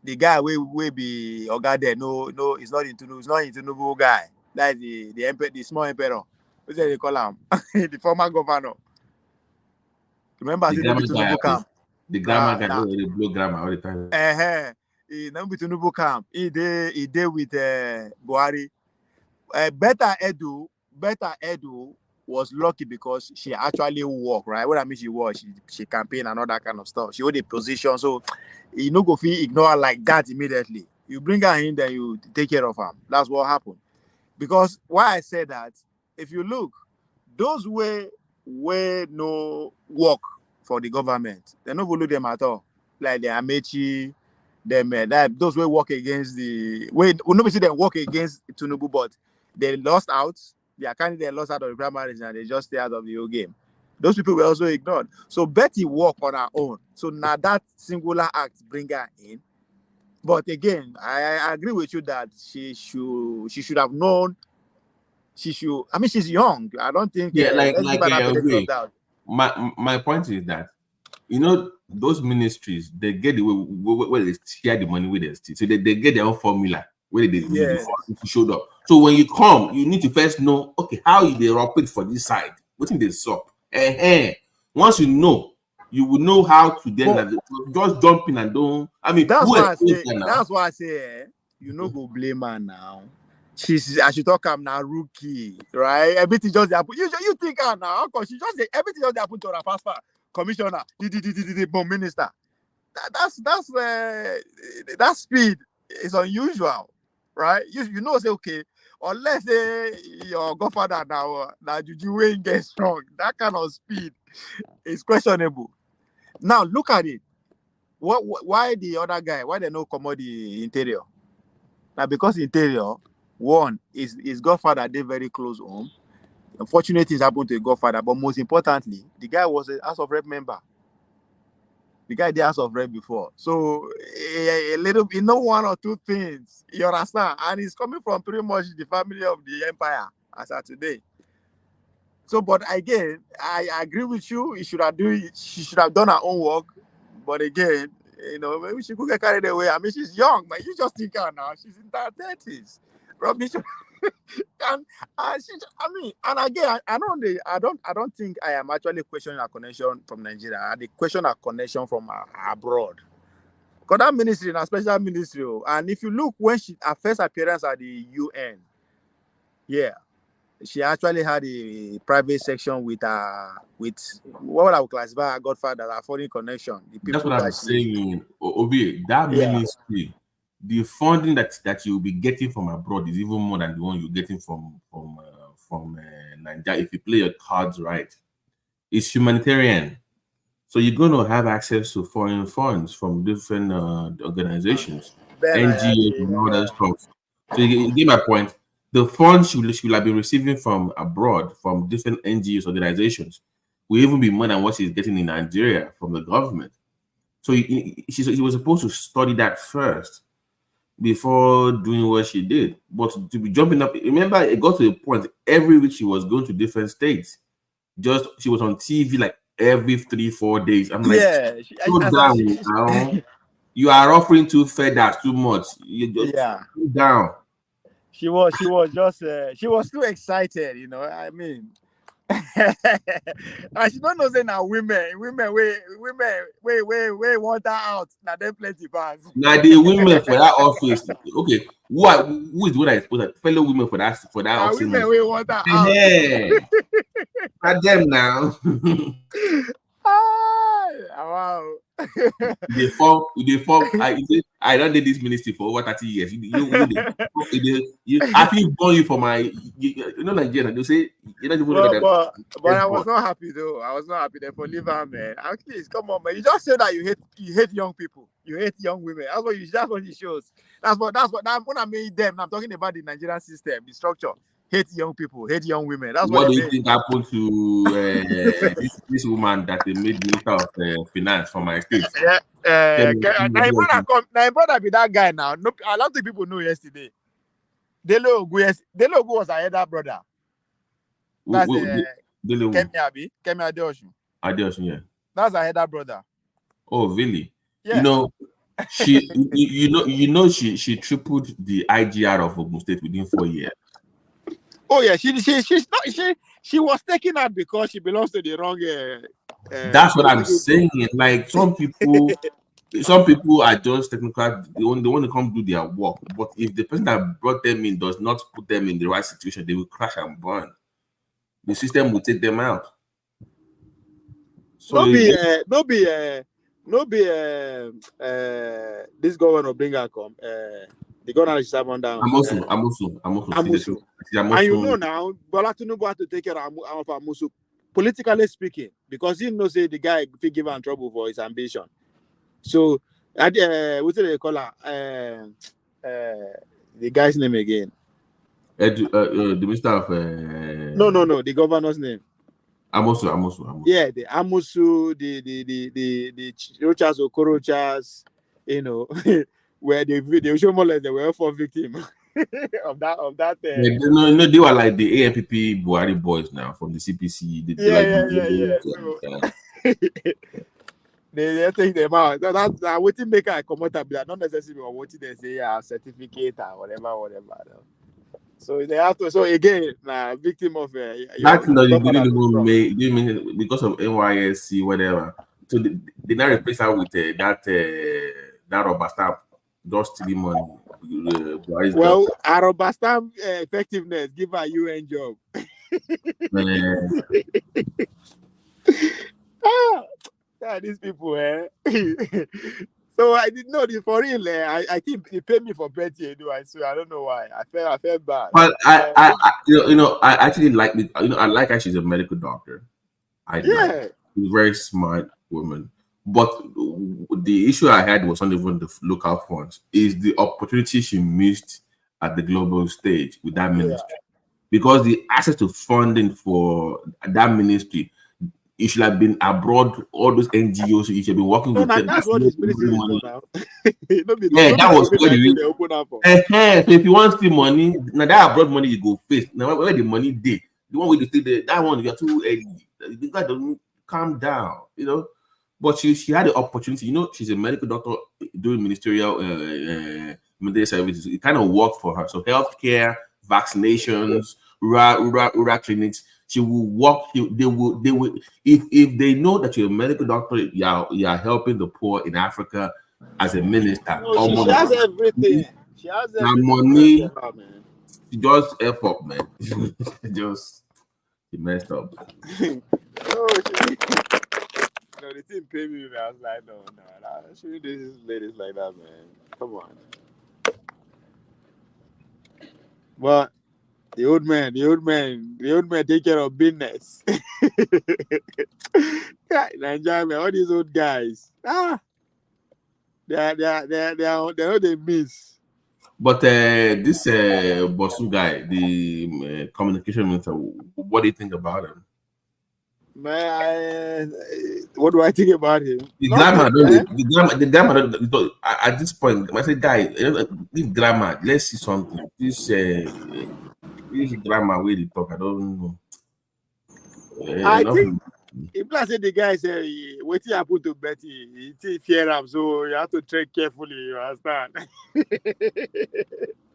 The guy will be Oga there. No, it's not into Tinubu guy. That is the small emperor. What do they call him? The former governor. Remember, the Tinubu camp. The grammar guy, the blue grammar all the time. He never Tinubu camp. He did with Buhari. Better Edu was lucky because she actually work, right? What I mean, she campaign and all that kind of stuff. She hold a position, so you no go feel ignore her like that immediately. You bring her in, then you take care of her. That's what happened. Because why I said that, if you look, those way no work for the government, they don't follow them at all. Like the Amechi, them those way work against the way we never see them work against Tinubu, but they lost out. Their candidate lost out of the primaries and they just stay out of the whole game. Those people were also ignored. So Betty worked on her own. So now that singular act bring her in. But again, I agree with you that she should have known. She's young. I don't think. My point is that those ministries, they get the way where they share the money with us. So they get their own formula where they showed up. So when you come, you need to first know, okay, how they operate for this side. What think they saw? Once you know, you will know how to then just jump in and don't. I mean, that's why I say you no go blame her now. I should talk am now rookie, right? Everything just happen. You think her now? How come she just everything just happen to her fast commissioner, the bomb minister. That speed is unusual, right? You know, say okay, unless your godfather now Juju ain't get strong, that kind of speed is questionable. Now look at it. Why the other guy? Why they no commode the interior? Now because interior, one is godfather. They very close home. Unfortunately, things happened to a godfather, but most importantly, the guy was a House of Rep member. The guy did House of Rep before, so a little, one or two things. You understand? And he's coming from pretty much the family of the empire as of today. So, but again, I agree with you. She should have done her own work. But again, maybe she could get carried away. I mean, she's young, but you just think her now. She's in her 30s. Rubbish. And again, I don't think I am actually questioning her connection from Nigeria. I question her connection from abroad. Because that ministry is a special ministry. And if you look when her first appearance at the UN, she actually had a private section with what I would classify her godfather, her foreign connection. That's what I'm saying. Obi, that ministry, the funding that you'll be getting from abroad is even more than the one you're getting from Nigeria. If you play your cards right, it's humanitarian. So you're going to have access to foreign funds from different organizations, NGOs, and all that stuff. So you get my point. The funds she will have been receiving from abroad, from different NGOs, organizations, will even be more than what she's getting in Nigeria from the government. So she was supposed to study that first before doing what she did. But to be jumping up, remember, it got to a point every week she was going to different states she was on TV like every 3-4 days. I'm like, Yeah, slow down now. You are offering too feathers too much. You just slow down. She was just she was too excited, you know. I mean, and she don't know say now women want her out. Now they plenty pass. Now the women for that office. Okay, who is the one that is supposed to fellow women for that office? Women we want her out. Yeah. Not them now. Wow. They form. I don't did this ministry for over 30 years. I feel born you for my. You know, Nigerian. They say you don't even look at them. But I was not happy though. I was not happy there for leave her, man. At least, come on, man. You just say that you hate young people. You hate young women. That's what it shows. When I mean them. I'm talking about the Nigerian system, the structure. Hate young people, hate young women. That's what do you think happened to this woman that they made minister of finance from my state? My brother be that guy now. No, a lot of people know yesterday. Dele Ogu was her elder brother. That's Kemi Adeosun. Adeosun, yeah. That's her elder brother. Oh, really? Yeah. You know, she tripled the IGR of Ogun State within 4 years. Oh yeah, she was taken out because she belongs to the wrong. That's what I'm saying. Like some people are just technical. They want to come do their work. But if the person that brought them in does not put them in the right situation, they will crash and burn. The system will take them out. So this governor bring her come. The governor is someone down. Amosu. And you know now, Bola Tinubu had to take care of Amosu, politically speaking, because he knows the guy will give him trouble for his ambition. So, what do they call her? The guy's name again? The minister of. No, the governor's name. Amosu. Yeah, the Amosu, the Rochas Okorochas, you know. Where they show more like they were for victim of that. No, they were like the ANPP Buhari boys now from the CPC. They take them out. That's what make a come out of that. Not necessarily what they say certificate or whatever. So they have to. So again, victim of that's not you mean because of NYSC whatever. So they now replace her with that rubber stamp. Just stealing money. Well, Aroba stamp effectiveness give a UN job. These people, So I didn't know this for real. I think they paid me for birthday. So I don't know why. I felt bad. But I actually like it. I like her. She's a medical doctor. She's a very smart woman. But the issue I had was not even the local funds, is the opportunity she missed at the global stage with that ministry. Because the access to funding for that ministry, it should have been abroad, all those NGOs, you should have been working with them. That's what this ministry is for now. That was what they open up for. So if you want to see money, now that abroad money you go face. Now where the money dey, the one with the thing, that one you are too early. You got to calm down, you know. But she had the opportunity, you know, she's a medical doctor doing ministerial military services. It kind of worked for her. So healthcare, vaccinations, rural clinics. She will work. They will. If they know that you're a medical doctor, you are helping the poor in Africa as a minister. No, she has everything. She has everything. Money. She just F up, man. She messed up. No, the thing paid me. I was like, no, shouldn't do this ladies like that, man. Come on. But the old man take care of business. Nigerian, all these old guys, they're what they miss. But this Bosu guy, the communication minister, what do you think about him? Man, what do I think about him? The grammar, at this point, I say, guy, this grammar, let's see something. This grammar way they talk, I don't know. I think if I say the guy say what he happened to Betty, he fear him, so you have to tread carefully. You understand?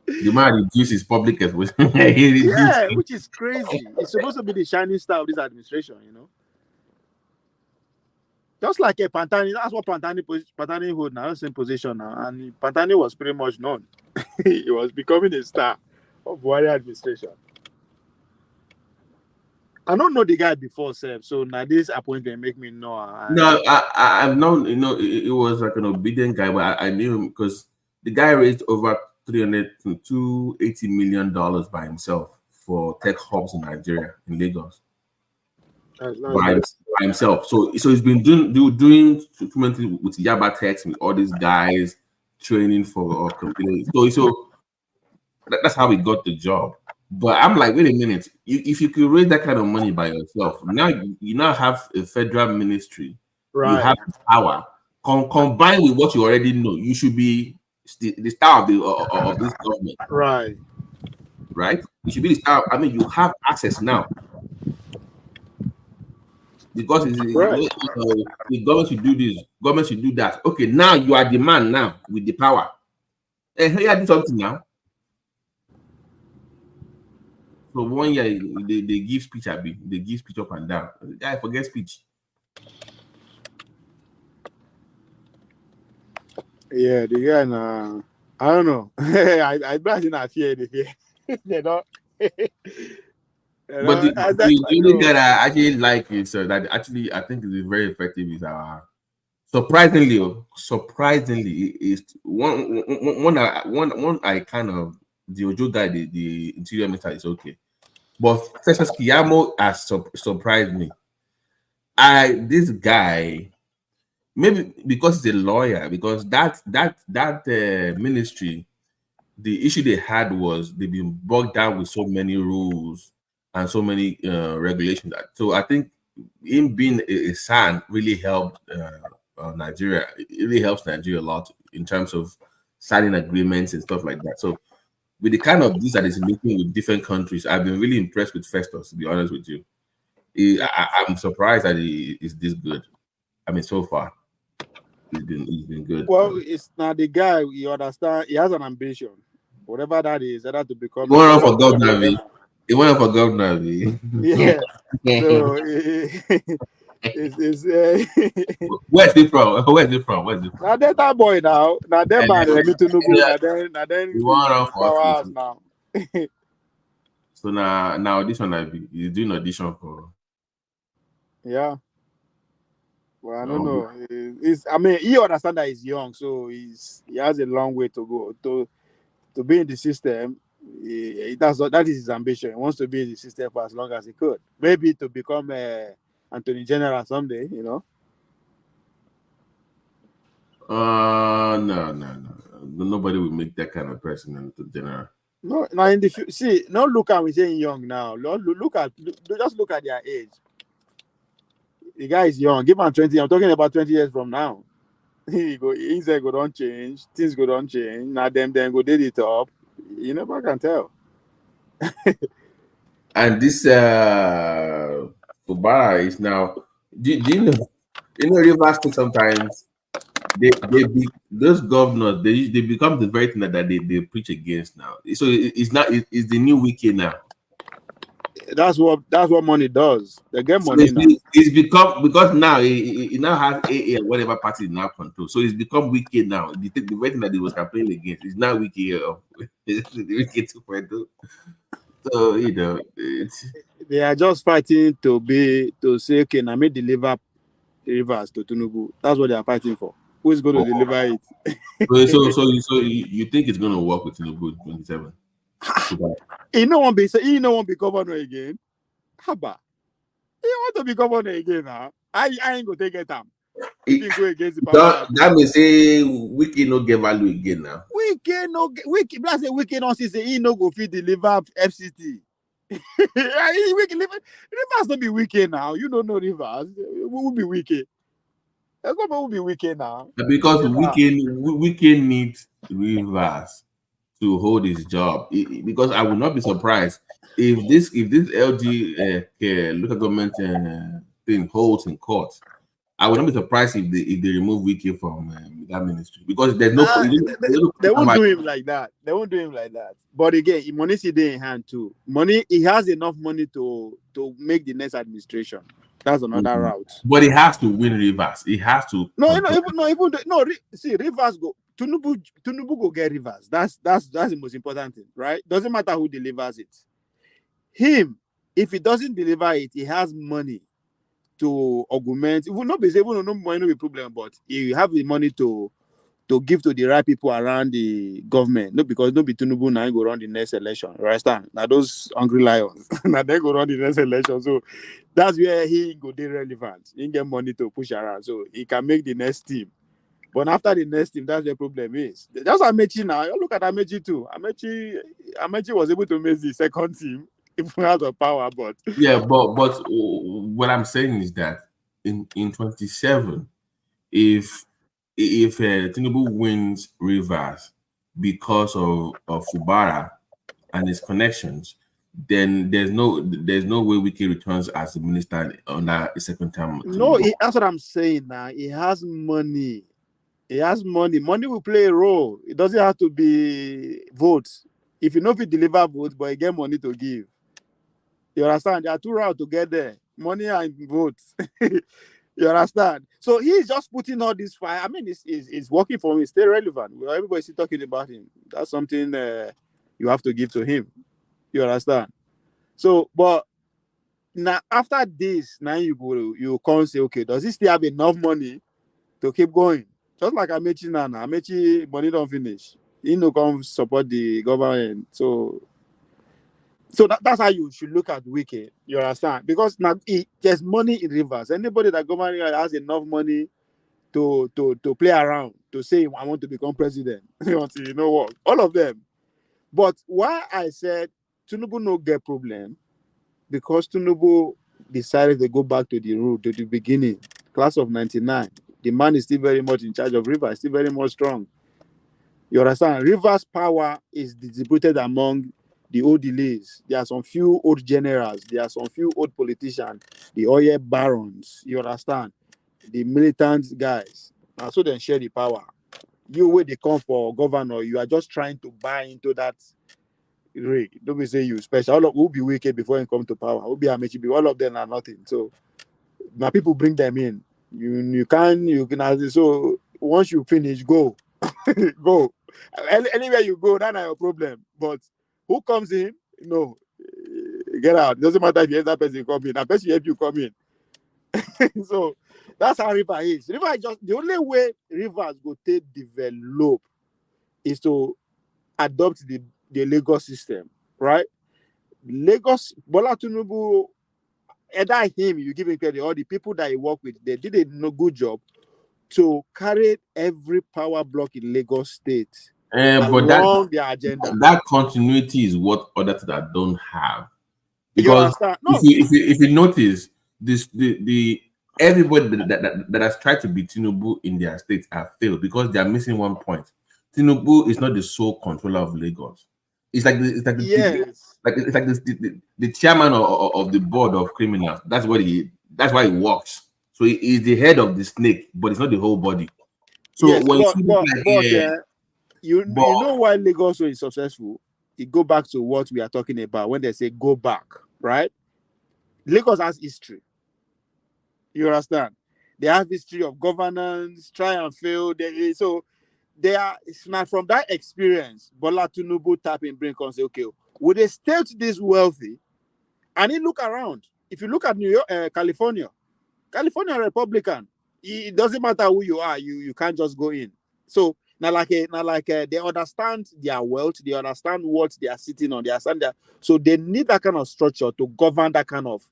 The man reduces public exposure. Yeah, which is crazy. It's supposed to be the shining star of this administration, you know. Just like a Pantani, that's what Pantani hold now, same position now, and Pantani was pretty much known. He was becoming a star of Buhari administration. I don't know the guy before, Seb, so now this appointment make me know. No, I've known, you know, it was like an obedient guy, but I knew him because the guy raised over $280 million by himself for tech hubs in Nigeria, in Lagos. By himself. So he's been doing treatment with Yaba Techs, with all these guys training for computer. So that's how he got the job. But I'm like, wait a minute. If you could raise that kind of money by yourself, now you now have a federal ministry. Right. You have power. Combined with what you already know, you should be the star of this government. Right. Right? You should be the star. I mean, you have access now. Because the government should do this, government should do that. Okay, now you are the man now with the power. And here, do something now. So 1 year they give speech, they give speech up and down. The guy forget speech. Yeah, the guy now. I don't know. I imagine I fear the fear. They don't. But the only guy that I actually like is that actually I think is very effective is surprisingly is one I kind of the Ojo guy, the interior minister is okay, but Festus Kiyamo has surprised me. This guy, maybe because he's a lawyer, because that ministry, the issue they had was they've been bogged down with so many rules and so many regulations. So I think him being a SAN really helped Nigeria. It really helps Nigeria a lot in terms of signing agreements and stuff like that. So with the kind of deals that he's making with different countries, I've been really impressed with Festus, to be honest with you. I'm surprised that he is this good. I mean, so far, he's been good. Well, it's not the guy. You understand? He has an ambition, whatever that is, either to become. He went for governor. He went for governor. Yeah. So it's where's it from? Where's it from? Now that boy now. Now that man Now then. You want for hours now. So now audition he's doing audition for. Yeah. Well, I don't know. I mean, he understands that he's young, so he has a long way to go to be in the system. That is his ambition. He wants to be in the system for as long as he could. Maybe to become Attorney General someday, you know. No. Nobody will make that kind of person into general. No, now look at me saying young now. Just look at their age. The guy is young. Give him 20. I'm talking about 20 years from now. Things go don't change. Things go don't change. Now them go did it up. You never can tell. And this Fubara is now. Do you know? You know, Rivers State sometimes those governors they become the very thing that they preach against now. So it's the new wiki now. That's what money does. They get money now. It's become because now it now has AA whatever party now control. So it's become wicked now. The very thing that it was campaigning against is now wicked. It's the wicked 2.2. So you know they are just fighting to say okay, now may deliver rivers to Tinubu. That's what they are fighting for. Who is going to deliver it? so you think it's going to work with Tinubu in 2027? He no one be governor again. Haba. He want to be governor again now. I ain't gonna take it time. That may say Wiki no get value again now. Wiki no say he no go fit deliver FCT. Rivers don't be Wiki now. You don't know Rivers. We will be Wiki. Will be Wiki now. Because Wiki needs Rivers to hold his job, because I would not be surprised if this LG local government thing holds in court. I would not be surprised if they remove Wiki from that ministry, because there's no. They won't do him like that. They won't do him like that. But again, money is in hand too. Money, he has enough money to make the next administration. That's another route. But he has to win Rivers. He has to. See, Rivers go. Tinubu go get Rivers. That's the most important thing, right? Doesn't matter who delivers it. Him, if he doesn't deliver it, he has money to augment. It will not be able no money, no be problem, but he have the money to give to the right people around the government. No, because no be Tinubu now go run the next election. You understand? Now those hungry lions, now they go run the next election. So that's where he go be relevant. He get money to push around, so he can make the next team. But after the next team, that's the problem is. That's Amechi now. You look at Amechi too. Amechi was able to make the second team if we had the power, but yeah, but what I'm saying is that in 27, if Tinubu wins Rivers because of Fubara and his connections, then there's no way Wiki returns as the minister on that second term. No, that's what I'm saying now. He has money. He has money. Money will play a role. It doesn't have to be votes. If you know if you deliver votes, but you get money to give. You understand? There are two routes to get there. Money and votes. You understand? So he's just putting all this fire. I mean, it's working for him. It's still relevant. Everybody's still talking about him. That's something you have to give to him. You understand? So, but now after this, now you come say, okay, does he still have enough money to keep going? Just like Amechi now. Amechi money don't finish. He no come support the government. So that's how you should look at Wiki. You understand? Because now there's money in Rivers. Anybody that government has enough money to play around, to say I want to become president, you know what? All of them. But why I said Tinubu no get problem, because Tinubu decided to go back to the root, to the beginning, class of 99. The man is still very much in charge of Rivers, still very much strong. You understand? Rivers' power is distributed among the old delays. There are some few old generals. There are some few old politicians. The oil barons. You understand? The militant guys. And so they share the power. You, where they come for governor, you are just trying to buy into that rig. Don't be say you special. All of will be wicked before you come to power. Will be Amechi. All of them are nothing. So now people bring them in. You can. So once you finish, go. Go. Anywhere you go, that's not your problem. But who comes in? No. Get out. It doesn't matter if you have that person come in. That person help you come in. So that's how River is. River just the only way Rivers go take develop is to adopt the Lagos system, right? Lagos, Bola Tinubu, either him, you give him credit, or the people that he work with, they did a good job to carry every power block in Lagos State along their agenda. That continuity is what others that don't have. Because if you notice, the everybody that has tried to beat Tinubu in their states have failed because they are missing one point. Tinubu is not the sole controller of Lagos. It's like the chairman of the board of criminals. That's why he works. So he is the head of the snake, but it's not the whole body. So you know why Lagos is successful? It go back to what we are talking about when they say go back, right? Lagos has history. You understand? They have history of governance, try and fail. So they are. It's not from that experience. Bola Tinubu tap in brain and say, okay, would a state this wealthy? And then look around. If you look at New York, California Republican. It doesn't matter who you are. You can't just go in. So now like they understand their wealth. They understand what they are sitting on. They understand that. So they need that kind of structure to govern that kind of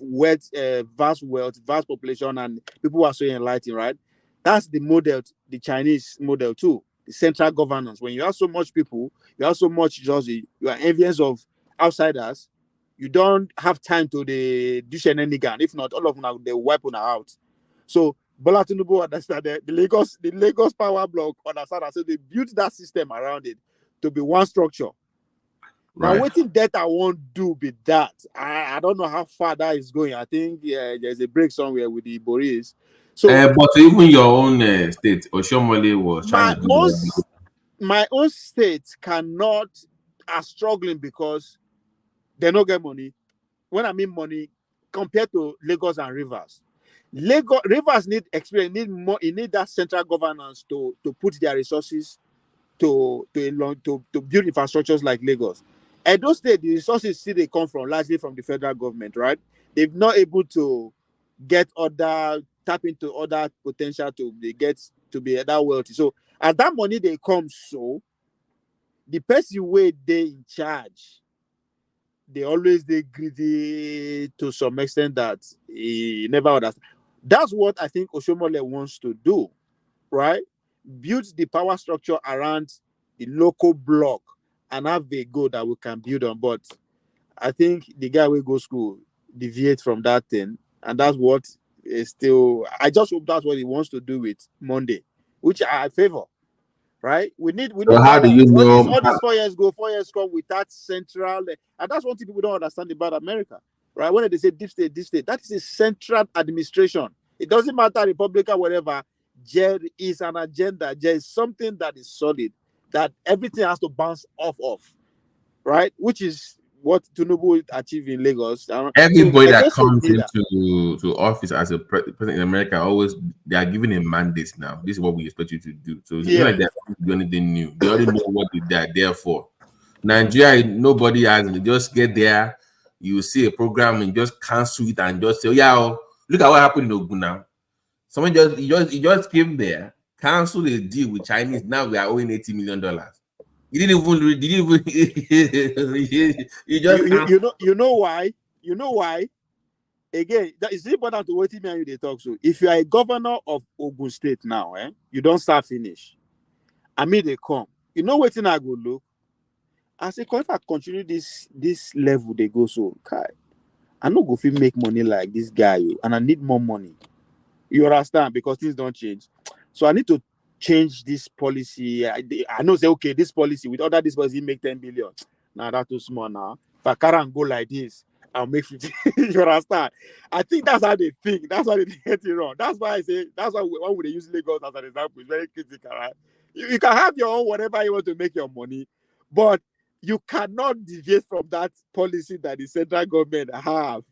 wealth, vast population, and people who are so enlightened, right? That's the model, the Chinese model too. The central governance. When you have so much people, you have so much you are envious of outsiders. You don't have time to the do shenanigan. If not, all of them they wipe on out. So Bola Tinubu understand the Lagos power block understand. So they built that system around it to be one structure. Now, waiting that I won't do be that. I don't know how far that is going. I think there's a break somewhere with the Buharis. So, but even your own state, Oshomole was trying to do that. My own state are struggling because they don't get money. When I mean money, compared to Lagos and Rivers, Rivers need experience, need more. It need that central governance to put their resources to build infrastructures like Lagos. Edo State, the resources still they come from largely from the federal government, right? They've not able to tap into other potential to be that wealthy. So as that money they come, so the person where they in charge, they always they greedy to some extent that he never understands. That's what I think Oshomole wants to do, right? Build the power structure around the local block and have a goal that we can build on. But I think the guy will go school deviate from that thing, and that's what is still. I just hope that's what he wants to do with Monday, which I favor. Right? We need. So how do you know? All these 4 years go, 4 years come with that central, and that's one thing people don't understand about America, right? When they say deep state, that is a central administration. It doesn't matter Republican, whatever. There is an agenda. There is something that is solid that everything has to bounce off of, right? Which is what Tinubu achieved in Lagos. Everybody that comes into office as a president in America they are given a mandate now. This is what we expect you to do. So it's not like they're doing anything new. They already know what they are there for. Nigeria, nobody has. They just get there. You see a program and just cancel it and just say, look at what happened in Ogun now. Someone just came there, canceled a deal with Chinese. Now we are owing $80 million. You didn't even. You know why? You know why? Again, that is important to what me and you they talk. So if you are a governor of Ogun State now, you don't start finish. I mean they come. You know what I go look? I say, if I continue this level, they go so okay. I no go feel make money like this guy, and I need more money. You understand? Because things don't change. So I need to change this policy. I know say okay, this policy with other this policy make 10 billion. Now that's too small now. If I can't go like this, I'll make 50. You understand? I think that's how they think. That's why they get it wrong. That's why I say that's why would they use Lagos as an example? It's very critical, right? You can have your own whatever you want to make your money, but you cannot deviate from that policy that the central government have.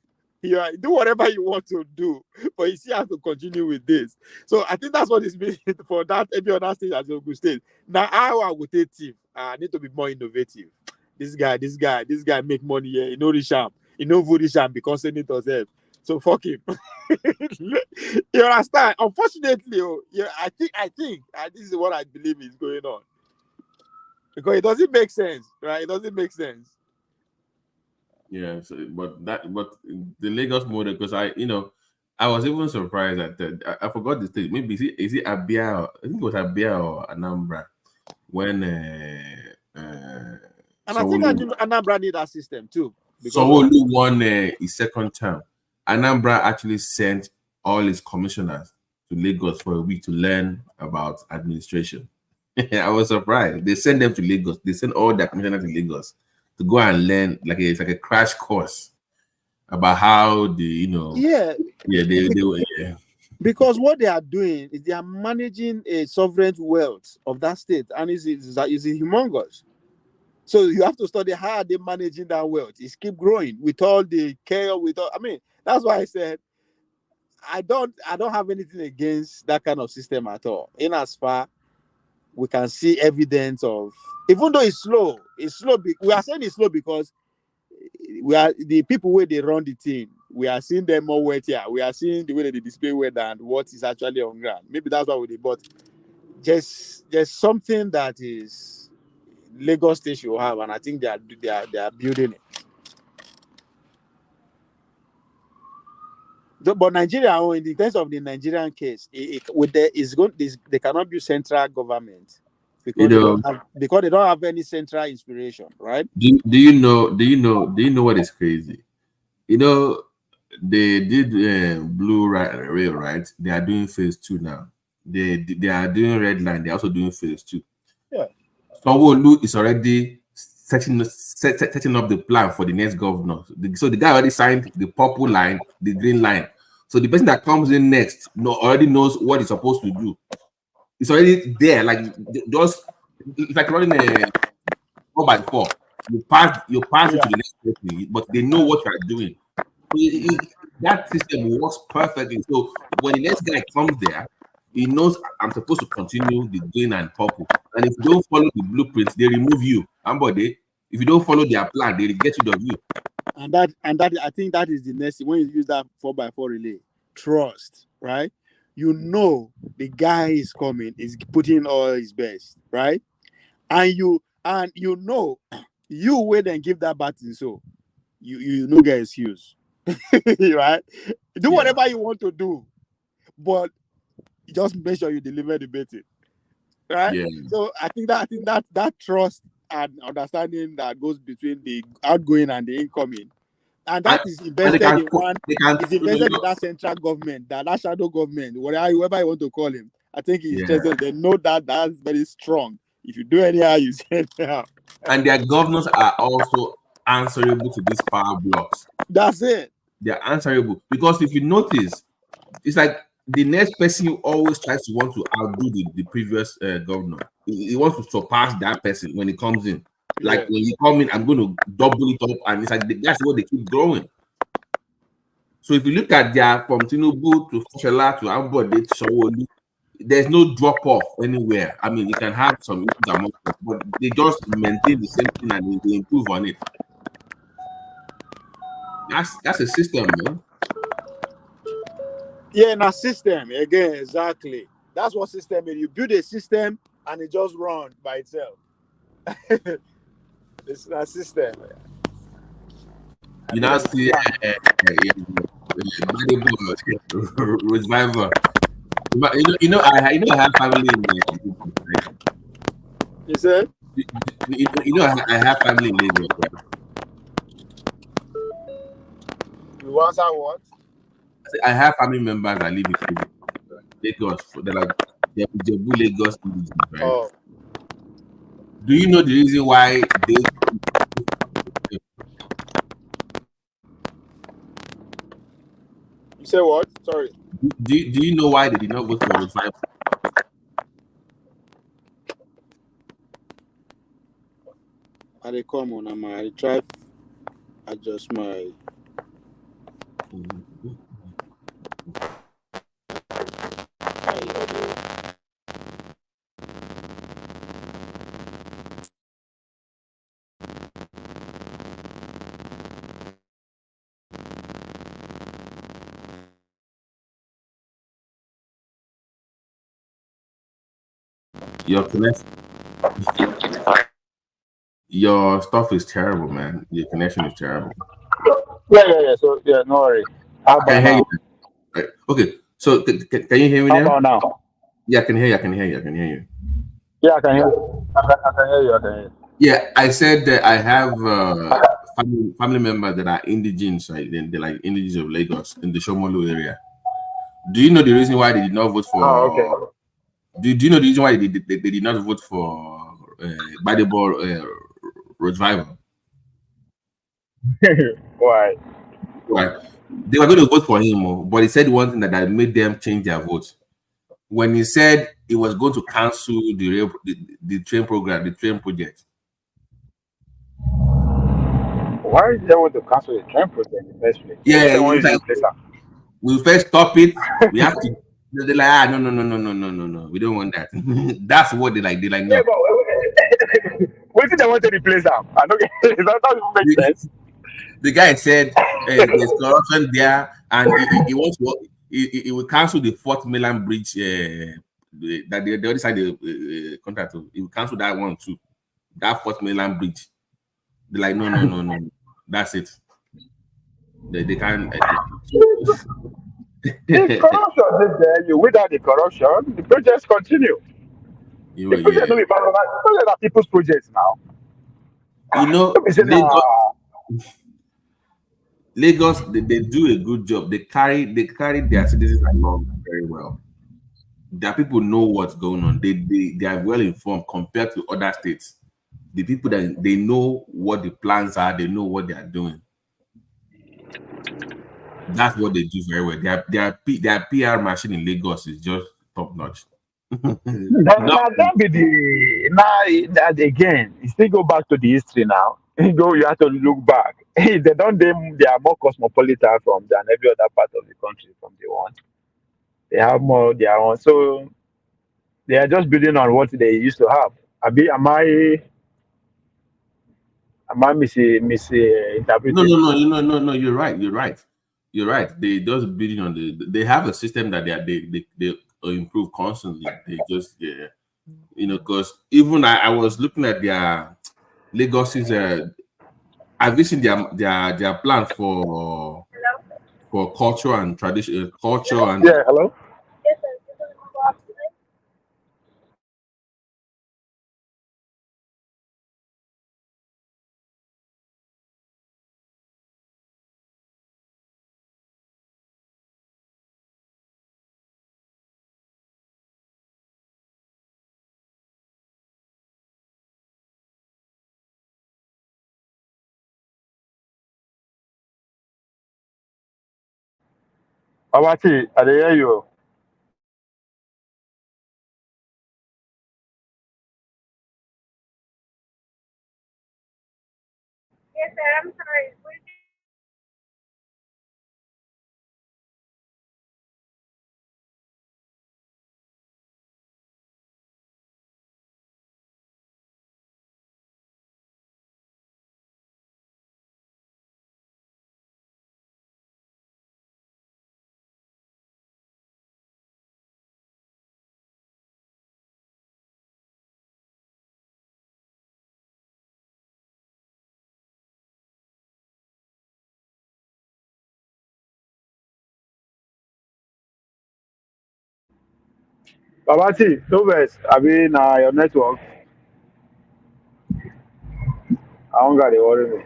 Do whatever you want to do, but you still have to continue with this. So I think that's what is meaning for that every other state as Ogun State. Now I would take team. I need to be more innovative. This guy make money here. You know Risham. You know Risham because senators help. So fuck him. You understand? Unfortunately, I think this is what I believe is going on. Because it doesn't make sense, right? It doesn't make sense. Yeah, so, but the Lagos model, because I was even surprised that I forgot the state. Maybe is it Abia? I think it was Abia or Anambra when and I think Anambra need that system too. So only won his second term. Anambra actually sent all his commissioners to Lagos for a week to learn about administration. I was surprised. They sent them to Lagos. They sent all their commissioners to Lagos to go and learn it's like a crash course about how they because what they are doing is they are managing a sovereign wealth of that state, and is humongous. So you have to study how they're managing that wealth. It's keep growing with all the chaos. That's why I said I don't have anything against that kind of system at all. In as far we can see evidence of, even though it's slow. We are saying it's slow because we are the people where they run the thing. We are seeing them more weightier. We are seeing the way that they display weight than what is actually on ground. Maybe that's why we did, but just something that is Lagos State should have, and I think they are building it. But Nigeria, in terms of the Nigerian case, they cannot be central government because they don't have any central inspiration, right? Do you know what is crazy? They did blue rail, right? They are doing phase 2 now. They are doing red line. They're also doing phase 2. Yeah. Sanwo-Olu is already setting up the plan for the next governor. So the guy already signed the purple line, the green line. So the person that comes in next already knows what he's supposed to do. It's already there. Like just it's like running a 4x4. You pass it to the next person, but they know what you are doing. So that system works perfectly. So when the next guy comes there, he knows I'm supposed to continue the green and purple. And if you don't follow the blueprints, they remove you. If you don't follow their plan, they get rid of you. And that I think that is the next when you use that 4x4 relay. Trust, right? You know the guy is coming, is putting all his best, right? And you know you wait and give that button, so you no get excuse. Right? Do whatever you want to do, but just make sure you deliver the basic, right? Yeah. So I think that trust and understanding that goes between the outgoing and the incoming, and that is invested in one. Is invested in that central government, that shadow government, whoever you want to call him. I think he's interested. They know that's very strong. If you do anyhow, you say anyhow. And their governors are also answerable to these power blocks. That's it. They're answerable because if you notice, it's like the next person who always tries to want to outdo the previous governor. He wants to surpass that person when he comes in. Like when you come in, I'm going to double it up, and it's like that's what they keep growing. So if you look at their from Tinubu to Fashola to Ambode to Sanwo-Olu, there's no drop off anywhere. I mean, you can have some issues among them, but they just maintain the same thing and they improve on it. That's a system, man. Yeah, in a system again, exactly. That's what system is. You build a system and it just runs by itself. It's a system. You now see revival. You know, I have family in Lagos, right? You said? You know, I have family in Lagos, right? You answer what? I have family members that live in Lagos. They're like Jebu Lagos, right? Oh. Do you know the reason why they? You say what? Sorry. Do you know why they did not vote for revival? I they come on, I try adjust my. Your connection. Your stuff is terrible, man. Your connection is terrible. Yeah. So no worry. How about I can now? hear you. Okay. So can you hear me How now? about now? Yeah, I can hear you. I can hear you. Yeah, I can hear you. I can hear you. Yeah, I said that I have family members that are indigenes, right? They're like indigenes of Lagos in the Shomolu area. Do you know the reason why they did not vote for? Oh, okay. Do you know the reason why they did not vote for Badebo revival? Why? Right. They were going to vote for him, but he said one thing that made them change their vote. When he said he was going to cancel the train program, the train project. Why did they want to cancel the train project in the first place? Yeah, we first stop it. We have to. They're like, no. We don't want that. That's what they like. They like no. Yeah, but what did they want to replace them? I don't get it. That doesn't make sense. The guy said there's corruption there, and he wants to. He will cancel the 4th Mainland Bridge. That the other side the contract. He will cancel that one too. That 4th Mainland Bridge. They're like no. That's it. They can't. The corruption is there. You without the corruption, the projects continue. The project don't be part of that. Projects are people's projects now. You know, Lagos, they do a good job. They carry their citizens along very well. their people know what's going on. They are well informed compared to other states. The people that they know what the plans are, they know what they are doing. That's what they do very well. Their PR machine in Lagos is just top notch. Now that be the now that again, you still go back to the history now. You have to look back. They don't they are more cosmopolitan from than every other part of the country from the one. They have more their own. So they are just building on what they used to have. Am I No, misinterpreting? no, no, no. You're right. You're right. You're right. They just building on they have a system that they improve constantly. They just because even I was looking at their Lagos's I've listened their plan for culture and tradition culture and Yeah, hello? Awati, I dey hear you. Yes, sir. I'm sorry. Awati, no vex. Abi na your network. I don't got dey worry me.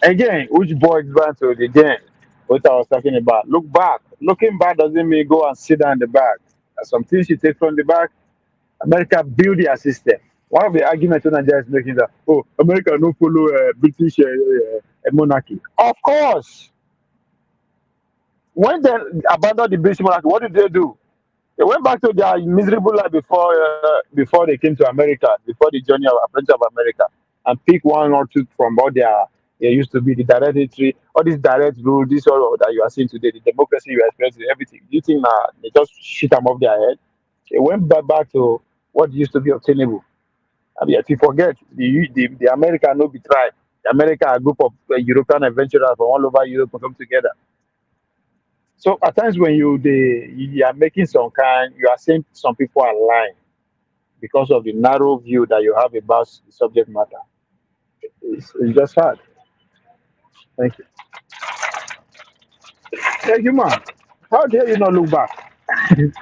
Again, which boys back to the again? What I was talking about. Look back. Looking back doesn't mean go and sit down in the back. There's some things you take from the back. America build their system. One of the arguments that Nigeria is making that America no follow British monarchy. Of course, when they abandoned the British monarchy, what did they do? They went back to their miserable life before they came to America, before the journey of French of America, and pick one or two from what they used to be the direct history, all this direct rule, this all that you are seeing today, the democracy you are experiencing, everything. Do you think they just shit them off their head? They went back to what used to be obtainable. I mean, if you forget, the America no be tribe. The America, a group of European adventurers from all over Europe come together. So at times when you are making some kind, you are saying some people are lying because of the narrow view that you have about the subject matter. It's just hard. Thank you. Thank you, man. How dare you not look back? You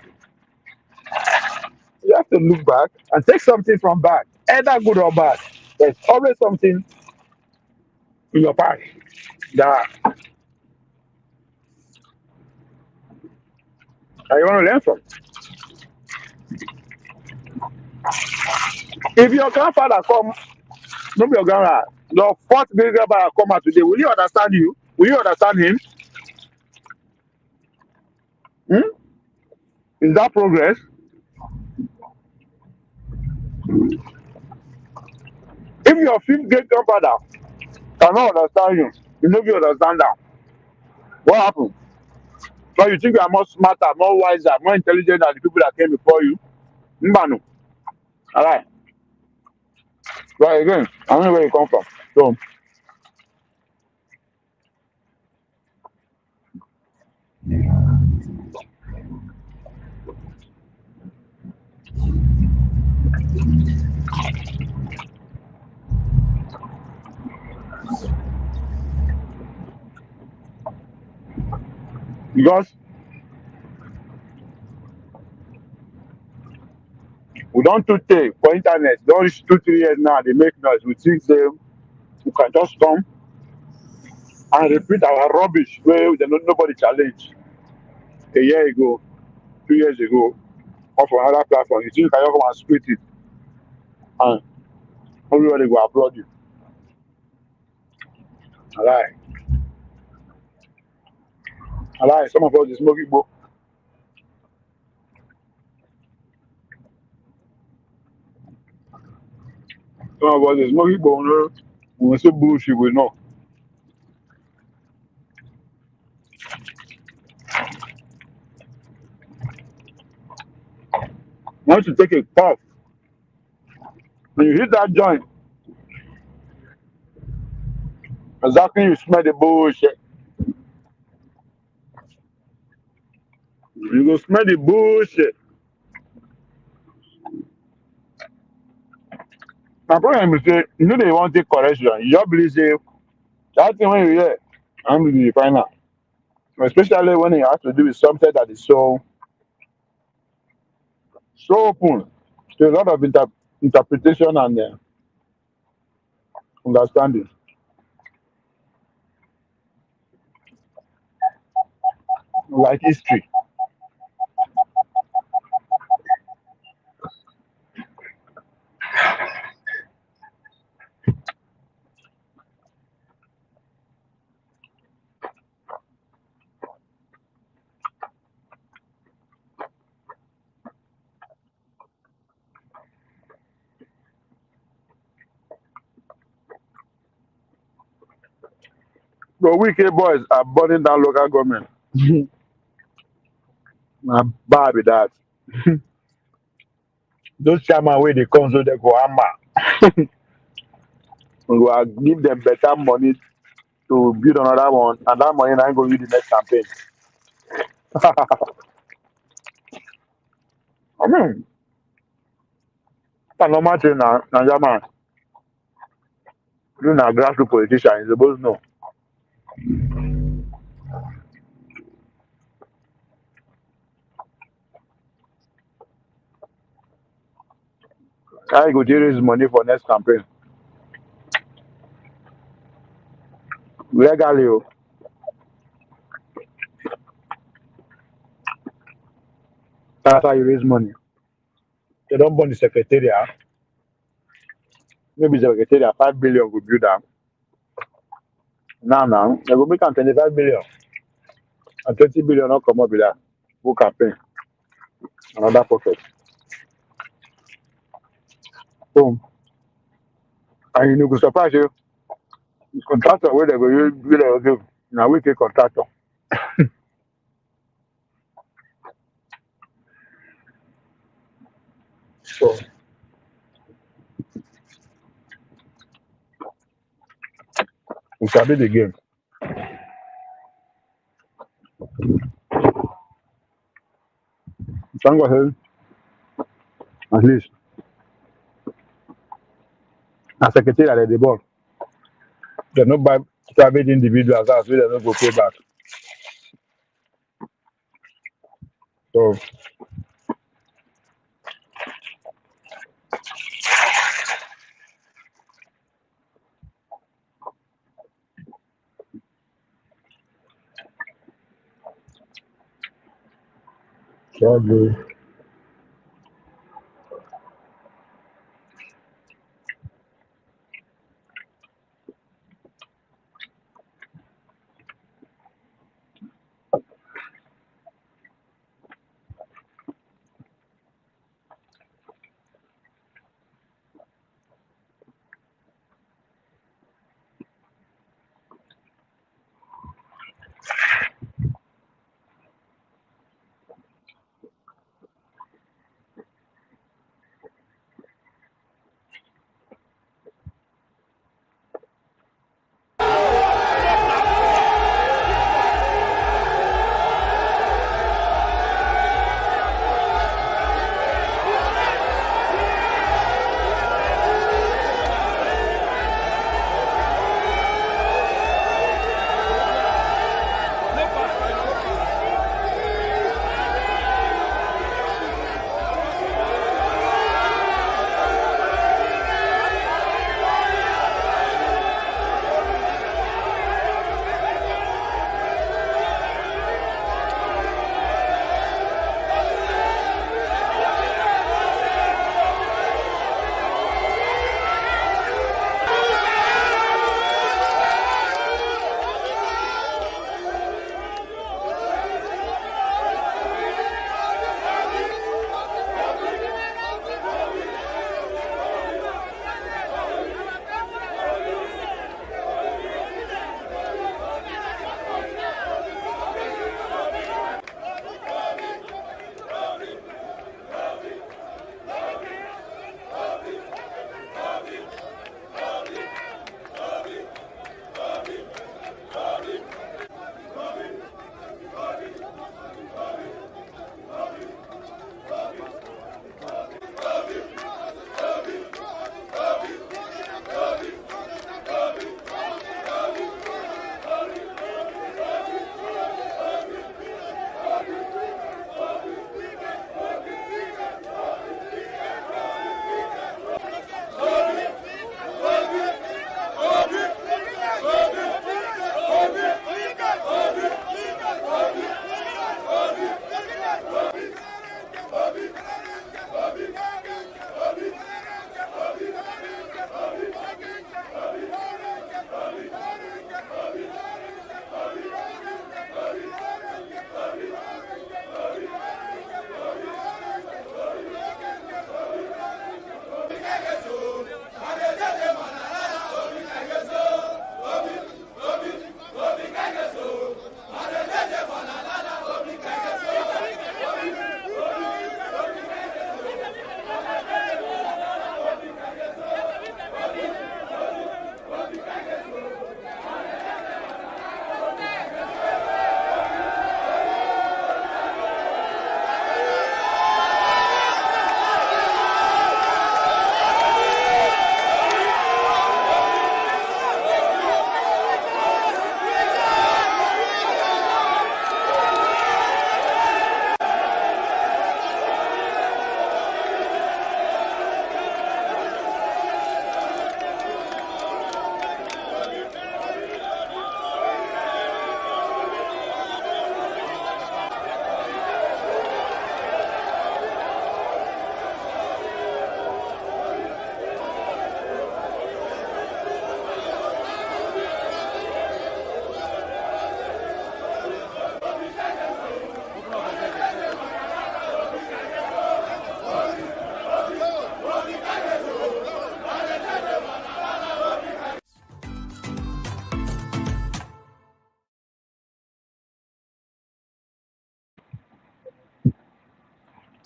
have to look back and take something from back, either good or bad. There's always something in your past that you want to learn from. If your grandfather come, no be your grandfather, your fourth great grandfather come out today, will you understand you? Will you understand him? Hmm? Is that progress? If your fifth great grandfather cannot understand you, you know you understand that. What happened? So you think you are more smarter, more wiser, more intelligent than the people that came before you? Mbanu. Alright. But again, I don't know where you come from. So because we don't too take for internet, don't reach 2, 3 years now, they make noise. We think they you can just come and repeat our rubbish where nobody challenge a year ago, 2 years ago, or for another platform. You think you can just come and split it and everybody will applaud you. I lie. I lie. Some of us is smoking book. Some of us is smoking book. No, we say bullshit, we know. Once you take a puff, when you hit that joint, exactly you smell the bullshit. You go smell the bullshit. My problem is say you know they want take correction. You just believe say that thing when you hear, I'm the final. Especially when it has to do with something that is so open to a lot of interpretation and understanding, like history. The wicked boys are burning down local government. I'm bad with that. Those chairman where they come so they go hammer. We go give them better money to build another one, and that money now go use the next campaign. I mean, a normal thing now, Nigerian, you na grassroots politician, you suppose know. How you go to raise money for next campaign? Legally, oh. That's how you raise money. They don't burn the secretariat. Maybe the secretariat 5 billion go build that. Now, they go make am 25 billion. And 20 billion not come up with that. Who campaign? Another pocket. Boom. And you know, go surprise you. The contractor where they go use, where they go give. Now we take contractor. So we sabi the game. Thank God, at least as secretariat at the board. They no buy private individuals as well, they no go pay back. So probably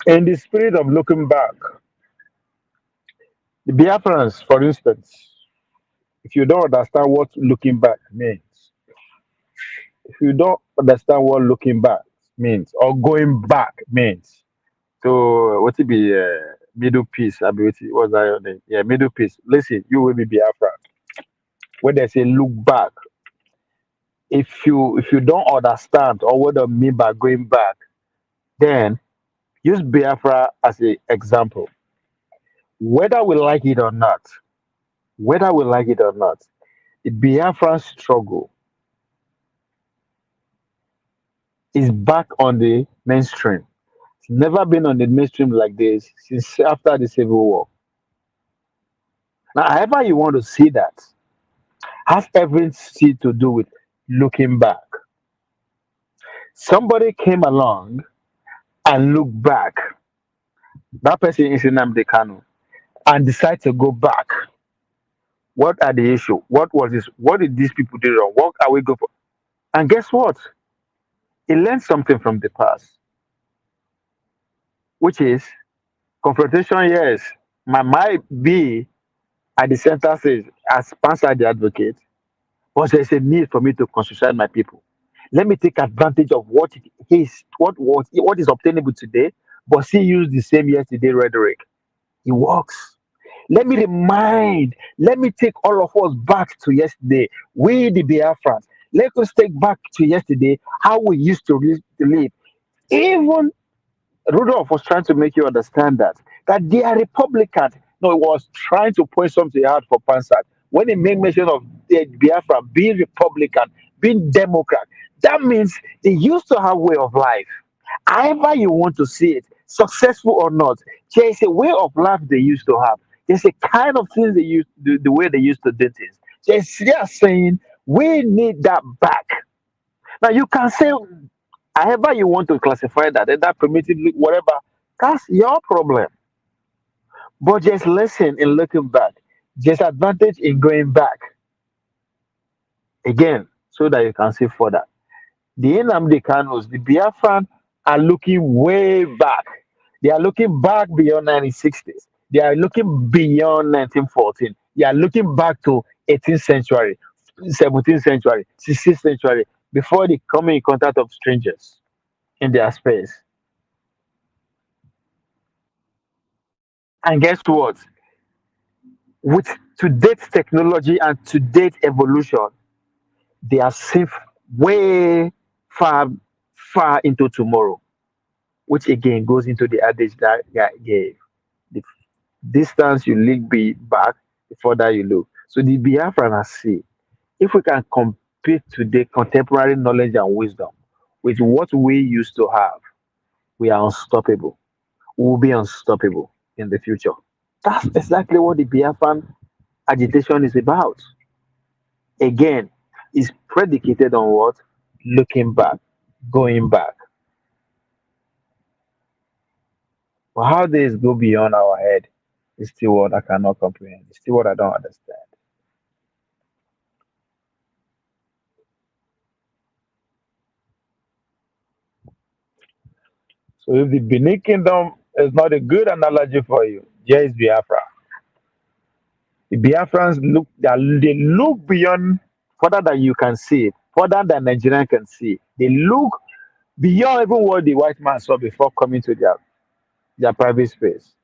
In the spirit of looking back, the Biafrans, for instance, if you don't understand what looking back means, if you don't understand what looking back means or going back means, so what it be middle piece? I mean, what's that your name? Yeah, middle piece. Listen, you will be Biafran. When they say look back, if you don't understand or what I mean by going back, then use Biafra as an example. Whether we like it or not, whether we like it or not, the Biafran struggle is back on the mainstream. It's never been on the mainstream like this since after the Civil War. Now, however you want to see that, has everything to do with looking back. Somebody came along and looked back. That person is in Kanu and decide to go back. What are the issue? What was this? What did these people do wrong? What are we going for? And guess what? He learned something from the past, which is confrontation. Yes, might be at the center says as Pansa the advocate, but there's a need for me to concentrate my people. Let me take advantage of what it is, what is obtainable today, but still use the same yesterday rhetoric. It works. Let me take all of us back to yesterday. We, the Biafrans, let us take back to yesterday how we used to live. Even Rudolph was trying to make you understand that they are Republicans. No, he was trying to point something out for Pansat. When he made mention of the Biafra being Republican, being Democrat, that means they used to have way of life. However you want to see it, successful or not, there is a way of life they used to have. There's a kind of things they used the way they used to do things. They are saying we need that back. Now you can say however you want to classify that, either primitively, whatever, that's your problem. But just listen in looking back. Just advantage in going back again so that you can see further. The Nnamdi Kanus, the Biafran are looking way back. They are looking back beyond 1960s. They are looking beyond 1914. They are looking back to 18th century, 17th century, 16th century, before they come in contact of strangers in their space. And guess what? With today's technology and today's evolution, they are safe way far, far into tomorrow, which again goes into the adage that guy gave. The distance you look back, the further you look. So the Biafran has see, if we can compete today contemporary knowledge and wisdom with what we used to have, we are unstoppable. We will be unstoppable in the future. That's exactly what the Biafran agitation is about. Again, is predicated on what? Looking back, going back. But how days go beyond our head? It's still what I cannot comprehend. It's still what I don't understand. So if the Benin Kingdom is not a good analogy for you, here is Biafra. The Biafrans they look beyond, further than you can see, further than Nigerian can see. They look beyond even what the white man saw before coming to their private space.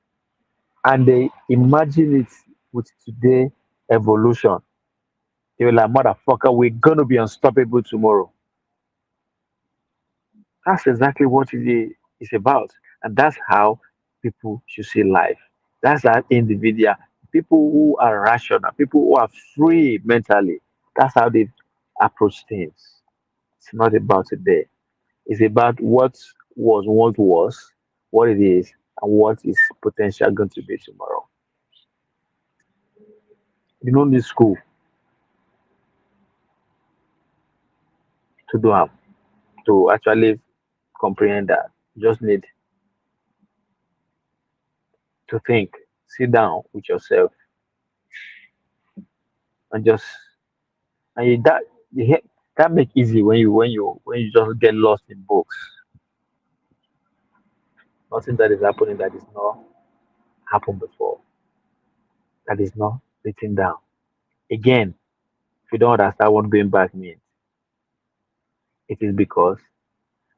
And they imagine it with today evolution. They were like, motherfucker, we're gonna be unstoppable tomorrow. That's exactly what is about. And that's how people should see life. That's how individual people who are rational, people who are free mentally, that's how they approach things. It's not about today. It's about what was, what it is, and what is potential going to be tomorrow. You don't need school to do to actually comprehend that. You just need to think, sit down with yourself, and just and that make easy when you just get lost in books. Nothing that is happening that is not happened before, that is not written down. Again, if you don't understand what going back means, it is because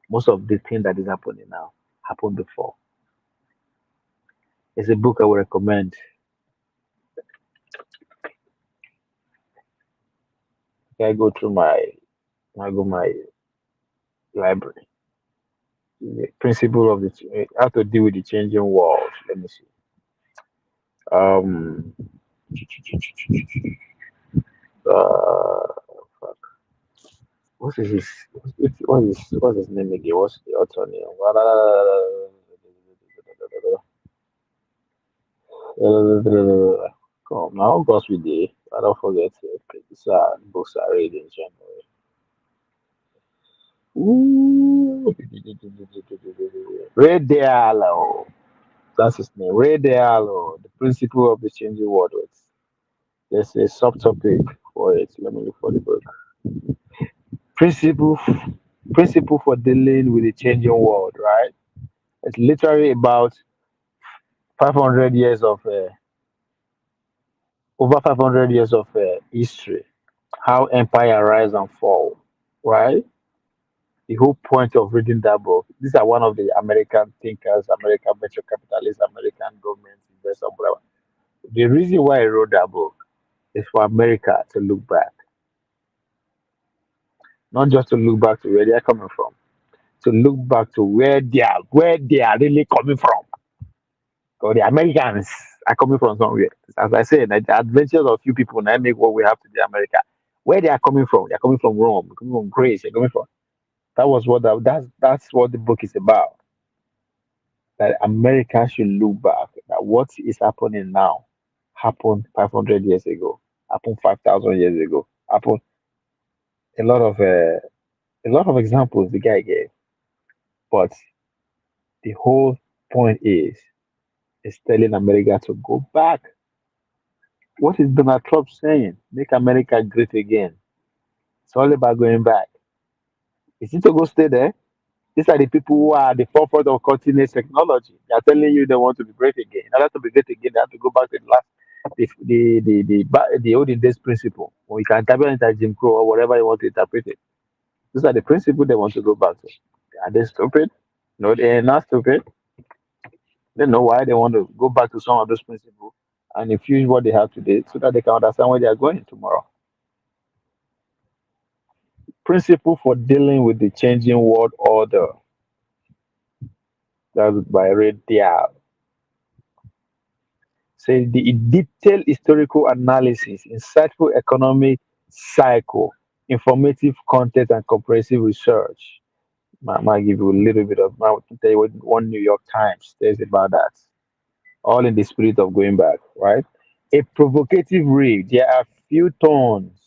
most of the thing that is happening now happened before. It's a book I would recommend. I go through my library. The principle of how to deal with the changing world. Let me see. Um, uh, what's his name again? What's the author name? Come now, God's with day. I don't forget these books I read in January. Ooh. Ray Diallo. That's his name. Ray Diallo, the principle of the changing world. There's a subtopic for it. Let me look for the book. Principle principle for dealing with the changing world, right? It's literally about 500 years of over 500 years of history, how empire rise and fall, right? The whole point of reading that book. These are one of the American thinkers, American venture capitalists, American government investors, whatever. The reason why I wrote that book is for America to look back, not just to look back to where they are coming from, to look back to where they are really coming from. Because the Americans are coming from somewhere. As I said, the adventures of few people now make what we have today, America. Where they are coming from, they are coming from Rome, they're coming from Greece, they're coming from. That's what the book is about. That America should look back. That what is happening now happened 500 years ago, happened 5,000 years ago, happened a lot of examples the guy gave. But the whole point is telling America to go back. What is Donald Trump saying? Make America great again. It's all about going back. Is it to go stay there? These are the people who are at the forefront of cutting edge technology. They are telling you they want to be great again. In order to be great again, they have to go back to the last, the olden days principle. Or you can interpret it as Jim Crow or whatever you want to interpret it. These are the principles they want to go back to. Are they stupid? No, they are not stupid. They know why they want to go back to some of those principles and infuse what they have today so that they can understand where they are going tomorrow. Principle for dealing with the changing world order. That's by Ray Dial. Says the detailed historical analysis, insightful economic cycle, informative content, and comprehensive research. I might give you a little bit of. I can tell you what one New York Times says about that. All in the spirit of going back, right? A provocative read. There are few tones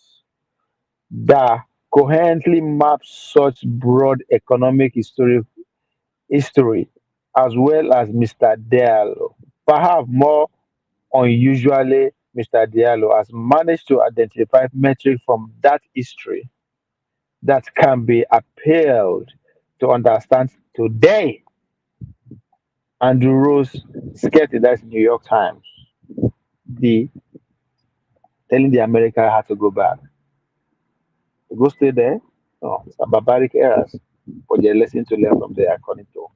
that coherently map such broad economic history as well as Mr. Diallo. Perhaps more Unusually, Mr. Diallo has managed to identify metrics from that history that can be appealed to understand today. Andrew Rose sketched that New York Times, the telling the America how to go back. Go stay there. No, it's a barbaric errors. But there's a lesson to learn from there according to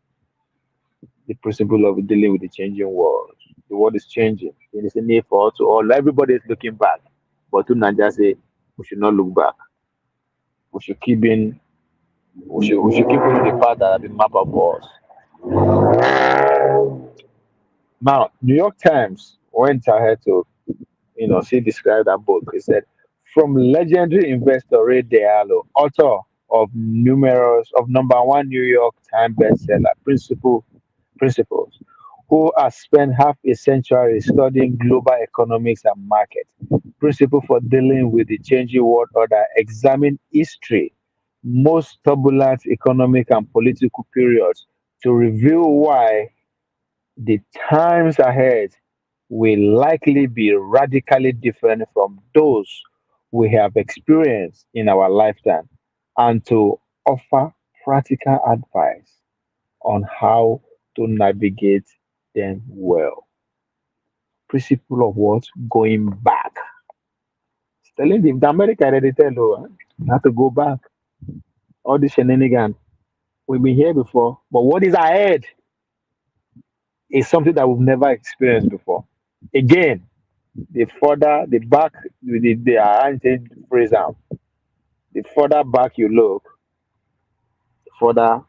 the principle of dealing with the changing world. The world is changing. It is a need for us to all. Everybody is looking back. But to Nigeria say we should not look back. We should keep in we should keep in the path that has been mapped out for us. Now, New York Times went ahead to she described that book. He said, from legendary investor Ray Dalio, author of numerous of number one New York Times bestseller, Principles, who has spent half a century studying global economics and markets, principle for dealing with the changing world order, examine history, most turbulent economic and political periods to reveal why the times ahead will likely be radically different from those we have experienced in our lifetime, and to offer practical advice on how to navigate them well. Principle of what? Going back. It's telling them the America already tell you not to go back. All this shenanigans. We've been here before, but what is ahead is something that we've never experienced before. Again, the further the back the I change phrase out. The further back you look, the further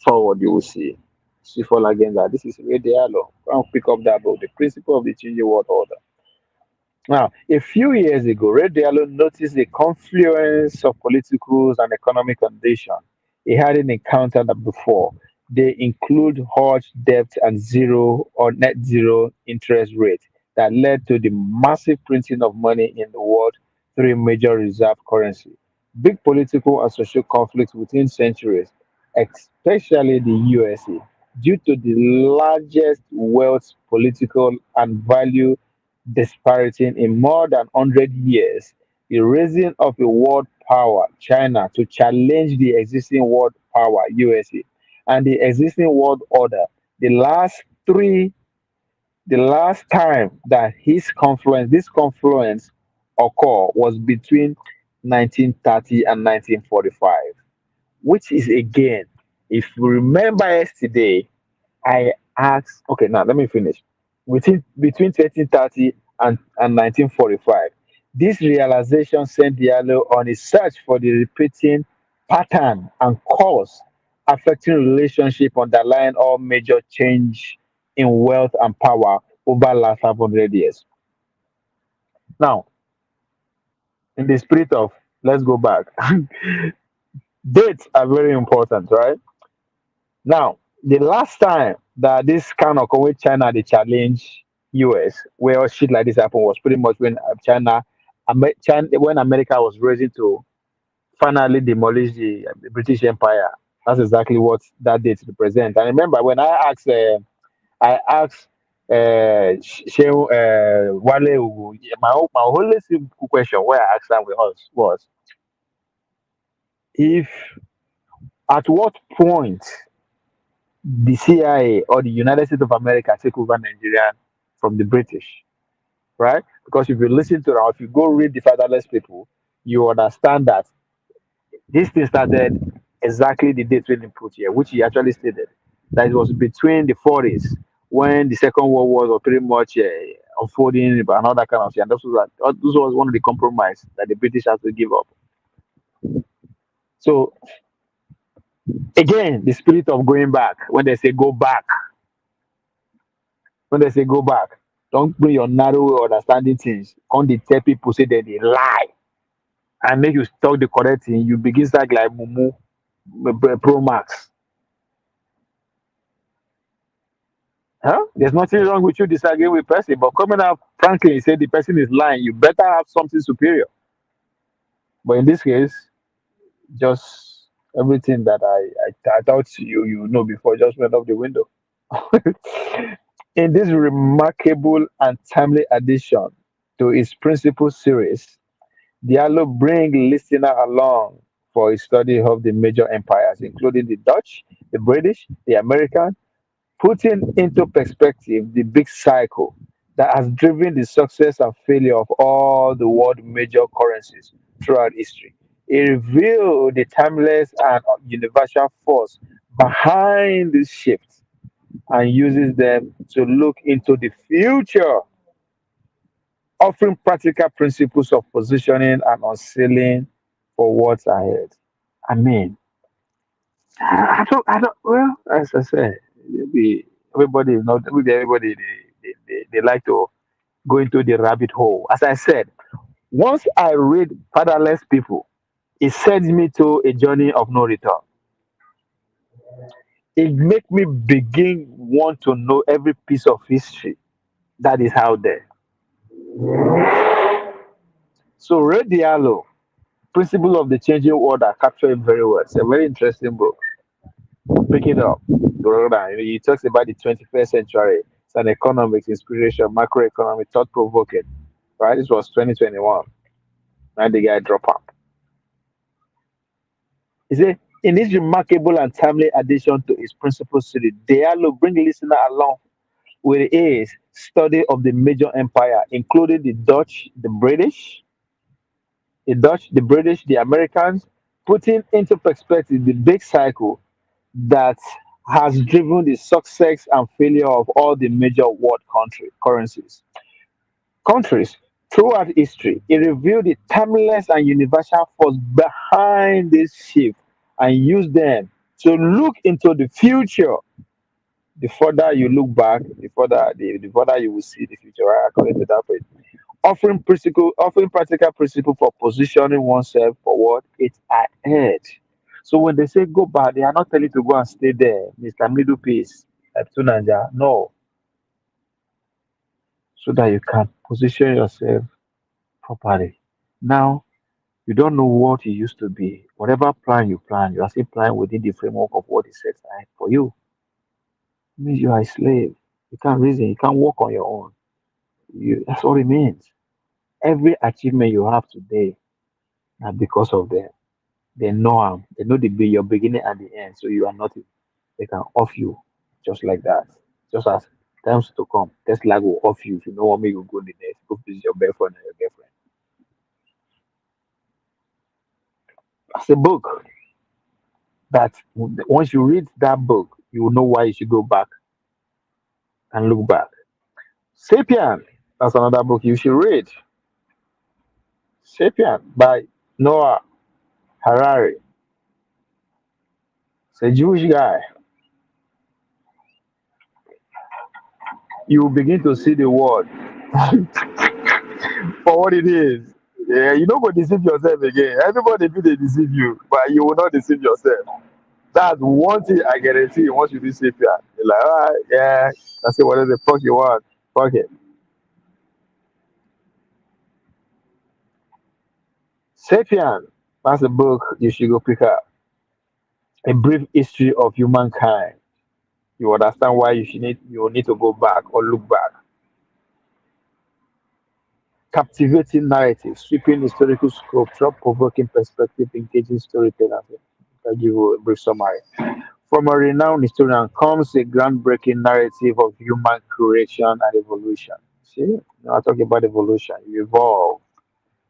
forward you will see. See fall again that this is where they are low. Go and pick up that book, the principle of the changing world order. Now, a few years ago, Red Diallo noticed the confluence of political and economic conditions he hadn't encountered that before. They include huge debt and zero or net zero interest rate that led to the massive printing of money in the world three major reserve currency. Big political and social conflicts within centuries, especially the USA, due to the largest wealth, political, and value disparity in more than 100 years, the raising of a world power, China, to challenge the existing world power, USA, and the existing world order. The last three, the last time that this confluence occurred was between 1930 and 1945, which is again, if you remember yesterday, I asked, okay, now let me finish. Between 1330 and 1945, this realization sent Diallo on a search for the repeating pattern and cause affecting relationship underlying all major change in wealth and power over last 500 years. Now, in the spirit of let's go back, dates are very important, right? Now, the last time that this kind of with China they challenge US, where shit like this happened was pretty much when China, when America was ready to finally demolish the British Empire. That's exactly what that date represents. And remember when I asked Wale Ugu, my only simple question where I asked him was if at what point the CIA or the United States of America take over Nigeria from the British, right? Because if you listen to if you go read the Fatherless people, you understand that this thing started exactly the date when he put here, which he actually stated that it was between the 40s when the Second World War was pretty much unfolding and all that kind of thing. And this was one of the compromise that the British had to give up. So again, the spirit of going back, when they say go back, when they say go back, don't bring your narrow understanding things. Can't they tell people say that they lie and make you talk the correct thing? You begin start like Mumu Pro Max. Huh? There's nothing wrong with you disagreeing with person, but coming out frankly and say the person is lying, you better have something superior. But in this case, just everything that I thought you know before just went out the window. In this remarkable and timely addition to its principal series, Diallo brings listener along for a study of the major empires, including the Dutch, the British, the American, putting into perspective the big cycle that has driven the success and failure of all the world major currencies throughout history. It reveals the timeless and universal force behind this shift and uses them to look into the future, offering practical principles of positioning and unsealing for what's ahead. I mean, well, as I said, maybe everybody is not, maybe everybody, they like to go into the rabbit hole. As I said, once I read Fatherless People, it sends me to a journey of no return. It makes me begin want to know every piece of history that is out there. So Ray Diallo, Principle of the Changing Order, captured it very well. It's a very interesting book. Pick it up. He talks about the 21st century. It's an economics, inspiration, macroeconomic, thought provoking. Right? This was 2021. And the guy dropped out. He said, in this remarkable and timely addition to his principal series, Diallo bring listener along with his study of the major empire, including the British, the Americans, putting into perspective the big cycle that has driven the success and failure of all the major world countries throughout history. It revealed the timeless and universal force behind this shift and used them to look into the future. The further you look back, the further you will see the future, right? According to that page. Offering practical principle for positioning oneself for what it's ahead. So when they say go back, they are not telling you to go and stay there, Mr. Middle Peace, like Tunanja. No, so that you can position yourself properly. Now, you don't know what it used to be. Whatever plan, you are still planning within the framework of what is set aside for you. It means you are a slave. You can't reason, you can't walk on your own. That's what it means. Every achievement you have today are because of them. They know they know your beginning and the end, so you are nothing. They can off you just like that. Just as times to come, Tesla will off you if you know what make you go the next. Go visit your boyfriend or your girlfriend. That's a book that once you read that book, you will know why you should go back and look back. Sapien, that's another book you should read. Sapien by Noah Harari. It's a Jewish guy. You will begin to see the world for what it is. Yeah, you don't go deceive yourself again. Everybody be they deceive you, but you will not deceive yourself. That's one thing I guarantee you once you do Sapien. You're like, all right, yeah, that's it, whatever the fuck you want. Fuck it. Sapien, that's a book you should go pick up. A brief history of humankind. You understand why you will need to go back or look back. Captivating narrative, sweeping historical scope, thought-provoking perspective, engaging storytelling. I'll give you a brief summary. From a renowned historian comes a groundbreaking narrative of human creation and evolution. See, I'm talking about evolution. You evolve.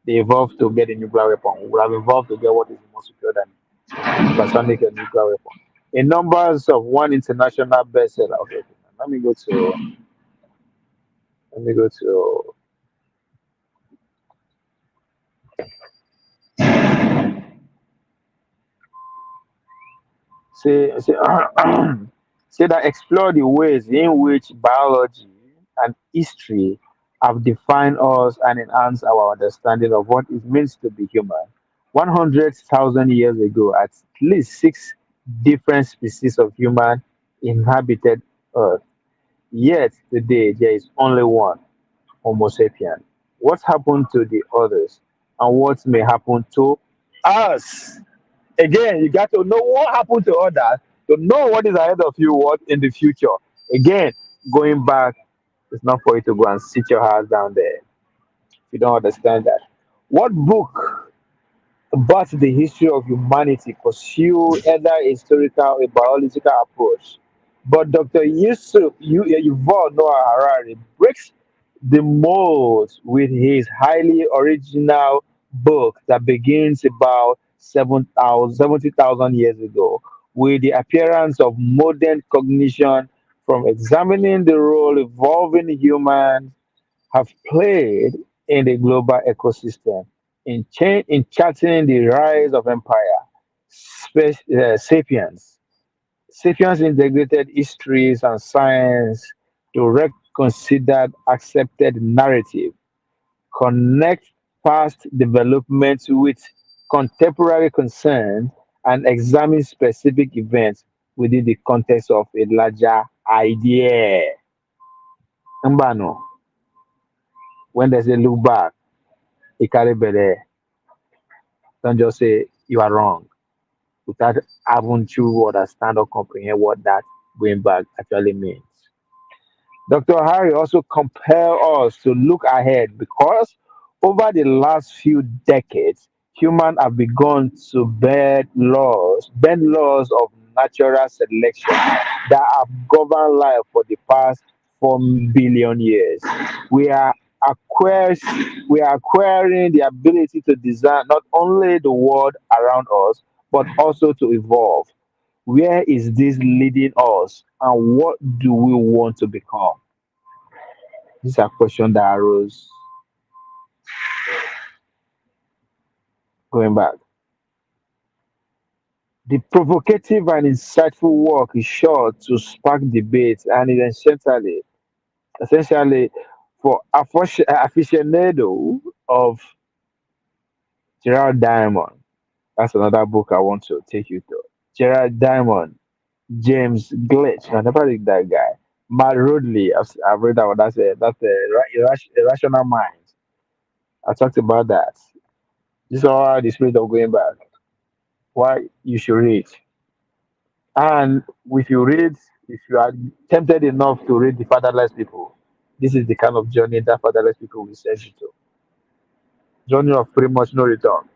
They evolved to get a nuclear weapon. We would have evolved to get what is more secure than supersonic and nuclear weapon. In numbers of one international bestseller. Okay, let me go to let me go to say say that explore the ways in which biology and history have defined us and enhanced our understanding of what it means to be human. 100,000 years ago, at least six different species of human inhabited Earth. Yet today, there is only one, Homo sapien. What happened to the others, and what may happen to us? Again, you got to know what happened to others to know what is ahead of you, what in the future. Again, going back is not for you to go and sit your house down there. If you don't understand that. What book about the history of humanity pursue either a historical or a biological approach? But Dr. Yuval Noah Harari breaks the mold with his highly original book that begins about 70,000 years ago with the appearance of modern cognition from examining the role evolving humans have played in the global ecosystem in charting the rise of empire. Sapiens. Sapiens integrated histories and science to reconsider accepted narrative, connect past developments with contemporary concern, and examine specific events within the context of a larger idea. Mbano, when there's a look back, it carry belle. Don't just say you are wrong without having to understand or comprehend what that going back actually means. Dr. Harry also compel us to look ahead because over the last few decades, humans have begun to bend laws of natural selection that have governed life for the past 4 billion years. We are acquires, we are acquiring the ability to design not only the world around us, but also to evolve. Where is this leading us, and what do we want to become? These are questions that arose going back. The provocative and insightful work is sure to spark debate and is essentially for aficionado of Gerald Diamond. That's another book I want to take you to. Gerald Diamond, James Glitch. I never read that guy. Matt Rodley. I've read that one. That's irrational mind. I talked about that. This is all the spirit of going back. Why you should read. And if you are tempted enough to read the fatherless people, this is the kind of journey that fatherless people will send you to. Journey of pretty much no return.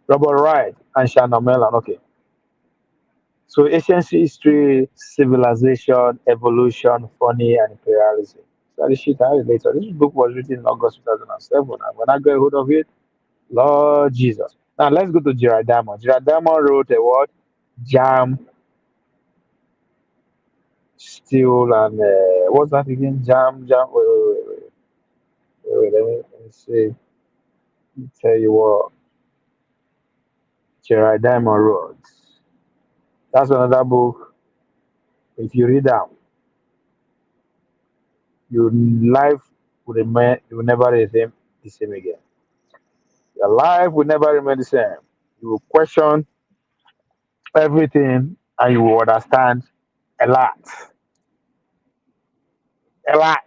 Robert Wright and Shannon Mellon. Okay. So ancient history, civilization, evolution, funny, and imperialism. So the shit I read later. This book was written in August 2007. And when I got hold of it, Lord Jesus. Now let's go to Gerard Diamond. Gerard Diamond wrote a what? Jam, Steel, and what's that again? Jam. Let me see. Let me tell you what Gerard Diamond wrote. That's another book. If you read that, your life will never remain the same again. Your life will never remain the same. You will question everything and you will understand a lot. A lot.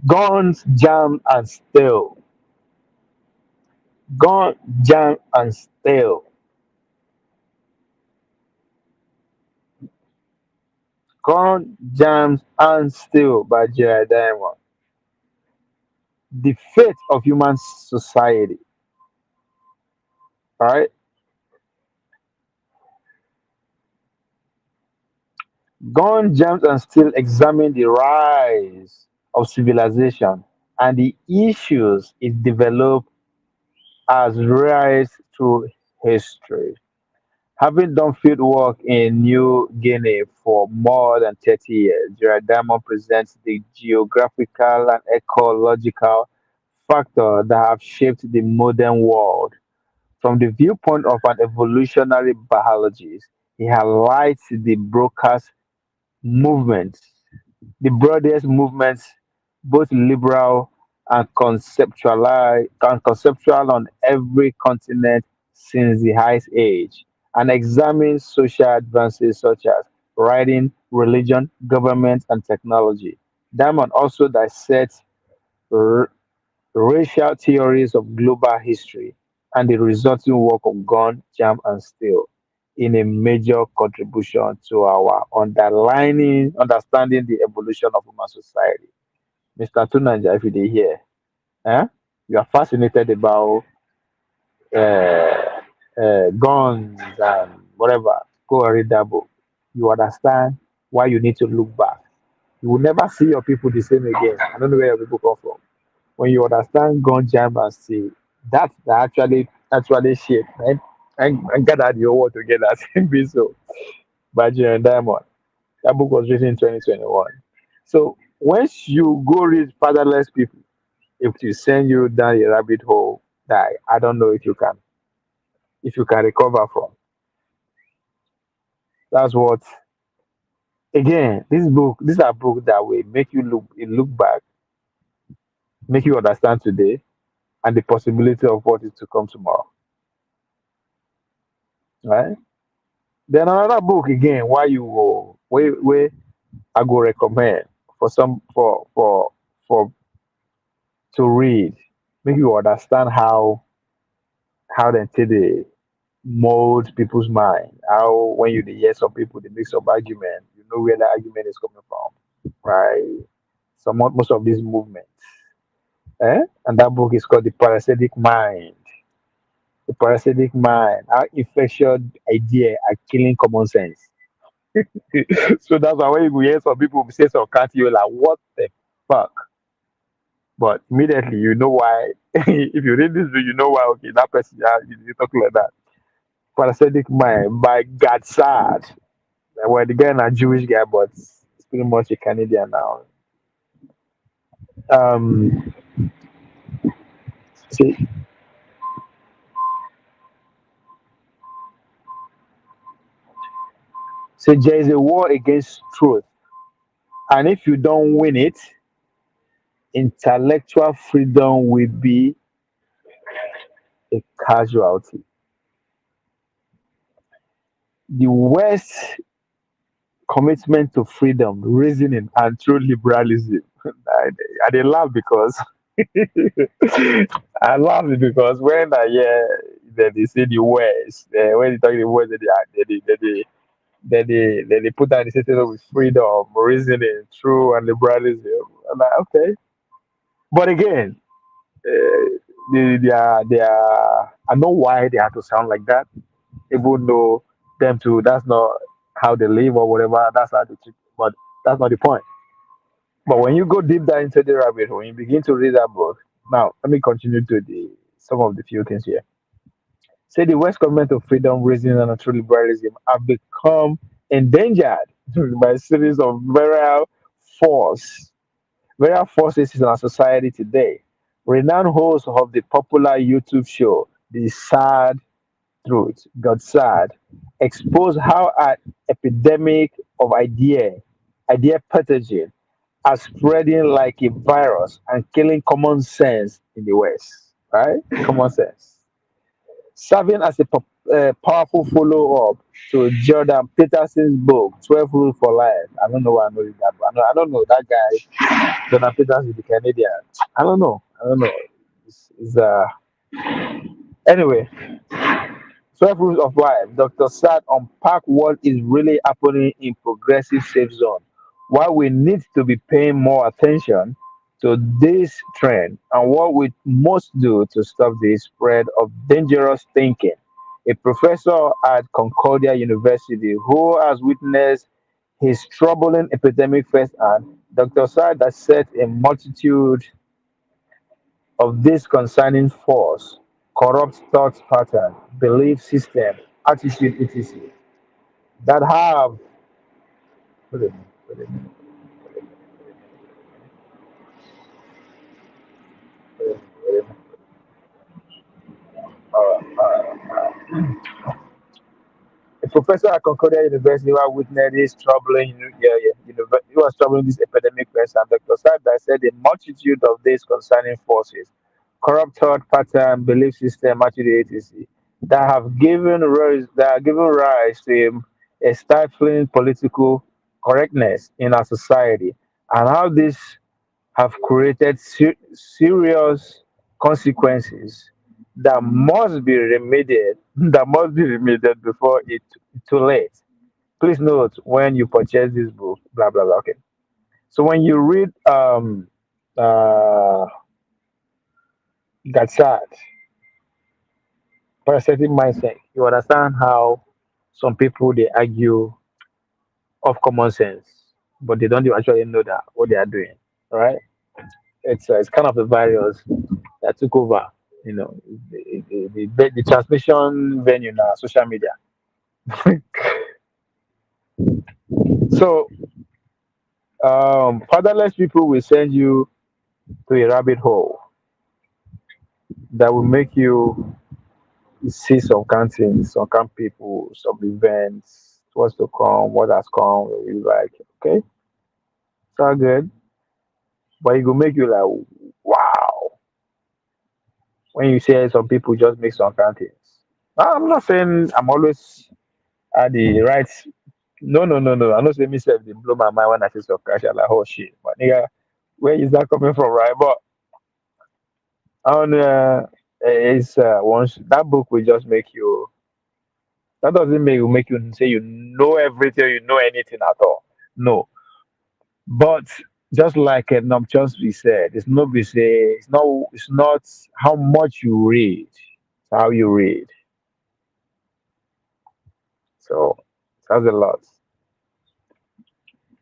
Guns, jam, and steel. Gun, jam, and steel. Gun, jams, and steel by J.I. Diamond. The fate of human society. Right? Gun, jams, and steel examine the rise of civilization and the issues it developed as rise through history. Having done field work in New Guinea for more than 30 years, Gerard Diamond presents the geographical and ecological factors that have shaped the modern world. From the viewpoint of an evolutionary biologist, he highlights movements, the broadest movements, both liberal and conceptual on every continent since the Ice Age, and examines social advances such as writing, religion, government, and technology. Diamond also dissects r- racial theories of global history and the resulting work of gun, jam, and steel. in a major contribution to our understanding the evolution of human society. Mr. Tunanja, if you did here, you are fascinated about uh, guns and whatever. Go and read that book. You understand why you need to look back. You will never see your people the same again. I don't know where your people come from. When you understand gun jam and see that actually shit, right? And gather the whole world together. Simply so. By Jane Diamond. That book was written in 2021. So once you go read Fatherless People, if you send you down a rabbit hole that I don't know if you can recover from. That's what again, these are books that will make you look back, make you understand today and the possibility of what is to come tomorrow. Right? Then another book again, why you go where I go recommend for some for to read, make you understand how they take the mold people's mind. How when you dey hear some people they make some argument, you know where the argument is coming from. Right? Most of these movements. And that book is called The Parasitic Mind. The Parasitic Mind, how infectious idea are killing common sense. So that's why when you hear some people say some can't you like what the fuck? But immediately you know why. If you read this book, you know why. Okay, that person you talk like that. Parasitic Mind by Gadsad. Well, the guy is a Jewish guy, but it's pretty much a Canadian now. Um, see, so there is a war against truth, and if you don't win it, intellectual freedom will be a casualty. The West commitment to freedom, reasoning, and true liberalism. I dey laugh because I laugh because when I hear that they say the West, when they talk the West, they put that associated with freedom, reasoning, true, and liberalism. I'm like, okay, but again, they are. I know why they have to sound like that, even though them too. That's not how they live or whatever. That's how they treat. But that's not the point. But when you go deep down into the rabbit hole, you begin to read that book. Now, let me continue to the some of the few things here. Say the West commitment of freedom, reason, and true liberalism have become endangered by a series of various forces in our society today. Renowned host of the popular YouTube show, The Sad Truth, got sad, exposed how an epidemic of idea pathogen are spreading like a virus and killing common sense in the West. Right? Common sense. Serving as a powerful follow up to Jordan Peterson's book, 12 Rules for Life. I don't know why I know that, but I don't know that guy, Jordan Peterson, is the Canadian. I don't know. It's anyway, 12 Rules of Life. Dr. Sad unpack what is really happening in progressive safe zone. Why we need to be paying more attention to this trend and what we must do to stop the spread of dangerous thinking. A professor at Concordia University who has witnessed his troubling epidemic firsthand, Dr. Sad has set a multitude of this concerning force, corrupt thought pattern, belief system, attitude, etc. that have wait a minute, wait a minute, wait a minute, wait a minute. A professor at Concordia University who witnessed this troubling, he was troubling this epidemic first, and Dr. Sada said a multitude of these concerning forces, corrupt thought pattern, belief system, attitude, etc., that have given rise to a stifling political correctness in our society, and how this have created serious consequences that must be remedied, that must be remedied before it's too late. Please note when you purchase this book, blah blah blah. Okay. So when you read uh Gatsat, parasitic mindset, you understand how some people they argue of common sense, but they don't actually know that what they are doing. Right? It's kind of a virus that took over. You know, the transmission venue now, social media. So fatherless people will send you to a rabbit hole that will make you see some countries, some camp people, some events, what's to come, what has come. You like, okay, it's all good, but it will make you like, wow. When you say some people just make some countries, I'm not saying I'm always at the right. No, no, no, no. I'm not saying myself. They blow my mind when I say some crash. I'm like, oh shit, but nigga, where is that coming from, right? But on it's once that book will just make you. That doesn't make you say you know everything, you know anything at all. No, but just like just we said, it's not be say it's not how much you read, it's how you read. So that's a lot.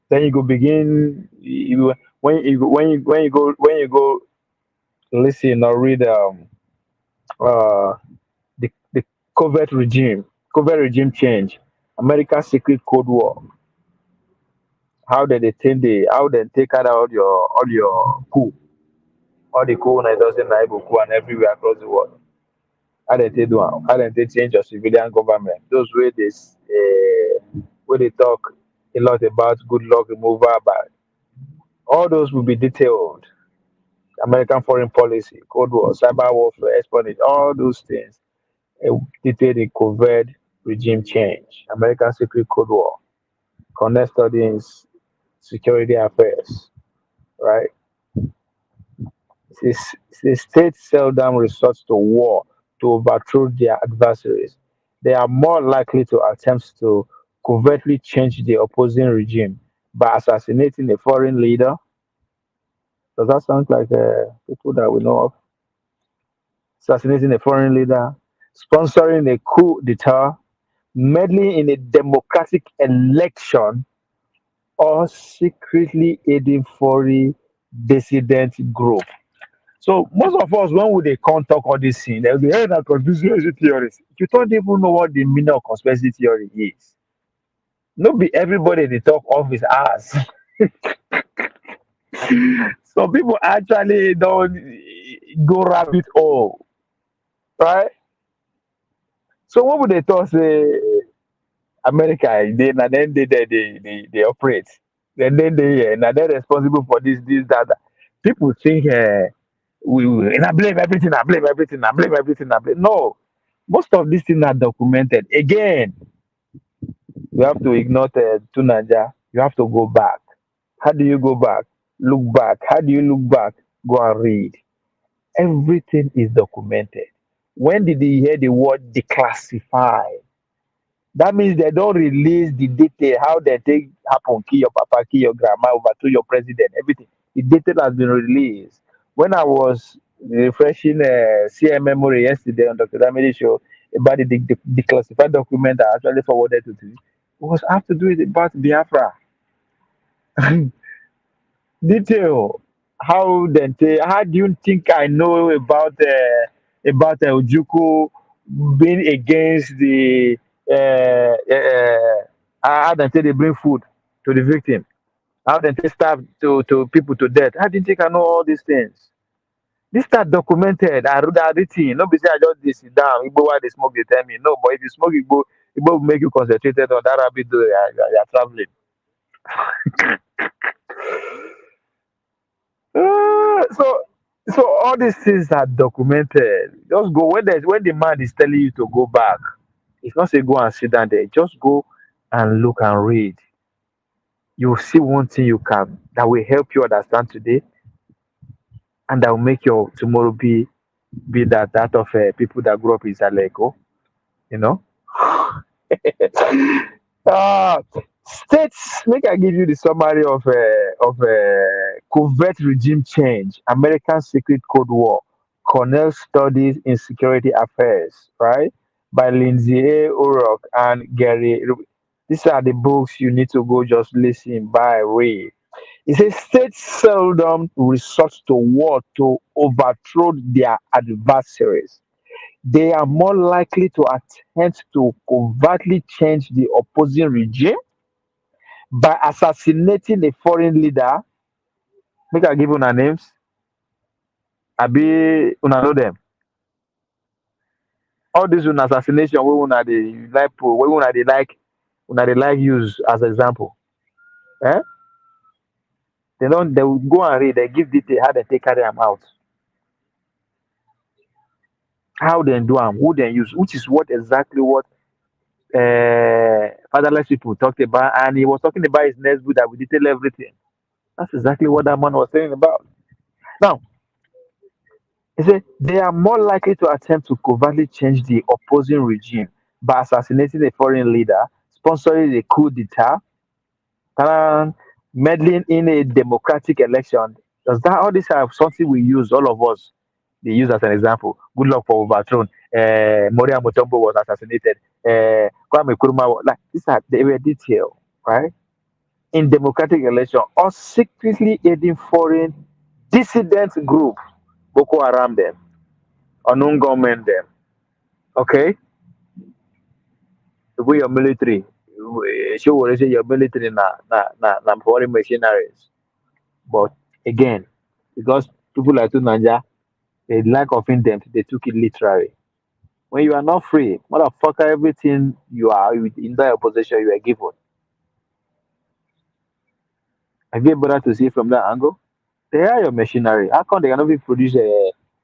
Then you go begin when you go listen or read uh the covert regime change, America's secret Cold War. How they take out all your coup, all the coup na doesn't na Igbo coup and everywhere across the world. How they take do am? How they change your civilian government? Those where they talk a lot about good luck removal, but all those will be detailed. American foreign policy, Cold War, cyber warfare, espionage, all those things detailed in covert regime change, American secret Cold War, connect studies, security affairs, right? The state seldom resorts to war to overthrow their adversaries. They are more likely to attempt to covertly change the opposing regime by assassinating a foreign leader. Does that sound like people that we know of? Assassinating a foreign leader, sponsoring a coup d'etat, meddling in a democratic election, or secretly aiding foreign dissident group. So most of us, when we they can't talk all this thing, they'll be hey, na conspiracy theories. You don't even know what the meaning of conspiracy theory is. Not be everybody they talk off his ass. Some people actually don't go rabbit hole, right? So what would they talk say America they and then they operate. Then they and they're responsible for this, that, that. People think we and I blame everything, I blame everything, I blame everything, I blame. No, most of these things are documented. Again, you have to ignore the Tunaja. You have to go back. How do you go back? Look back. How do you look back? Go and read. Everything is documented. When did you hear the word declassify? That means they don't release the detail, how they take happen, kill your papa, kill your grandma, overthrow your president, everything. The detail has been released. When I was refreshing CM memory yesterday on Dr. Damidi show about the classified document I actually forwarded to you, it was have to do with about Biafra. Detail. How do you think I know about Ojuku being against the how they bring food to the victim, how they starve to people to death. How do you think I know all these things? This are documented. I written. No, be say I just dey sit down. Igbo why they smoke they tell me. No, but if you smoke Igbo will make you concentrated on that rabbit though you are traveling. So all these things are documented. Just go when the man is telling you to go back. It's not say go and sit down there. Just go and look and read. You'll see one thing you can that will help you understand today and that will make your tomorrow be be that of people that grew up in Saleko, you know. uh, States, make I give you the summary of covert regime change, American Secret Code War, Cornell Studies in Security Affairs, right? By Lindsay A. O'Rourke and Gary. These are the books you need to go just listen by read. It says states seldom resort to war to overthrow their adversaries. They are more likely to attempt to covertly change the opposing regime by assassinating a foreign leader. Make I give una names. Abi una know them. All this una assassination we una dey like we una dey like use as example. Eh? They will go and read, they give detail how they take carry them out. How they do them, who they use, which is what exactly what fatherless people talked about, and he was talking about his next book that will detail everything. That's exactly what that man was saying about. Now, he said they are more likely to attempt to covertly change the opposing regime by assassinating a foreign leader, sponsoring a coup d'etat, and meddling in a democratic election. Does that all this have something we use, all of us, they use as an example? Good luck for overthrown. Moria Mutombo was assassinated. Kwame Nkrumah like these are they were detailed, right? In democratic election or secretly aiding foreign dissident group, Boko Haram them, unknown government them. Okay? The way your military, show what say your military na foreign mercenaries. But again, because people like Tunanja, they lack of in-depth, they took it literally. When you are not free, motherfucker, everything you are in that opposition you are given. Have you bothered to see it from that angle? They are your machinery. How come they cannot be produce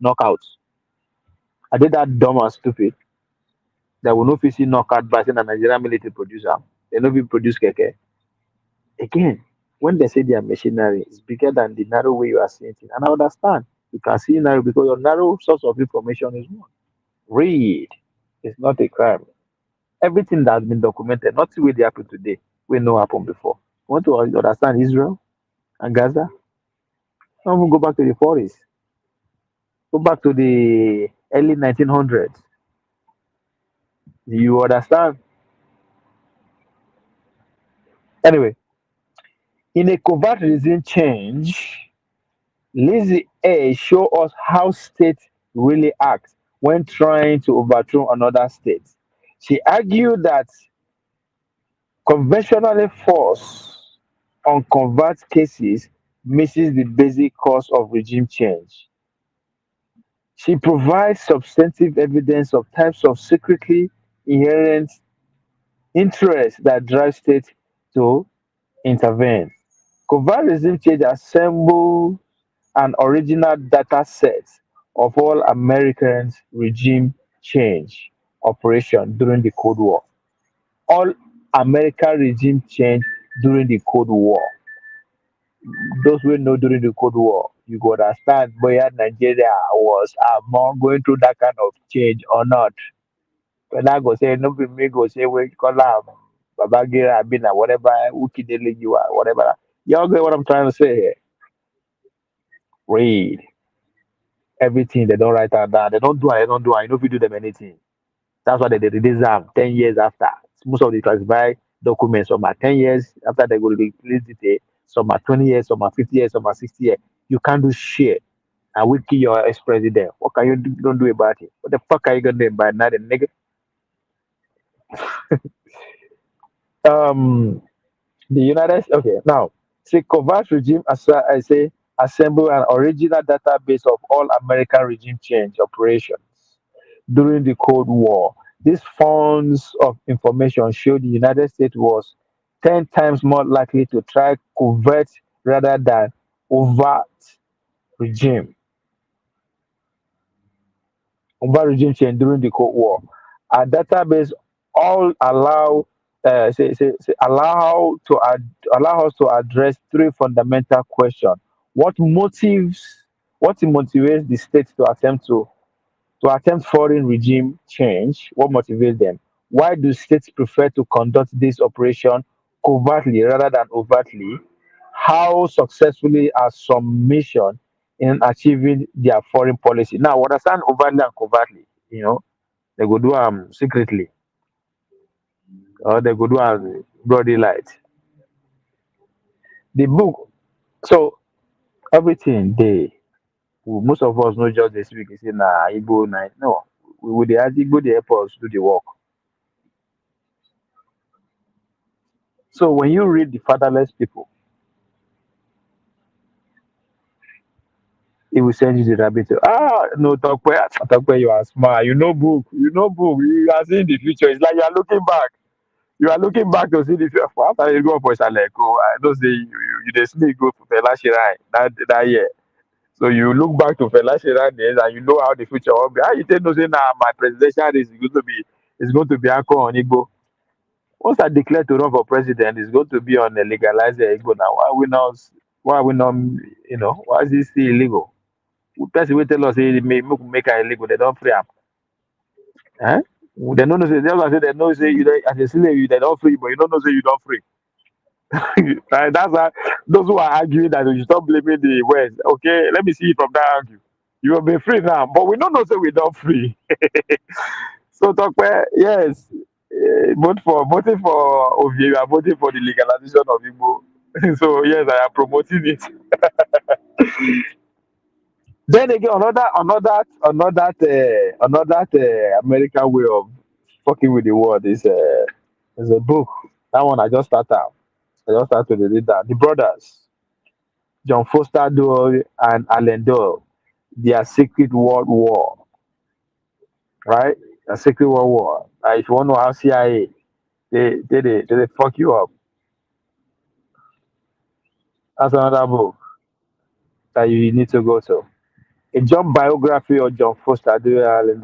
knockouts? Are they that dumb and stupid that will not see knockout by saying a Nigerian military producer? They not be produce keke. Again, when they say they are machinery, it's bigger than the narrow way you are seeing it. And I understand. You can see narrow because your narrow source of information is one. Read. It's not a crime. Everything that has been documented, nothing will happen today, will not happen before. You want to understand Israel and Gaza? Don't even go back to the forest. Go back to the early 1900s. You understand? Anyway, in a covert regime change, Lizzie A show us how states really act when trying to overthrow another state. She argued that conventional force on covert cases misses the basic cause of regime change. She provides substantive evidence of types of secretly inherent interests that drive states to intervene. Covert regime change assembles an original data set of all Americans' regime change operation during the Cold War. All American regime change during the Cold War. Those who know during the Cold War, you go understand whether Nigeria was among going through that kind of change or not. When I go say no be me go say we call Babagira Abina, whatever Ukidele you are, whatever. Y'all get what I'm trying to say here. Read everything, they don't write that down. They don't do it, they don't do it. You know if you do them anything. That's why they release them 10 years after. Most of the classified documents, some are 10 years after they go release it, some are 20 years, some are 50 years, some are 60 years. You can't do shit. And we kill your ex-president. What can you do, don't do about it? What the fuck are you gonna do about that, nigga? Um the United States, okay, now see covert regime as I say assemble an original database of all American regime change operations during the Cold War. These funds of information show the United States was 10 times more likely to try covert rather than overt regime, overt regime change during the Cold War. Our database all allow us to address three fundamental questions. What motives what motivates the state to attempt to to attempt foreign regime change. What motivates them? Why do states prefer to conduct this operation covertly rather than overtly? How successfully are some mission in achieving their foreign policy? Now, understand overtly and covertly. They go do secretly, or they go do broad light. The book, so everything they most of us know just this week. Say nah, Igbo night. No, we would ask Igbo the help us do the work. So when you read the fatherless people, it will send you the rabbit hole. No, talk where you are smart. You know book. You know book. You are seeing the future. It's like you are looking back. You are looking back to see the future. After you go for Saleko, I don't say you the sneak go to Felashirai that year. So you look back to Felashirai days and you know how the future will be. How you tell no say now my presidential race is going to be Anko on Igbo. Once I declare to run for president, it's going to be on a legalized Igbo now. Why are we not why is this still illegal? Person will tell us say make it illegal, they don't free am. Eh? They don't know say they know say you as a slave you they don't free, but you don't know say you don't free. Right? That's why those who are arguing that you stop blaming the West. Okay, let me see it from that angle. You will be free now, but we don't know say we don't free. So Tokwe, yes, voting for Ovie, you are voting for the legalization of Igbo. So yes, I am promoting it. Then again, another American way of fucking with the world is a book. That one I just started. I just started to read that. The brothers, John Foster Dole and Alan Dole, their secret world war, right? A secret world war. If you want to know how CIA, they fuck you up. That's another book that you need to go to. A job biography of John Foster Dewey Allen,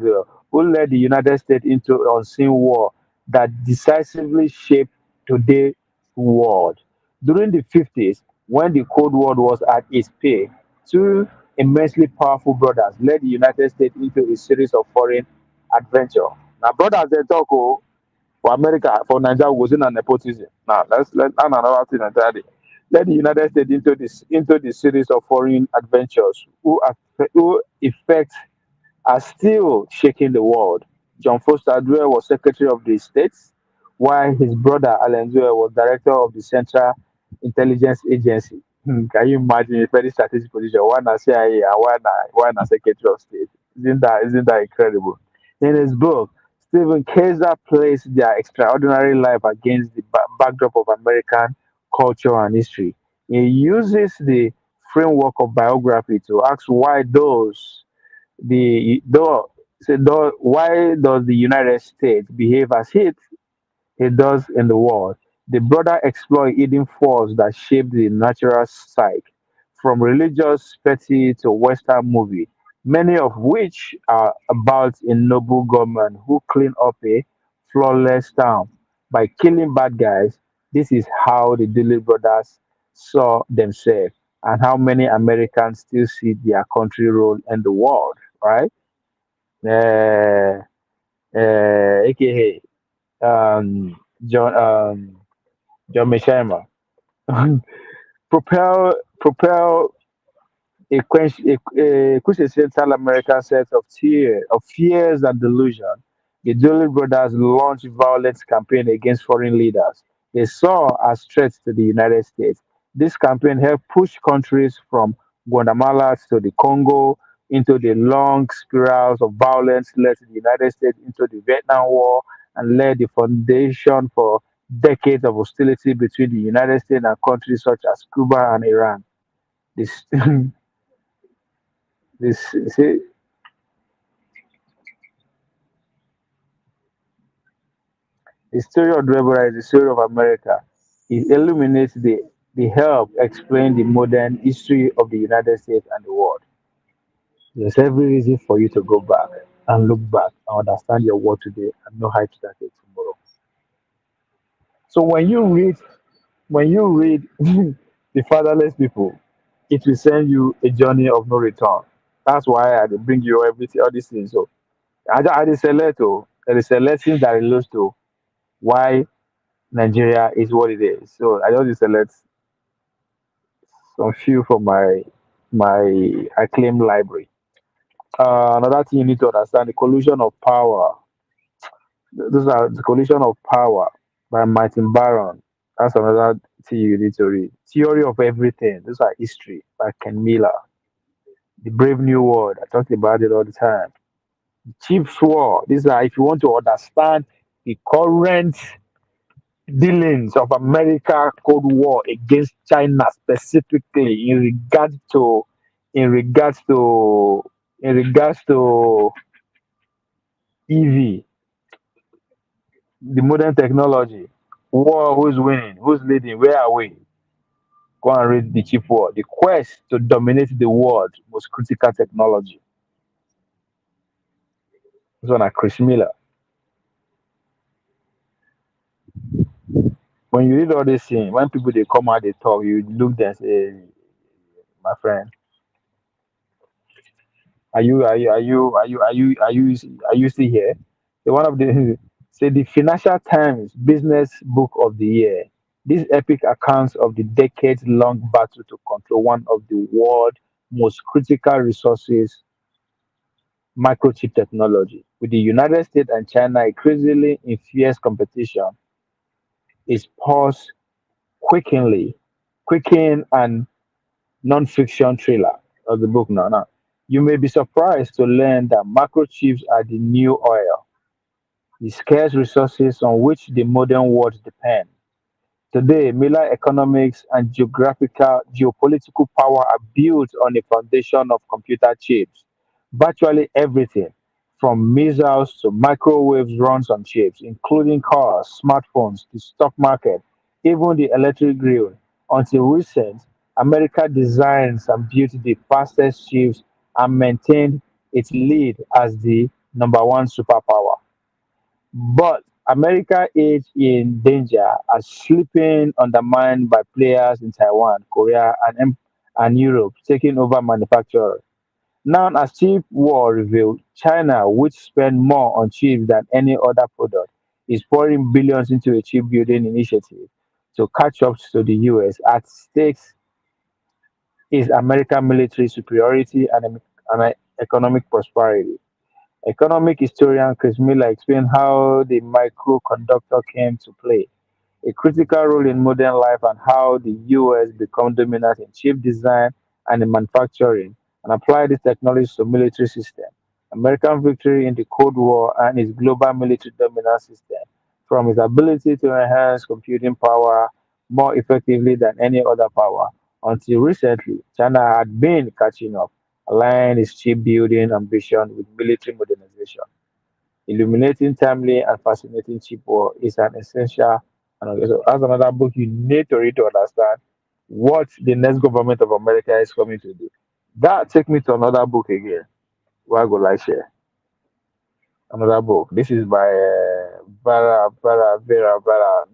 who led the United States into unseen war that decisively shaped today's world. During the 50s, when the Cold War was at its peak, two immensely powerful brothers led the United States into a series of foreign adventures. Now, brothers, they talk for America, for Nigeria, was in an nepotism. Now, let's another thing entirely. Led the United States into this series of foreign adventures who effect are still shaking the world. John Foster Dewey was Secretary of the States, while his brother Alan Dewey was Director of the Central Intelligence Agency. Can you imagine a very strategic position? One as CIA and one as Secretary of State. Isn't that incredible? In his book, Stephen Kaiser placed their extraordinary life against the backdrop of American culture and history. He uses the framework of biography to ask why why does the United States behave as it does in the world? The brother exploit hidden force that shaped the natural psyche, from religious petty to Western movie, many of which are about a noble government who clean up a flawless town by killing bad guys. This is how the Dilly brothers saw themselves, and how many Americans still see their country role in the world, right? AKA John John Mishima. propel a quintessential American set of fears and delusion. The Dooley brothers launched violent campaign against foreign leaders they saw as threats to the United States. This campaign helped push countries from Guatemala to the Congo into the long spirals of violence, led the United States into the Vietnam War, and laid the foundation for decades of hostility between the United States and countries such as Cuba and Iran. This, this, see, the story of Deborah is the story of America. It illuminates the help explain the modern history of the United States and the world. There's every reason for you to go back and look back and understand your world today and know how to start it tomorrow. So when you read the fatherless people, it will send you a journey of no return. That's why I dey bring you everything, all these things. So I just select there is a lesson that relates to why Nigeria is what it is. So I just select some few from my acclaimed library. Another thing you need to understand: the collusion of power. Those are the collision of power by Martin Baron. That's another thing you need to read. Theory of Everything. Those are history by Ken Miller. The Brave New World. I talk about it all the time. Chief's War. These are if you want to understand the current dealings of America Cold War against China specifically in regards to in regards to EV, the modern technology. War, who's winning? Who's leading? Where are we? Go and read the Chief War. The quest to dominate the world most critical technology. This one at Chris Miller. When you read all this thing, when people they come out, they talk, you look there and say, my friend, are you still here? The one of the say the Financial Times Business Book of the Year. This epic accounts of the decades-long battle to control one of the world's most critical resources, microchip technology. With the United States and China increasingly in fierce competition, is paused quickeningly, quicken and non-fiction thriller of the book now. You may be surprised to learn that microchips are the new oil, the scarce resources on which the modern world depends. Today, Miller economics and geopolitical power are built on a foundation of computer chips. Virtually everything, from missiles to microwaves, runs on chips, including cars, smartphones, the stock market, even the electric grill. Until recent, America designs and built the fastest chips and maintained its lead as the number one superpower. But America is in danger as slipping undermined by players in Taiwan, Korea, and Europe taking over manufacturing. Now, as chip war revealed, China, which spend more on chips than any other product, is pouring billions into a chip building initiative to catch up to the US. At stakes is American military superiority and economic prosperity. Economic historian Chris Miller explained how the microconductor came to play a critical role in modern life and how the US become dominant in chip design and in manufacturing and apply this technology to military system. American victory in the Cold War and its global military dominance system, from its ability to enhance computing power more effectively than any other power. Until recently, China had been catching up, aligning its chip building ambition with military modernization. Illuminating timely and fascinating cheap war is an essential and so that's another book you need to read to understand what the next government of America is coming to do. That take me to another book again. Where I go like share another book. This is by Vera.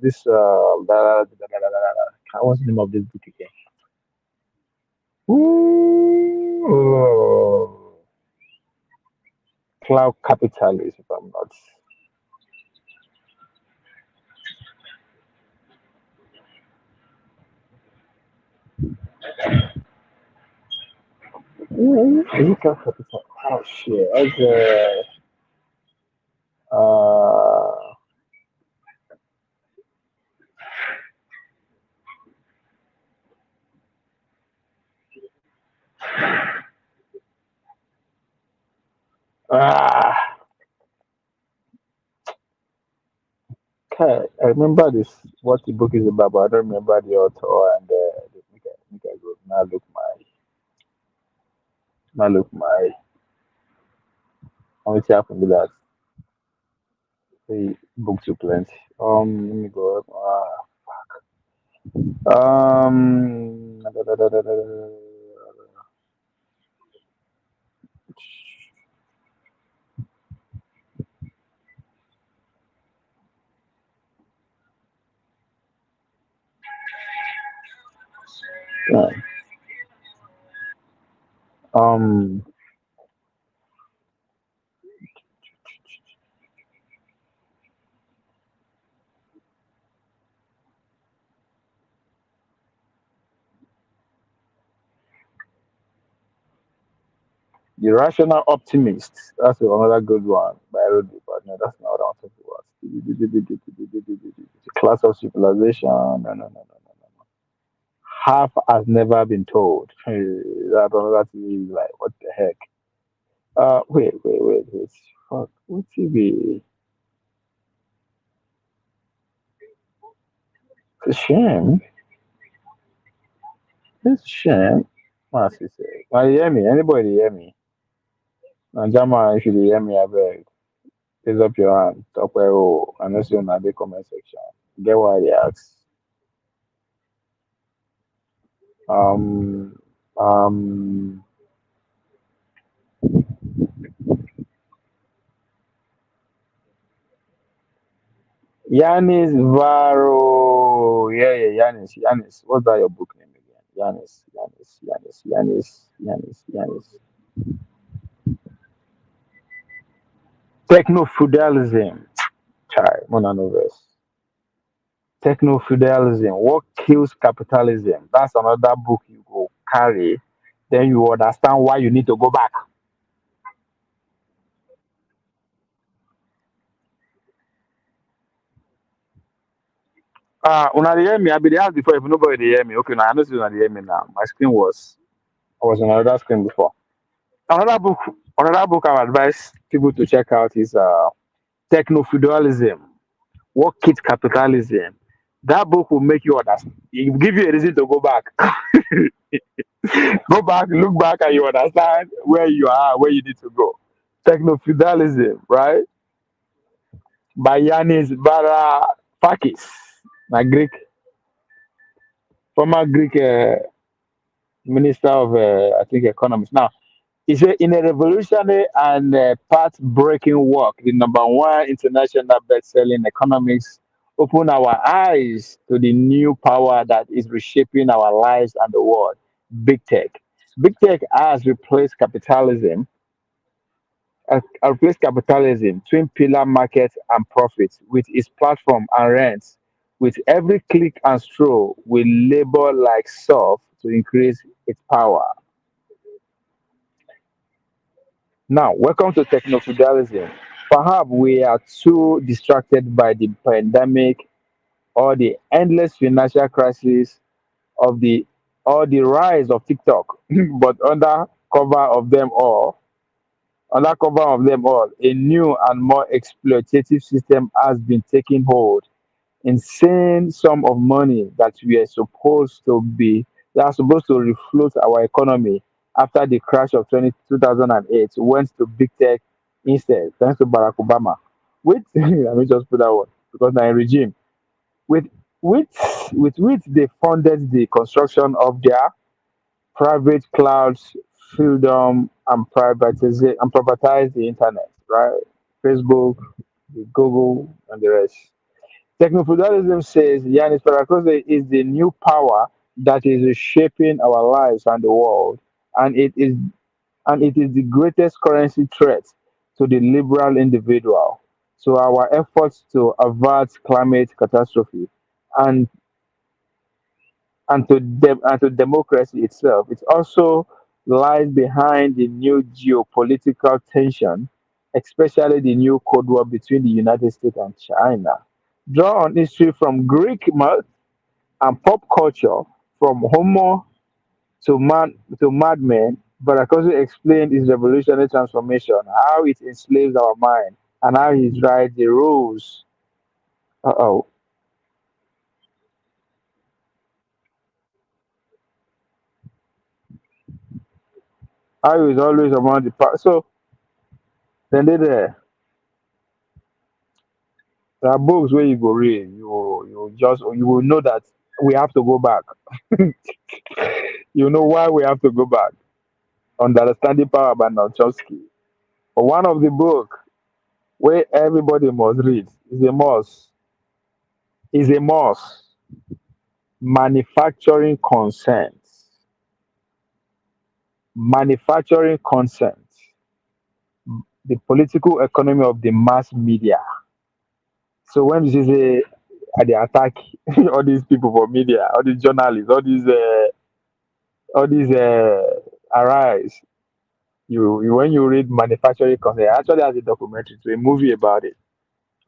This what's the name of this book again? Ooh, Cloud Capitalist, if I'm not. Is it Cloud Capital? Oh shit. Okay. Uh, ah, okay. I remember this, what the book is about, but I don't remember the author and make I go now look my, how much happened with that? The book too plenty. Let me go. Yeah. Um, The Rational Optimist. That's another good one by Rudy, but no, that's not what I'm talking about. The Class of Civilization. No, no, no, no, no, no. Half has never been told. That another thing is like, what the heck? Wait. Fuck. What TV? It's a shame. It's a shame. What else say? Now you hear me? Anybody hear me? Now, Jama, if you dey hear me, I beg. Raise up your hand. Talk where oh, and let's see on the comment section. Get why they ask. Um, um, Yanis Varo. Yanis. What's that your book name again? Yanis. Techno feudalism. Chai, mononovers. Techno feudalism. What kills capitalism? That's another book you go carry. Then you understand why you need to go back. Una dey hear me? I be dey ask before if nobody dey hear me. Okay, now I know say una dey hear me now. My screen was I was on another screen before. Another book, another book I would advise people to check out is Techno Feudalism. What Kit Capitalism. That book will make you understand. It will give you a reason to go back. Go back, look back, and you understand where you are, where you need to go. Techno Feudalism, right? By Yanis Varoufakis, my Greek, former Greek minister of, I think, economics. Now, he said, in a revolutionary and path-breaking work, the number one international best-selling economics open our eyes to the new power that is reshaping our lives and the world. Big tech. Big tech has replaced capitalism, twin pillar market and profits with its platform and rents. With every click and stroll, we labor like surf to increase its power. Now, welcome to technofeudalism. Perhaps we are too distracted by the pandemic or the endless financial crisis of the or the rise of TikTok, but under cover of them all, a new and more exploitative system has been taking hold. Insane sum of money that are supposed to refloat our economy after the crash of 2008 went to big tech instead, thanks to Barack Obama. With let me just put that one because now in regime with with which they funded the construction of their private clouds, freedom and privatized the internet, right? Facebook, Google, and the rest. Technofeudalism says Yanis Varoufakis is the new power that is reshaping our lives and the world, and it is the greatest currency threat to the liberal individual. So our efforts to avert climate catastrophe and and to democracy itself, it also lies behind the new geopolitical tension, especially the new Cold War between the United States and China. Draw on history from Greek myth and pop culture, from Homer to madmen, Barracosi explained his revolutionary transformation, how it enslaves our mind, and how he writes the rules. Uh-oh. How he is always among the so then there are books where you go read, you will know that we have to go back. You know why we have to go back. Understanding Power by Chomsky. But one of the book where everybody must read is a must. Manufacturing consent. Manufacturing consent. The political economy of the mass media. So when you say they attack all these people for media, all these journalists, all these arise, You when you read manufacturing consent, it actually has a documentary, to a movie about it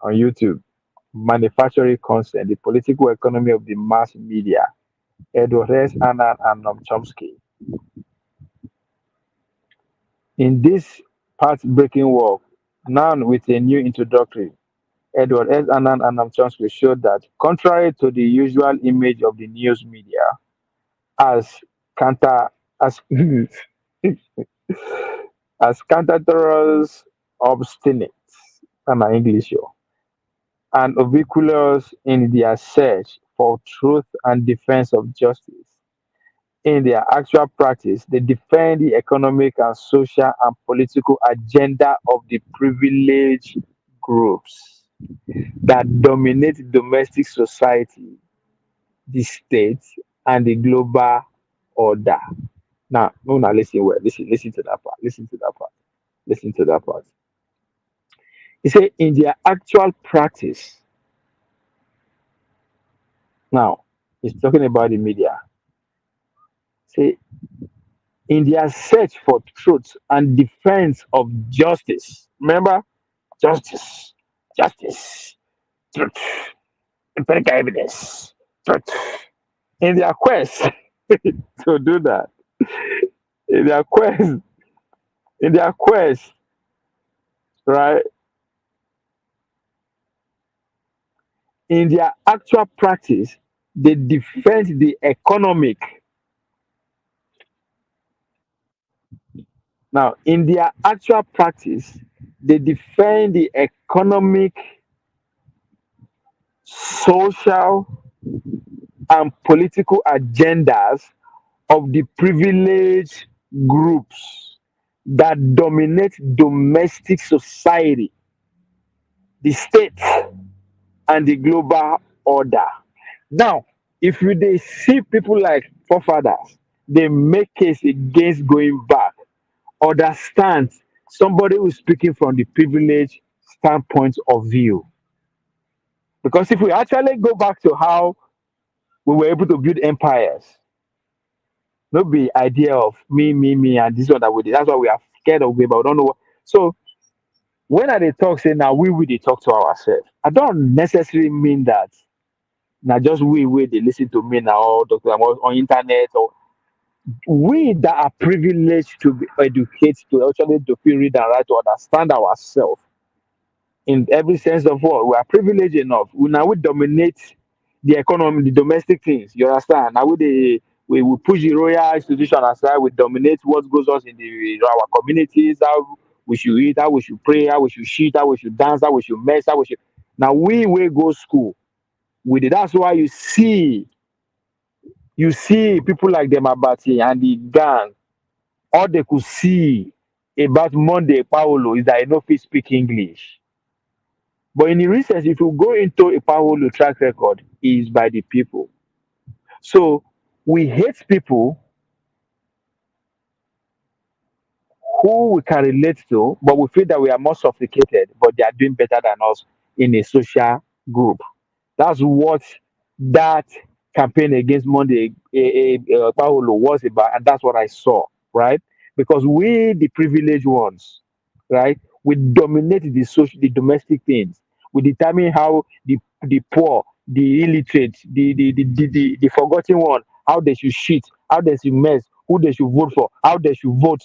on YouTube. Manufacturing consent, the political economy of the mass media. Edward S. Annan and Noam Chomsky. In this path-breaking work, now with a new introductory, Edward S. Annan and Noam Chomsky showed that, contrary to the usual image of the news media as counter as as cantankerous, obstinate, and my English, yo, and ubiquitous in their search for truth and defense of justice. In their actual practice, they defend the economic and social and political agenda of the privileged groups that dominate domestic society, the state, and the global order. Now, no, now listen well. Listen to that part. Listen to that part. Listen to that part. He said, in their actual practice, now he's talking about the media. Say, in their search for truth and defense of justice. Remember, justice, justice, truth, empirical evidence, truth. In their quest to do that, in their quest, in their quest, right? In their actual practice, they defend the economic. Now, in their actual practice, they defend the economic, social, and political agendas of the privileged groups that dominate domestic society, the state, and the global order. Now, if you they see people like forefathers, they make case against going back, understand somebody who's speaking from the privileged standpoint of view. Because if we actually go back to how we were able to build empires, no be idea of me, and this one that we did. That's why we are scared of it, but we don't know what. So when I they talk, say now we they talk to ourselves. I don't necessarily mean that now just we they listen to me now or talk to them on internet, or we that are privileged to be educated, to actually to feel, read and write, to understand ourselves in every sense of word. We are privileged enough. We dominate the economy, the domestic things. You understand? Now we push the royal institution aside. We dominate what goes on in our communities. How we should eat, how we should pray, how we should shit, how we should dance, how we should mess, how we should. Now we will go school with it. That's why you see people like them Abati and the gang. All they could see about Monday Paolo is that I know fit speak English. But in the research, if you go into a Paolo track record, is by the people. So we hate people who we can relate to, but we feel that we are more sophisticated, but they are doing better than us in a social group. That's what that campaign against Monday Paolo was about, and that's what I saw, right? Because we, the privileged ones, right, we dominate the social, the domestic things. We determine how the poor, the illiterate, the forgotten one, how they should shit, how they should mess, who they should vote for, how they should vote,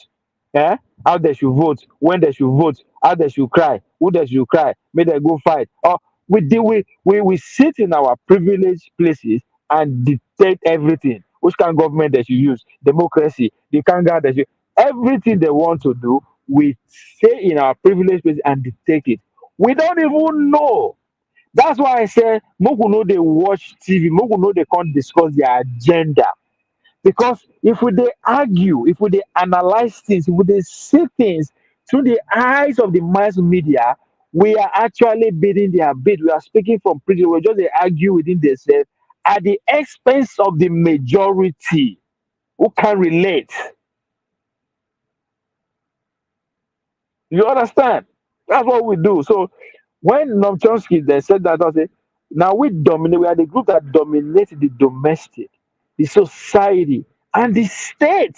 eh? How they should vote, when they should vote, how they should cry, who they should cry, may they go fight. Or we sit in our privileged places and dictate everything. Which kind of government they should use, democracy, the kind of they should, everything they want to do, we stay in our privileged place and dictate it. We don't even know. That's why I say Mogu know they watch TV, Mogu know they can't discuss their agenda. Because if we they argue, if we they analyze things, if we they see things through the eyes of the mass media, we are actually bidding their bid. We are speaking from privilege. We just they argue within themselves at the expense of the majority who can relate. You understand? That's what we do. So when Noam Chomsky they said that, I say, now we dominate, we are the group that dominate the domestic, the society, and the state.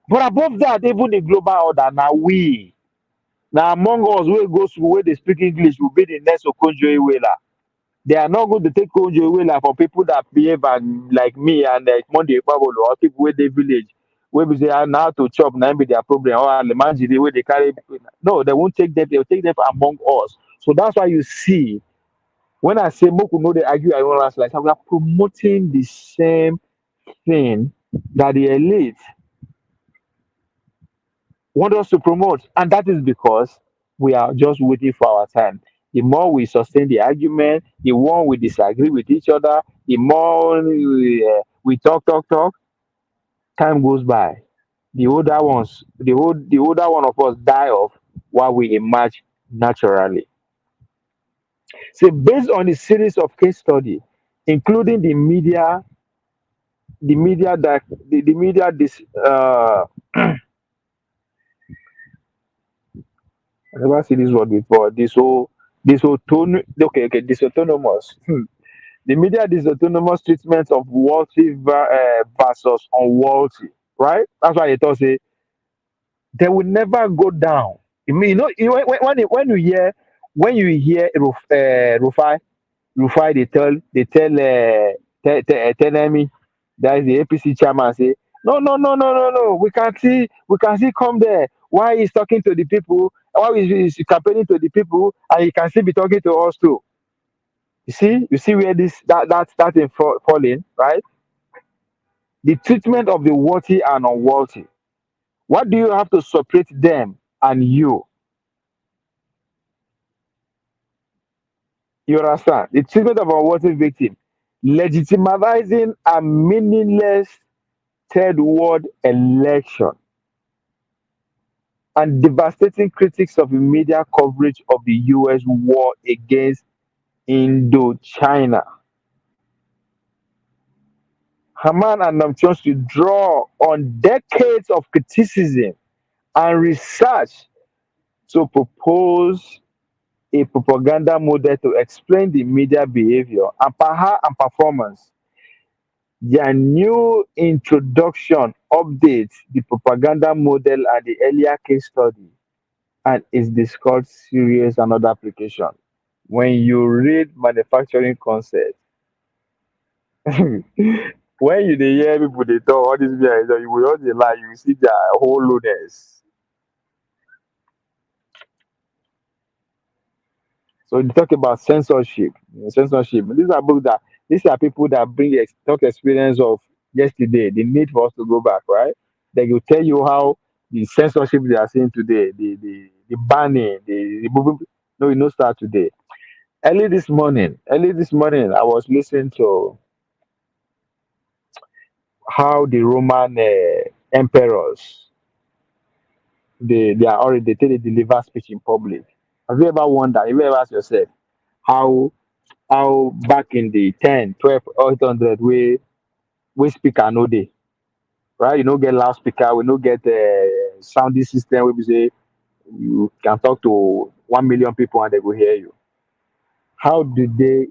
But above that, even the global order, now we. Now among us, we go school where they speak English will be the next Okonjo Iweala. They are not going to take Okonjo Iweala for people that behave and, like me and like Monday Pablo or people where they village. Where we say now to chop, now be their problem. Or the way they carry. No, they won't take them. They'll take them among us. So that's why you see when I say Moku no, they argue I want like we are promoting the same thing that the elite want us to promote. And that is because we are just waiting for our time. The more we sustain the argument, the more we disagree with each other, the more we talk, time goes by. The older one of us die off while we emerge naturally. So based on a series of case study, including the media that the media this I never seen this word before. This autonomous. The media this autonomous treatment of wealthy versus unwealthy, right? That's why they thought say they will never go down. I mean, when you hear Rufai, tell me that is the APC chairman say, no. We can see come there. Why he's talking to the people? Why is he campaigning to the people? And he can still be talking to us too. You see where that's starting falling, right? The treatment of the wealthy and unwealthy. What do you have to separate them and you? You understand? The treatment of unworthy victim, legitimizing a meaningless third world election, and devastating critics of the media coverage of the US war against Indochina. Haman and Namchon should draw on decades of criticism and research to propose a propaganda model to explain the media behavior and performance. Their new introduction updates the propaganda model and the earlier case study and is discussed serious and other application. When you read manufacturing concept, when you dey hear people they talk all this behind you will just dey lie, you will see their whole lowness. So they talk about censorship. Censorship. These are people that bring talk experience of yesterday, the need for us to go back, right? They will tell you how the censorship they are seeing today, the banning, the moving. No, it no start today. Early this morning, I was listening to how the Roman emperors they are already they deliver speech in public. Have you ever wondered? Have you ever asked yourself how back in the 10, 12, 800 we speaker no day, right? You don't get loudspeaker, we don't get sounding system where we say you can talk to 1 million people and they will hear you. How did they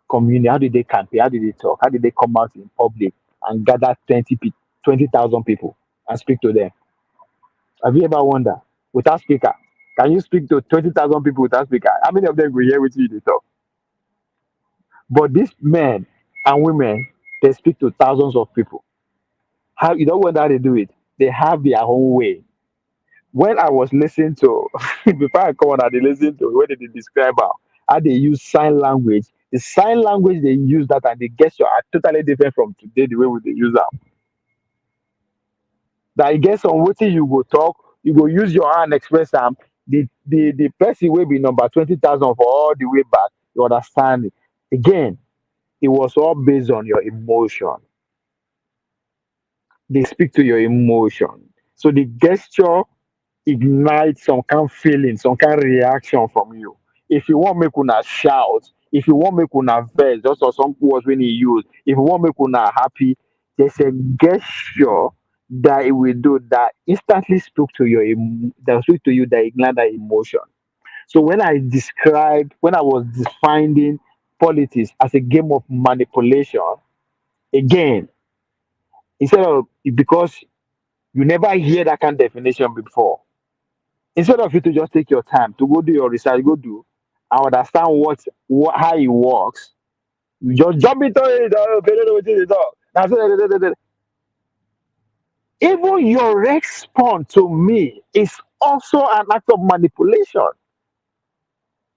communicate? How did they campaign? How did they talk? How did they come out in public and gather 20,000 people and speak to them? Have you ever wondered? Without speaker, can you speak to 20,000 people without speaker? How many of them will hear what you they talk? But these men and women, they speak to thousands of people. How you don't wonder how they do it? They have their own way. When I was listening to before I come on, I dey listen to when they describe how they use sign language. The sign language they use that and the gesture are totally different from today, the way we dey use them. That you get some waiting you go talk, you go use your hand express them. The person will be number 20,000 for all the way back. You understand it. Again, it was all based on your emotion. They speak to your emotion. So the gesture ignites some kind of feeling, some kind of reaction from you. If you want make una shout, if you want make una vex, those are some words when you use. If you want make una happy, there's a gesture that it will do that instantly speak to that speak to you that ignite that emotion. So when I was defining politics as a game of manipulation, again, instead of because You never hear that kind of definition before. Instead of you to just take your time to go do your research, go do, and understand how it works, you just jump into it. Okay, no, no, it is all. That's it. Even your response to me is also an act of manipulation.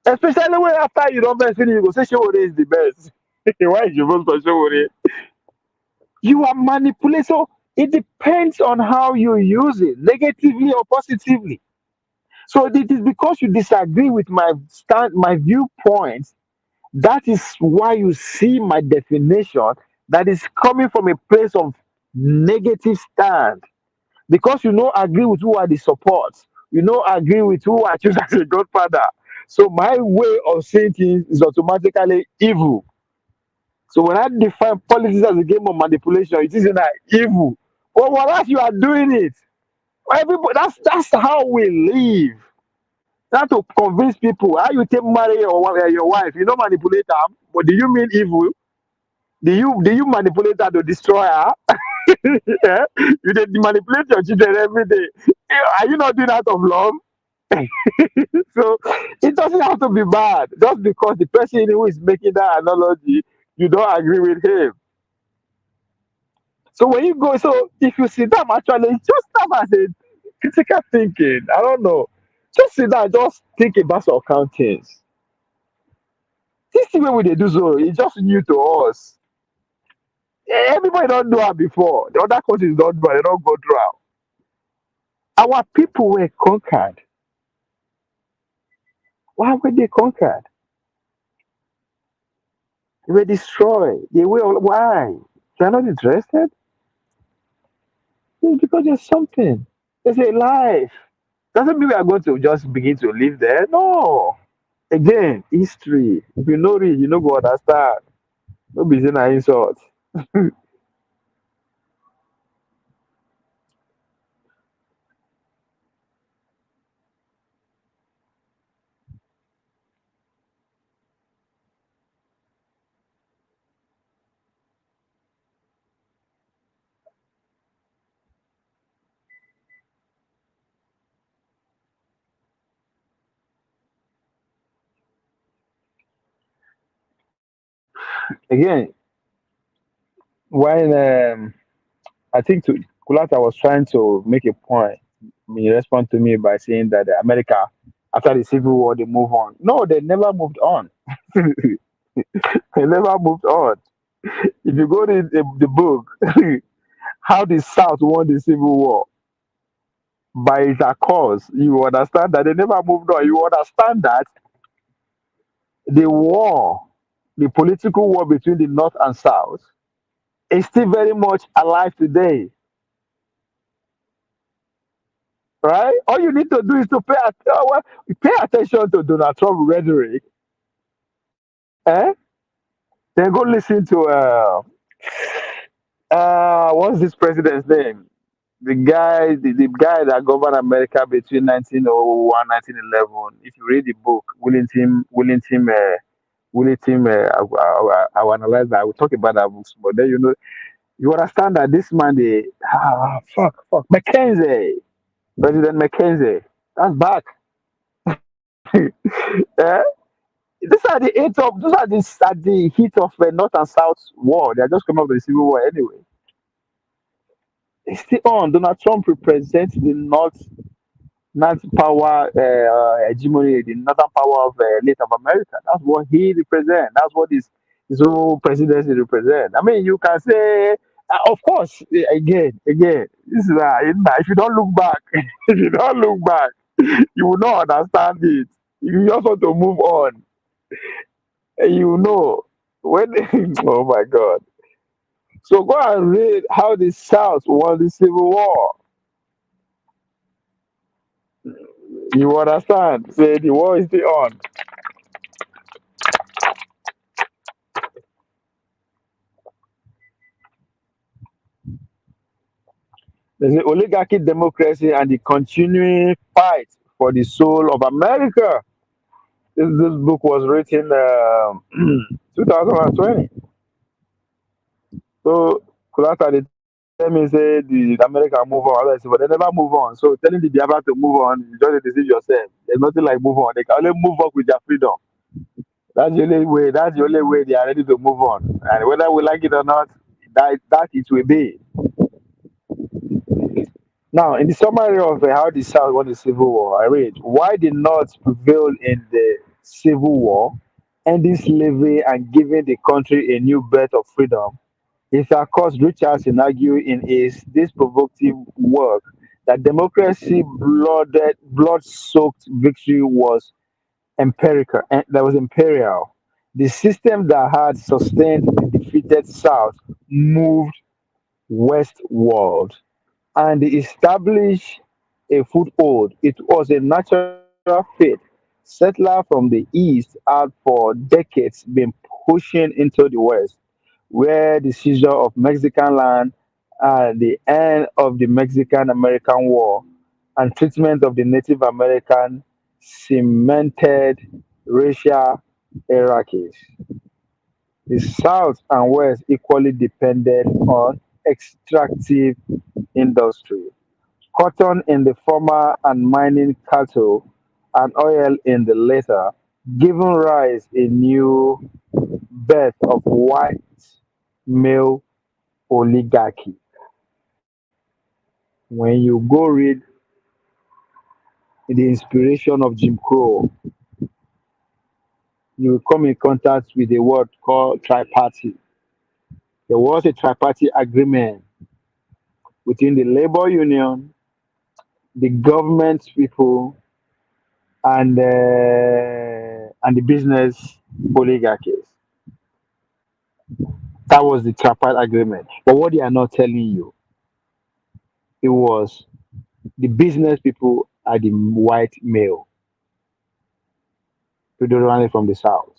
Especially when after you don't best finish, you go say Shewore is the best. Why is you vote for Shewore? You are manipulating. So it depends on how you use it, negatively or positively. So it is because you disagree with my viewpoints. That is why you see my definition that is coming from a place of negative stand. Because you don't agree with who are the supports, you don't agree with who I choose as a godfather. So my way of saying things is automatically evil. So when I define politics as a game of manipulation, it is not evil. But whereas you are doing it, everybody, that's how we live. Not to convince people how you take marry your wife. You don't manipulate her, but do you mean evil? Do you manipulate her to destroy her? Yeah? You manipulate your children every day. Are you not doing out of love? So it doesn't have to be bad just because the person who is making that analogy, you don't agree with him. So when you go, so if you sit down, actually, just have as a critical thinking. I don't know. Just sit down, just think about some kind things. This thing wey we dey do so, it's just new to us. Everybody don't do it before. The other countries don't do it. They don't go through am. Our people were conquered. Why were they conquered? They were destroyed. Why? They're not interested? It's because there's something. There's a life. Doesn't mean we are going to just begin to live there. No. Again, history. If you know it, you know go understand. No be say na insult. Again, when I think Kulata was trying to make a point, he responded to me by saying that America, after the Civil War, they move on. No, they never moved on. They never moved on. If you go to the book, how the South won the Civil War by their cause, you understand that they never moved on. You understand that the war, the political war between the North and South, is still very much alive today. Right? All you need to do is to pay attention to Donald Trump rhetoric. Eh? Then go listen to what's this president's name? The guy that governed America between 1901 1911. If you read the book, Willington, I will analyze that. I will talk about that books, but then you understand that this man, Mackenzie, President Mackenzie, that's back. Eh? These are the heat of North and South war. They are just coming up with the Civil War anyway. It's still on. Donald Trump represents the North power hegemony, the northern power of Native America. That's what he represents. That's what his whole presidency represents. I mean, you can say, of course, again, this is if you don't look back, if you don't look back, you will not understand it. You just want to move on. And when oh my God. So go and read how the South won the Civil War. You understand? Say the war is still on. There's the oligarchy democracy and the continuing fight for the soul of America. This book was written 2020. So Kulata, tell me say the America move on, others say, but they never move on. So telling the Biafra to move on, you just deceive yourself. There's nothing like move on. They can only move up with their freedom. That's the only way. That's the only way they are ready to move on. And whether we like it or not, that it will be. Now, in the summary of how the South won the Civil War, I read why the North prevailed in the Civil War, ending slavery and giving the country a new birth of freedom. If course, Richardson argued in his this provocative work that democracy blood-soaked victory was empirical, and that was imperial. The system that had sustained the defeated South moved westward and established a foothold. It was a natural fit. Settlers from the east had for decades been pushing into the west, where the seizure of Mexican land and the end of the Mexican American War and treatment of the Native American cemented racial hierarchies. The South and West equally depended on extractive industry, cotton in the former and mining cattle and oil in the latter, giving rise a new birth of white male oligarchy. When you go read the inspiration of Jim Crow, you will come in contact with a word called tripartite. There was a tripartite agreement between the labor union, the government people, and the business oligarchies. That was the tripartite agreement. But what they are not telling you, it was the business people are the white male, predominantly from the south.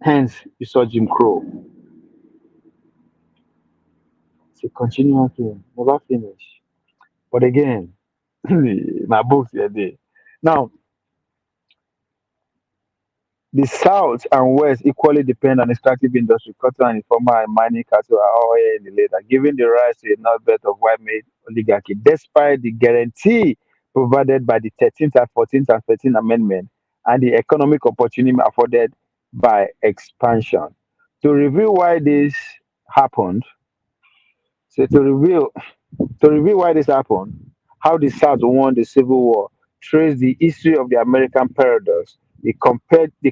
Hence, you saw Jim Crow. It's a continuous thing, never finish. But again, my books are there. Now, the South and West equally depend on extractive industry, cotton and informal and mining cattle are all here in the later, giving the rise to a northbirth of white-made oligarchy, despite the guarantee provided by the 13th and 14th and 13th Amendment and the economic opportunity afforded by expansion. To reveal why this happened, so to reveal why this happened, how the South won the Civil War, trace the history of the American paradox, the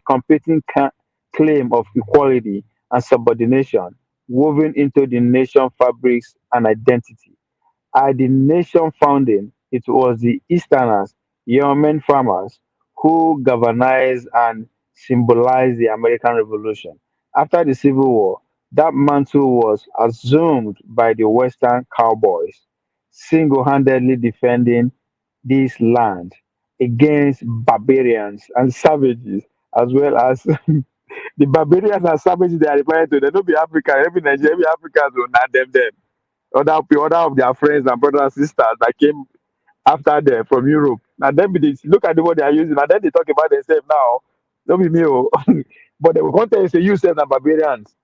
competing claim of equality and subordination woven into the nation fabrics and identity. At the nation founding, it was the Easterners, yeoman farmers, who galvanized and symbolized the American Revolution. After the Civil War, that mantle was assumed by the Western cowboys, single handedly defending this land against barbarians and savages, as well as the barbarians and savages they are referring to. They don't be African, every Nigerian, every Africans will not them. Other of their friends and brothers and sisters that came after them from Europe. And then be this, look at the word they are using, and then they talk about themselves now. Don't be me, oh. But the content is you said and barbarians,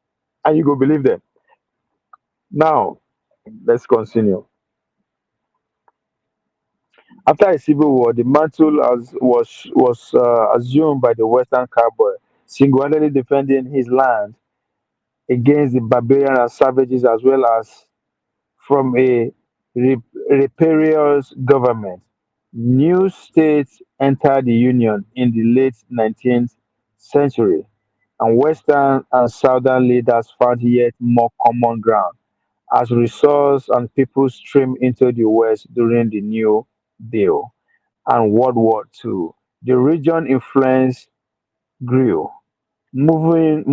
and you go believe them. Now, let's continue. After a civil war, the mantle was assumed by the Western cowboy, single-handedly defending his land against the barbarian and savages, as well as from a rebellious government. New states entered the Union in the late 19th century, and Western and Southern leaders found yet more common ground as resources and people streamed into the West during the New Deal and World War II. The region influence grew. Movement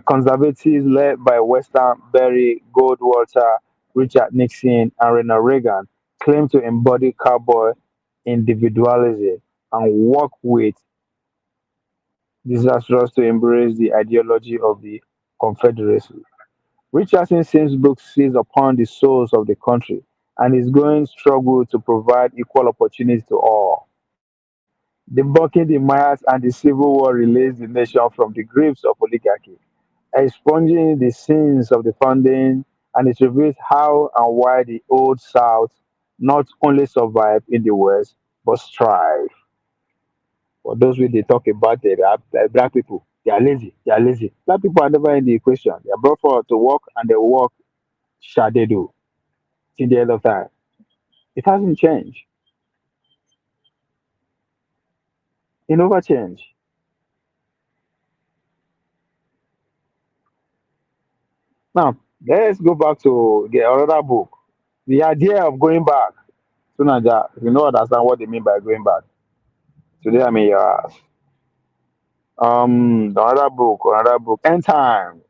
conservatives led by Western Barry Goldwater, Richard Nixon, and Ronald Reagan claimed to embody cowboy individualism and work with disastrous to embrace the ideology of the Confederacy. Richardson Sims' book seized upon the souls of the country and his growing struggle to provide equal opportunity to all. Debunking the myths and the Civil War released the nation from the grips of oligarchy expunging the sins of the founding, and it reveals how and why the Old South not only survived in the West, but strive. For those who they talk about black people, they are lazy, they are lazy. Black people are never in the equation. They are brought forward to work, and the work shall they do till the end of time. It hasn't changed. It never changed. Now, let's go back to the another book. The idea of going back to Nigeria, you know, understand what they mean by going back. Today, I mean, another book, End Time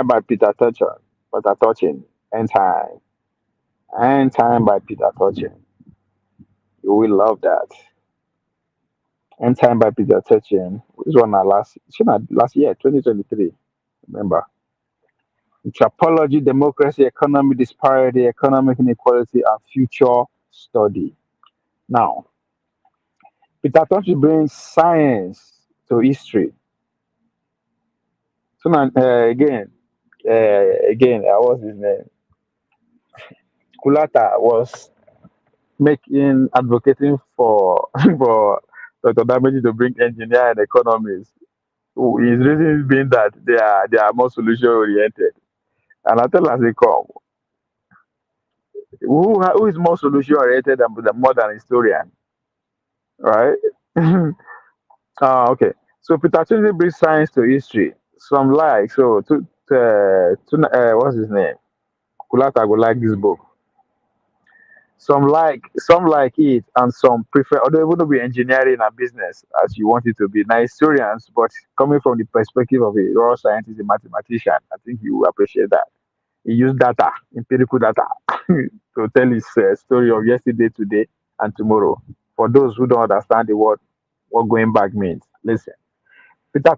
by Peter Touchin, End Time, End Time by Peter Touchin. You will love that. End Time by Peter Touchin. This one last year, 2023. Remember, anthropology, democracy, economic disparity, economic inequality, and future study. Now, Peter Touchin brings science to history. So now, what's his name? Kulata was making advocating for for Dr. Damage to bring engineer and economists. His reason being that they are more solution oriented. And I tell us they come. Who is more solution oriented than the modern historian, right? Okay. So Peter Chinese brings science to history. Some like so what's his name? Kulata will like this book. Some like it, and some prefer. Although it wouldn't be engineering and business as you want it to be, now historians, but coming from the perspective of a raw scientist, a mathematician, I think you will appreciate that. He used data, empirical data, to tell his story of yesterday, today, and tomorrow. For those who don't understand the word, what going back means, listen. Peter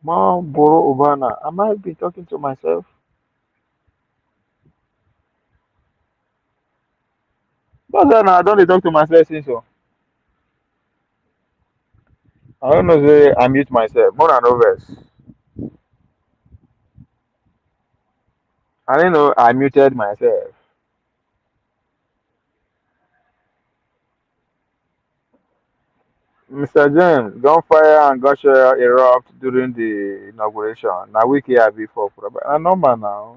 Mom, Boro Obana. Am I be talking to myself? But then I don't dey talk to myself since so. I don't know say I mute myself. More than overs. I didn't know I muted myself. Mr. James, gunfire and gunshot erupt during the inauguration. Now we here before. A number now.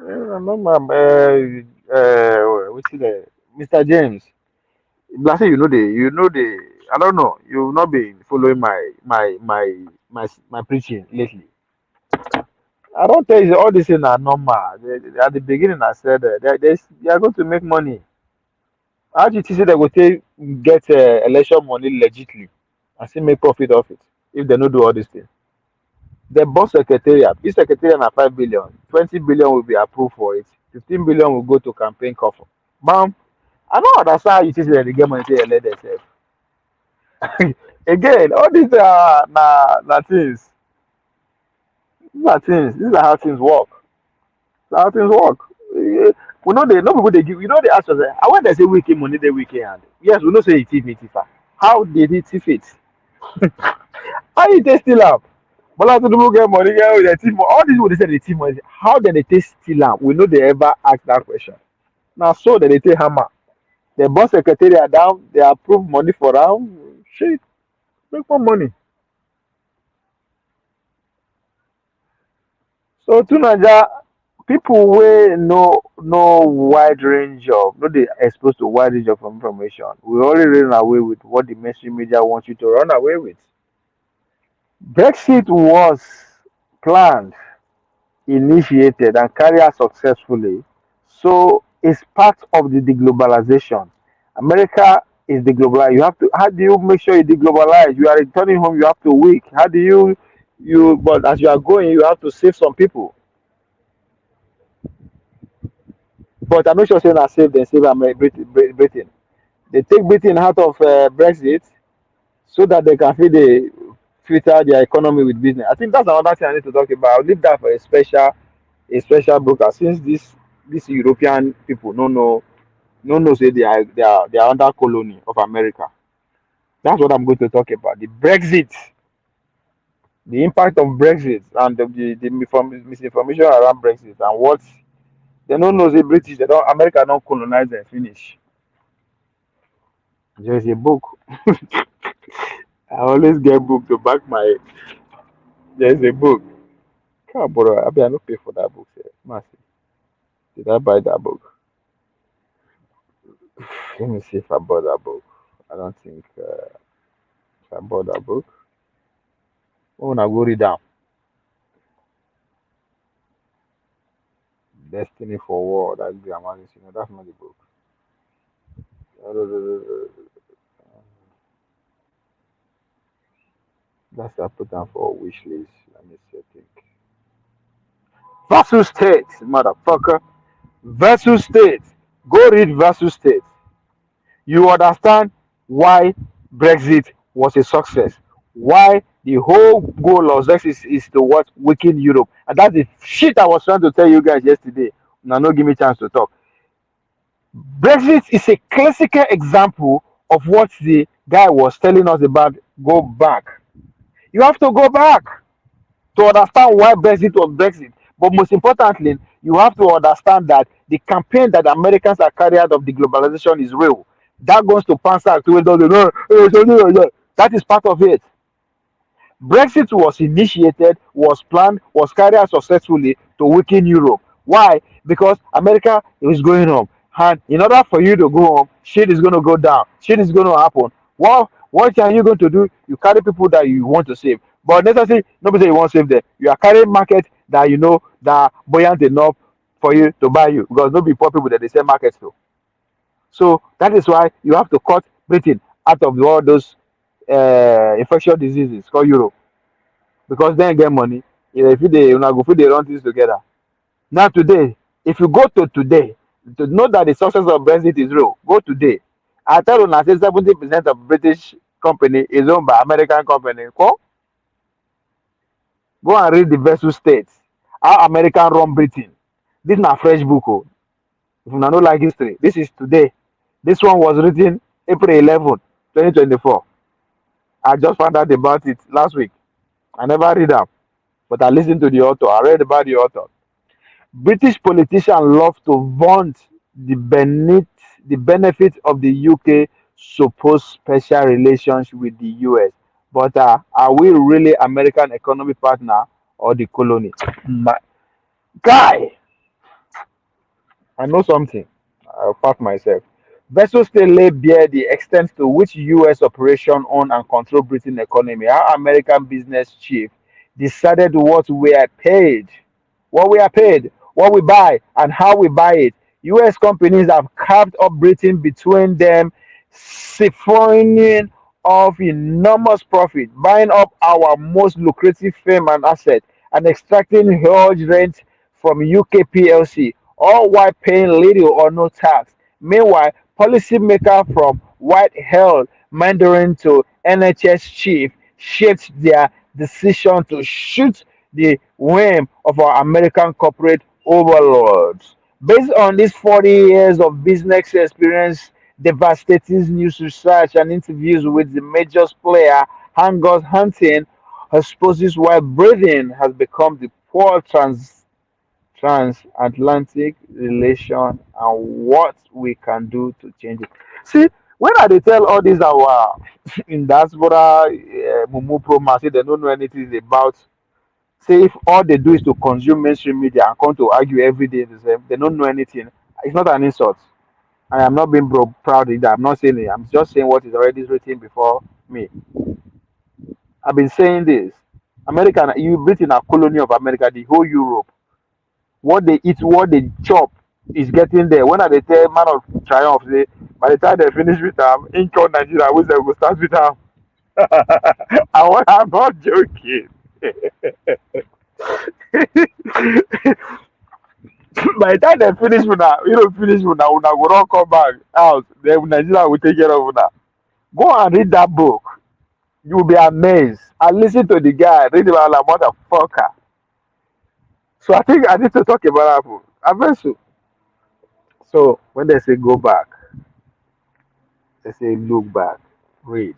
A number. What's it? Mr. James. Last you know the. I don't know. You've not been following my preaching lately. I don't tell you all this thing are normal. At the beginning, I said they are going to make money. How do you think they go take get election money legitly and still make profit of it if they no do all these things? The boss secretariat, this secretariat na 5 billion, 20 billion will be approved for it, 15 billion will go to campaign coffer. Bam! I don't understand how you think they get money to elect themselves. Again, all these na things. These are things. These are how things work. These are how things work. We know they no people they give. You know they ask us. When they say weekend money, they weekend hand. Yes, we know say it thief me thief. How did he thief it? How you take steal am? Bola Tinubu get money, get with the team. All these people they say the team money. How did they take steal am? We know they ever ask that question. Now so that they take hammer. The boss secretariat down, they approve money for am. Shit, make more money. So to Naija, people wey no wide range of no dey exposed to wide range of information. We only run away with what the mainstream media wants you to run away with. Brexit was planned, initiated, and carried out successfully. So it's part of the deglobalization. America is deglobalized. You have to. How do you make sure you deglobalize? You are returning home. You have to weak. How do you? But as you are going, you have to save some people. But I'm not sure saying I save them, save Britain. They take Britain out of Brexit so that they can feed the filter their economy with business. I think that's another thing I need to talk about. I'll leave that for a special broker since these European people no say they are under colony of America. That's what I'm going to talk about. The Brexit, the impact of Brexit and the misinformation around Brexit and what they don't know say British, they don't America don't colonize them finish. There's a book. I always get book to back my. There's a book. Come bro. I don't pay for that book. Massive. Did I buy that book? Let me see if I bought that book. I don't think if I bought that book. Oh, now go read down. Destiny for War. That's Grammar. That's not the book. That's I put down for wish list. Let me see. I think. Versus State, motherfucker. Versus State. Go read Versus State. You understand why Brexit was a success. Why the whole goal of Brexit is to what weaken Europe. And that's the shit I was trying to tell you guys yesterday. Now, no give me chance to talk. Brexit is a classical example of what the guy was telling us about. Go back. You have to go back to understand why Brexit was Brexit. But most importantly, you have to understand that the campaign that the Americans are carrying out of the globalization is real. That goes to Panzer to that is part of it. Brexit was initiated, was planned, was carried out successfully to weaken Europe. Why? Because America is going home. And in order for you to go home, shit is going to go down. Shit is going to happen. Well, what are you going to do? You carry people that you want to save. But necessarily, nobody say you want to save them. You are carrying market that you know that are buoyant enough for you to buy you. Because nobody poor people that they sell markets to. So that is why you have to cut Britain out of all those infectious diseases called Europe. Because then get money. If they go fit they run things together. Now today, if you go to today, to know that the success of Brexit is real, go today. I tell you now, say 70% of British company is owned by American company. Cool? Go and read the vessel states. How American run Britain. This na fresh book. Oh. If you no like history, this is today. This one was written April 11, 2024. I just found out about it last week. I never read them, but I listened to the author. I read about the author. British politicians love to vaunt the benefit of the UK supposed special relations with the US. But are we really American economic partner or the colony? My guy, I know something. I'll pack myself. Vessel still lay bare the extent to which US operation own and control Britain economy. Our American business chief decided what we are paid, what we buy, and how we buy it. US companies have carved up Britain between them, siphoning off enormous profit, buying up our most lucrative firm and asset, and extracting huge rent from UK PLC, all while paying little or no tax. Meanwhile, policymakers from Whitehall Mandarin to NHS chief shaped their decision to shoot the whim of our American corporate overlords. Based on these 40 years of business experience, devastating news research, and interviews with the major player, Angus Hunting exposes why breathing has become the poor transatlantic relation and what we can do to change it. See, when I dey tell all these our in diaspora mumu promas, say they don't know anything about. Say if all they do is to consume mainstream media and come to argue every day the same, they don't know anything. It's not an insult. I am not being proud either. I'm not saying it. I'm just saying what is already written before me. I've been saying this. America, you Britain a colony of America, the whole Europe. What they eat, what they chop is getting there. When I dey tell man of triumph, say by the time they finish with them, in call Nigeria, we say we go start with them. I'm not joking. By the time they finish with that, you don't finish with that, una go not come back out. Then Nigeria will take care of una. Go and read that book. You will be amazed. I listen to the guy, read about like motherfucker. So I think I need to talk about Apple. I bet so. So when they say go back, they say look back. Wait,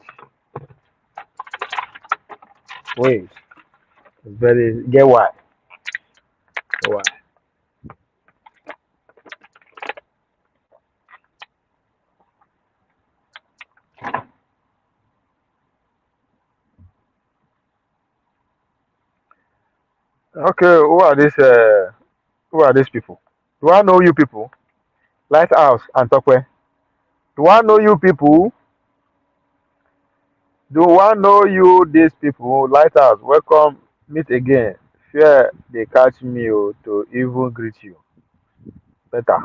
wait. It's very get why. Get why. Okay, who are these people? Do I know you people? Lighthouse and Tokwe. Do I know you people? Do I know you these people? Lighthouse, welcome, meet again. Fear they catch me to even greet you. Better.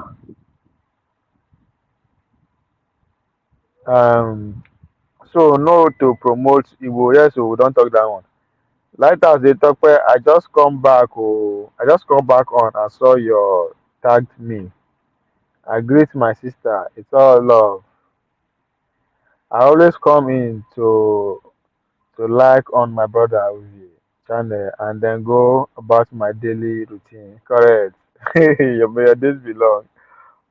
Um so no to promote Igbo, yes, so we don't talk that one. Lighthouse they talk where I just come back on and saw your tagged me. I greet my sister. It's all love. I always come in to like on my brother with channel and then go about my daily routine. Correct. Your days belong.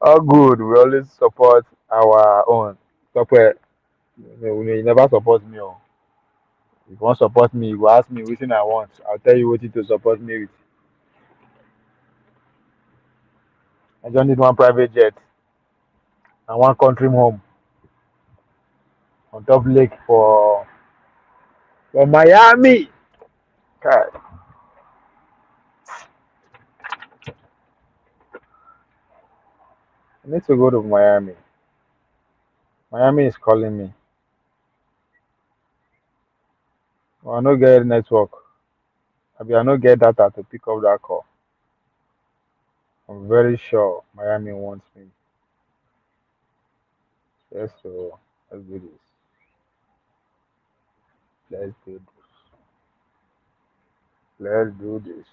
All good. We always support our own. Software. You never support me. Oh. If you want support me, you go ask me what I want. I'll tell you what to support me with. I just need one private jet and one country home on top lake for Miami. God, I need to go to Miami. Miami is calling me. Well, I no get network. I no get data to pick up that call. I'm very sure Miami wants me. Yes, so let's do this. Let's do this. Let's do this.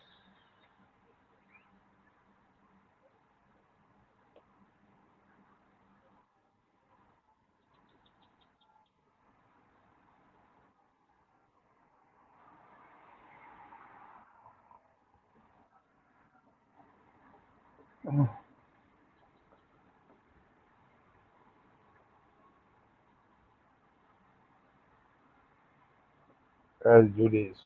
Let's do this.